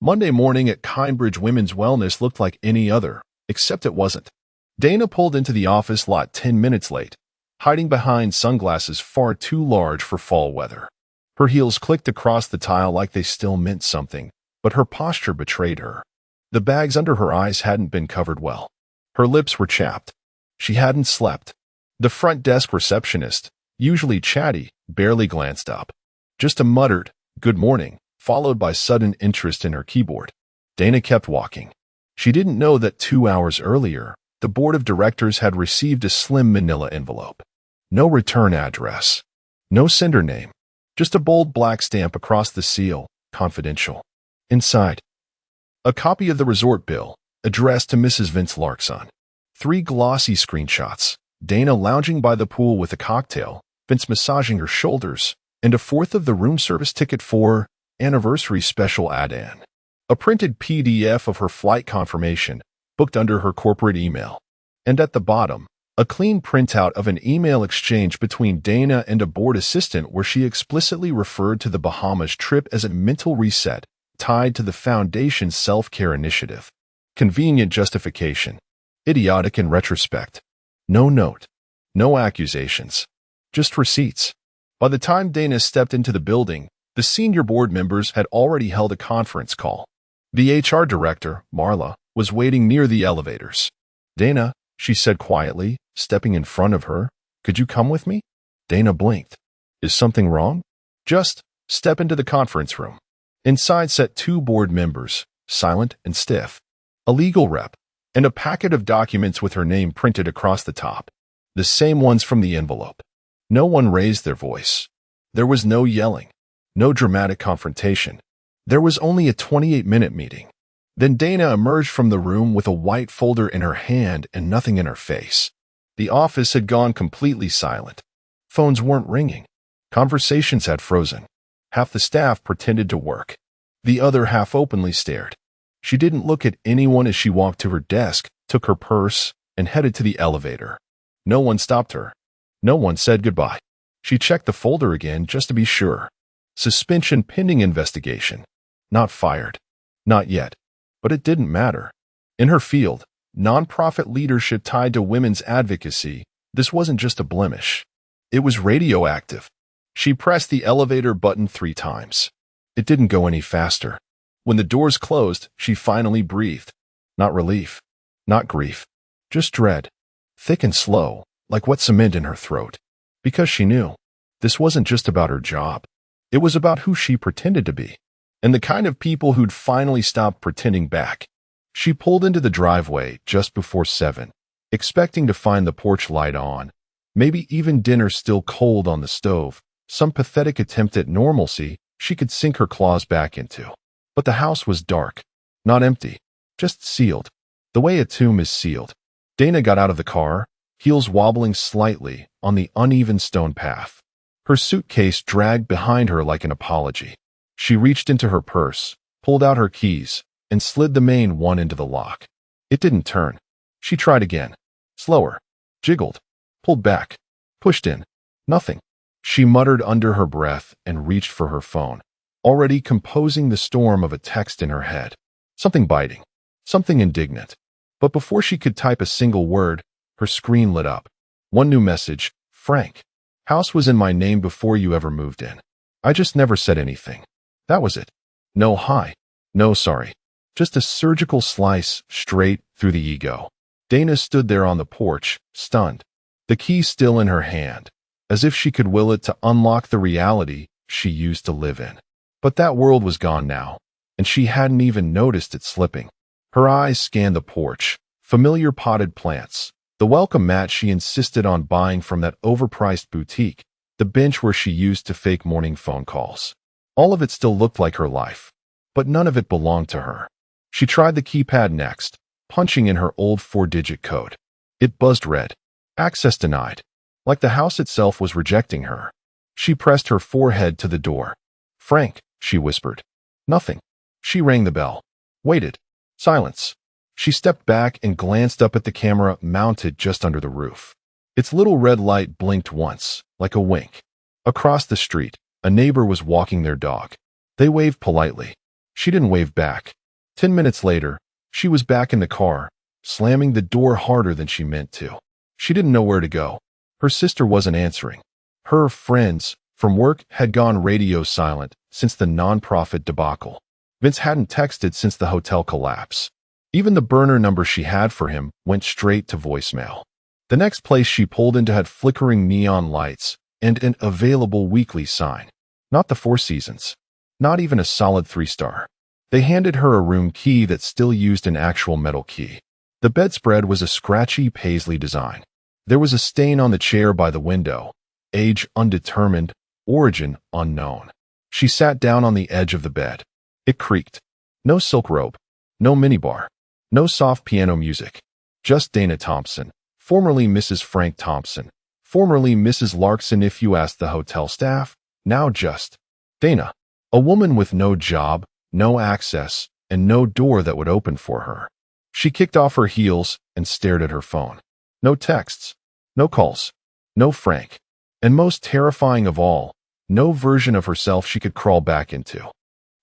Monday morning at Kindbridge Women's Wellness looked like any other, except it wasn't. Dana pulled into the office lot 10 minutes late, hiding behind sunglasses far too large for fall weather. Her heels clicked across the tile like they still meant something, but her posture betrayed her. The bags under her eyes hadn't been covered well. Her lips were chapped. She hadn't slept. The front desk receptionist, usually chatty, barely glanced up. Just a muttered, "Good morning," followed by sudden interest in her keyboard. Dana kept walking. She didn't know that 2 hours earlier, the board of directors had received a slim manila envelope. No return address. No sender name. Just a bold black stamp across the seal, confidential. Inside, a copy of the resort bill, addressed to Mrs. Vince Larkson. 3 glossy screenshots. Dana lounging by the pool with a cocktail, Vince massaging her shoulders, and a 4th of the room service ticket for anniversary special add-in. A printed PDF of her flight confirmation, booked under her corporate email. And at the bottom, a clean printout of an email exchange between Dana and a board assistant where she explicitly referred to the Bahamas trip as a mental reset tied to the Foundation's self-care initiative. Convenient justification. Idiotic in retrospect. No note. No accusations. Just receipts. By the time Dana stepped into the building, the senior board members had already held a conference call. The HR director, Marla, was waiting near the elevators. Dana, she said quietly, stepping in front of her, could you come with me? Dana blinked. Is something wrong? Just step into the conference room. Inside sat 2 board members, silent and stiff. A legal rep, and a packet of documents with her name printed across the top. The same ones from the envelope. No one raised their voice. There was no yelling. No dramatic confrontation. There was only a 28-minute meeting. Then Dana emerged from the room with a white folder in her hand and nothing in her face. The office had gone completely silent. Phones weren't ringing. Conversations had frozen. Half the staff pretended to work. The other half openly stared. She didn't look at anyone as she walked to her desk, took her purse, and headed to the elevator. No one stopped her. No one said goodbye. She checked the folder again just to be sure. Suspension pending investigation. Not fired. Not yet. But it didn't matter. In her field, nonprofit leadership tied to women's advocacy, this wasn't just a blemish. It was radioactive. She pressed the elevator button 3 times. It didn't go any faster. When the doors closed, she finally breathed. Not relief. Not grief. Just dread. Thick and slow, like wet cement in her throat. Because she knew. This wasn't just about her job. It was about who she pretended to be. And the kind of people who'd finally stopped pretending back. She pulled into the driveway just before 7, expecting to find the porch light on, maybe even dinner still cold on the stove, some pathetic attempt at normalcy she could sink her claws back into. But the house was dark, not empty, just sealed, the way a tomb is sealed. Dana got out of the car, heels wobbling slightly on the uneven stone path. Her suitcase dragged behind her like an apology. She reached into her purse, pulled out her keys, and slid the main one into the lock. It didn't turn. She tried again. Slower. Jiggled. Pulled back. Pushed in. Nothing. She muttered under her breath and reached for her phone, already composing the storm of a text in her head. Something biting. Something indignant. But before she could type a single word, her screen lit up. One new message. Frank. House was in my name before you ever moved in. I just never said anything. That was it. No hi. No sorry. Just a surgical slice straight through the ego. Dana stood there on the porch, stunned, the key still in her hand, as if she could will it to unlock the reality she used to live in. But that world was gone now, and she hadn't even noticed it slipping. Her eyes scanned the porch, familiar potted plants, the welcome mat she insisted on buying from that overpriced boutique, the bench where she used to fake morning phone calls. All of it still looked like her life, but none of it belonged to her. She tried the keypad next, punching in her old 4-digit code. It buzzed red. Access denied. Like the house itself was rejecting her. She pressed her forehead to the door. Frank, she whispered. Nothing. She rang the bell. Waited. Silence. She stepped back and glanced up at the camera mounted just under the roof. Its little red light blinked once, like a wink. Across the street, a neighbor was walking their dog. They waved politely. She didn't wave back. 10 minutes later, she was back in the car, slamming the door harder than she meant to. She didn't know where to go. Her sister wasn't answering. Her friends from work had gone radio silent since the nonprofit debacle. Vince hadn't texted since the hotel collapse. Even the burner number she had for him went straight to voicemail. The next place she pulled into had flickering neon lights and an available weekly sign. Not the Four Seasons. Not even a solid 3-star. They handed her a room key that still used an actual metal key. The bedspread was a scratchy paisley design. There was a stain on the chair by the window. Age undetermined, origin unknown. She sat down on the edge of the bed. It creaked. No silk robe. No minibar. No soft piano music. Just Dana Thompson, formerly Mrs. Frank Thompson, formerly Mrs. Larkson if you asked the hotel staff, now just Dana. A woman with no job, no access, and no door that would open for her. She kicked off her heels and stared at her phone. No texts, no calls, no Frank, and most terrifying of all, no version of herself she could crawl back into.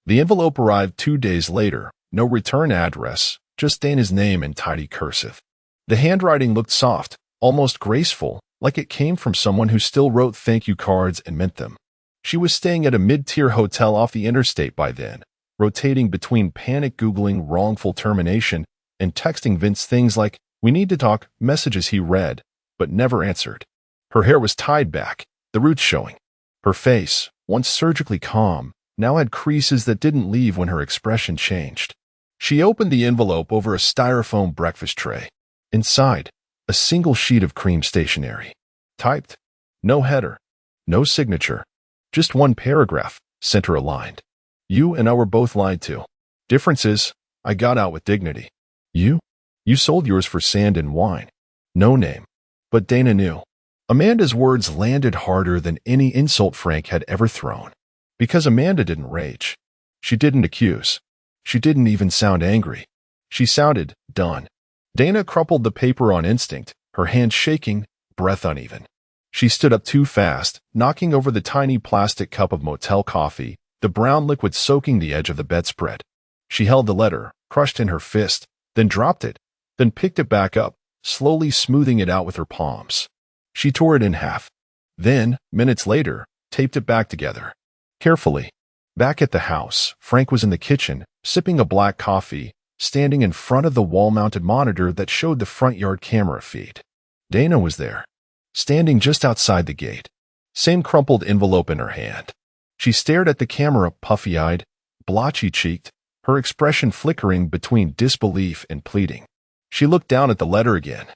The envelope arrived 2 days later, no return address, just Dana's name in tidy cursive. The handwriting looked soft, almost graceful, like it came from someone who still wrote thank you cards and meant them. She was staying at a mid-tier hotel off the interstate by then, rotating between panic Googling wrongful termination and texting Vince things like, "We need to talk," messages he read, but never answered. Her hair was tied back, the roots showing. Her face, once surgically calm, now had creases that didn't leave when her expression changed. She opened the envelope over a styrofoam breakfast tray. Inside, a single sheet of cream stationery. Typed. No header. No signature. Just one paragraph, center-aligned. "You and I were both lied to. Difference is, I got out with dignity. You? You sold yours for sand and wine. No name." But Dana knew. Amanda's words landed harder than any insult Frank had ever thrown. Because Amanda didn't rage. She didn't accuse. She didn't even sound angry. She sounded done. Dana crumpled the paper on instinct, her hand shaking, breath uneven. She stood up too fast, knocking over the tiny plastic cup of motel coffee, the brown liquid soaking the edge of the bedspread. She held the letter, crushed in her fist, then dropped it, then picked it back up, slowly smoothing it out with her palms. She tore it in half. Then, minutes later, taped it back together. Carefully. Back at the house, Frank was in the kitchen, sipping a black coffee, standing in front of the wall-mounted monitor that showed the front yard camera feed. Dana was there, standing just outside the gate, same crumpled envelope in her hand. She stared at the camera puffy-eyed, blotchy-cheeked, her expression flickering between disbelief and pleading. She looked down at the letter again,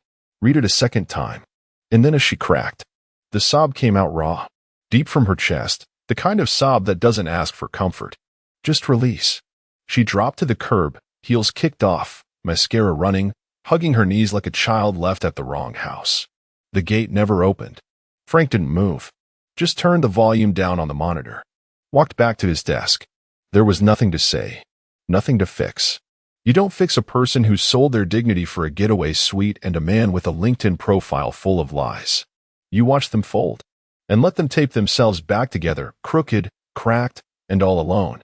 read it a second time, and then as she cracked, the sob came out raw, deep from her chest, the kind of sob that doesn't ask for comfort, just release. She dropped to the curb, heels kicked off, mascara running, hugging her knees like a child left at the wrong house. The gate never opened. Frank didn't move, just turned the volume down on the monitor, walked back to his desk. There was nothing to say, nothing to fix. You don't fix a person who sold their dignity for a getaway suite and a man with a LinkedIn profile full of lies. You watch them fold, and let them tape themselves back together, crooked, cracked, and all alone.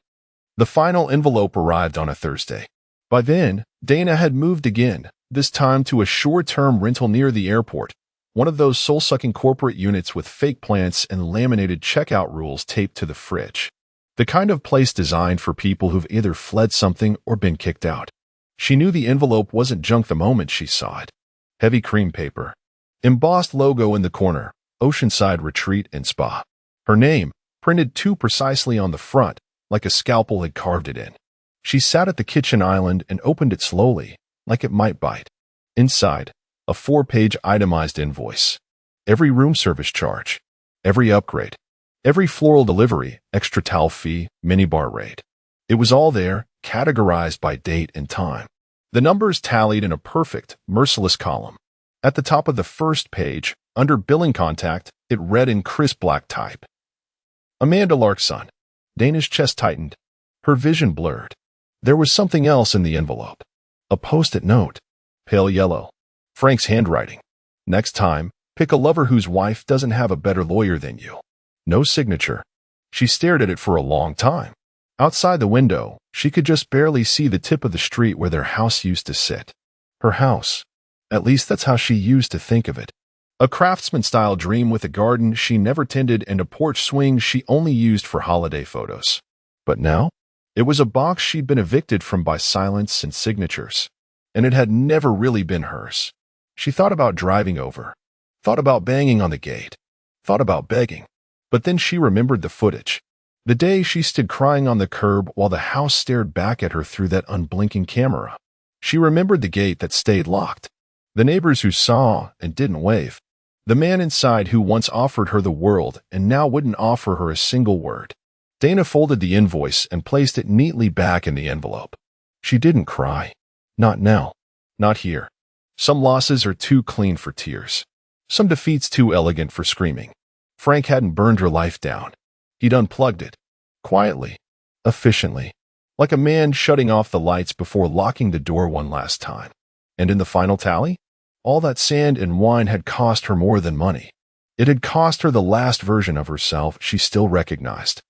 The final envelope arrived on a Thursday. By then, Dana had moved again, this time to a short-term rental near the airport, one of those soul-sucking corporate units with fake plants and laminated checkout rules taped to the fridge. The kind of place designed for people who've either fled something or been kicked out. She knew the envelope wasn't junk the moment she saw it. Heavy cream paper. Embossed logo in the corner, Oceanside Retreat and Spa. Her name, printed too precisely on the front, like a scalpel had carved it in. She sat at the kitchen island and opened it slowly, like it might bite. Inside, a 4-page itemized invoice. Every room service charge. Every upgrade. Every floral delivery, extra towel fee, minibar rate. It was all there, categorized by date and time. The numbers tallied in a perfect, merciless column. At the top of the first page, under billing contact, it read in crisp black type. Amanda Larkson. Dana's chest tightened. Her vision blurred. There was something else in the envelope. A post-it note. Pale yellow. Frank's handwriting. Next time, pick a lover whose wife doesn't have a better lawyer than you. No signature. She stared at it for a long time. Outside the window, she could just barely see the tip of the street where their house used to sit. Her house. At least that's how she used to think of it. A craftsman-style dream with a garden she never tended and a porch swing she only used for holiday photos. But now, it was a box she'd been evicted from by silence and signatures, and it had never really been hers. She thought about driving over, thought about banging on the gate, thought about begging. But then she remembered the footage. The day she stood crying on the curb while the house stared back at her through that unblinking camera. She remembered the gate that stayed locked, the neighbors who saw and didn't wave, the man inside who once offered her the world and now wouldn't offer her a single word. Dana folded the invoice and placed it neatly back in the envelope. She didn't cry. Not now. Not here. Some losses are too clean for tears. Some defeats too elegant for screaming. Frank hadn't burned her life down. He'd unplugged it. Quietly. Efficiently. Like a man shutting off the lights before locking the door one last time. And in the final tally, all that sand and wine had cost her more than money. It had cost her the last version of herself she still recognized.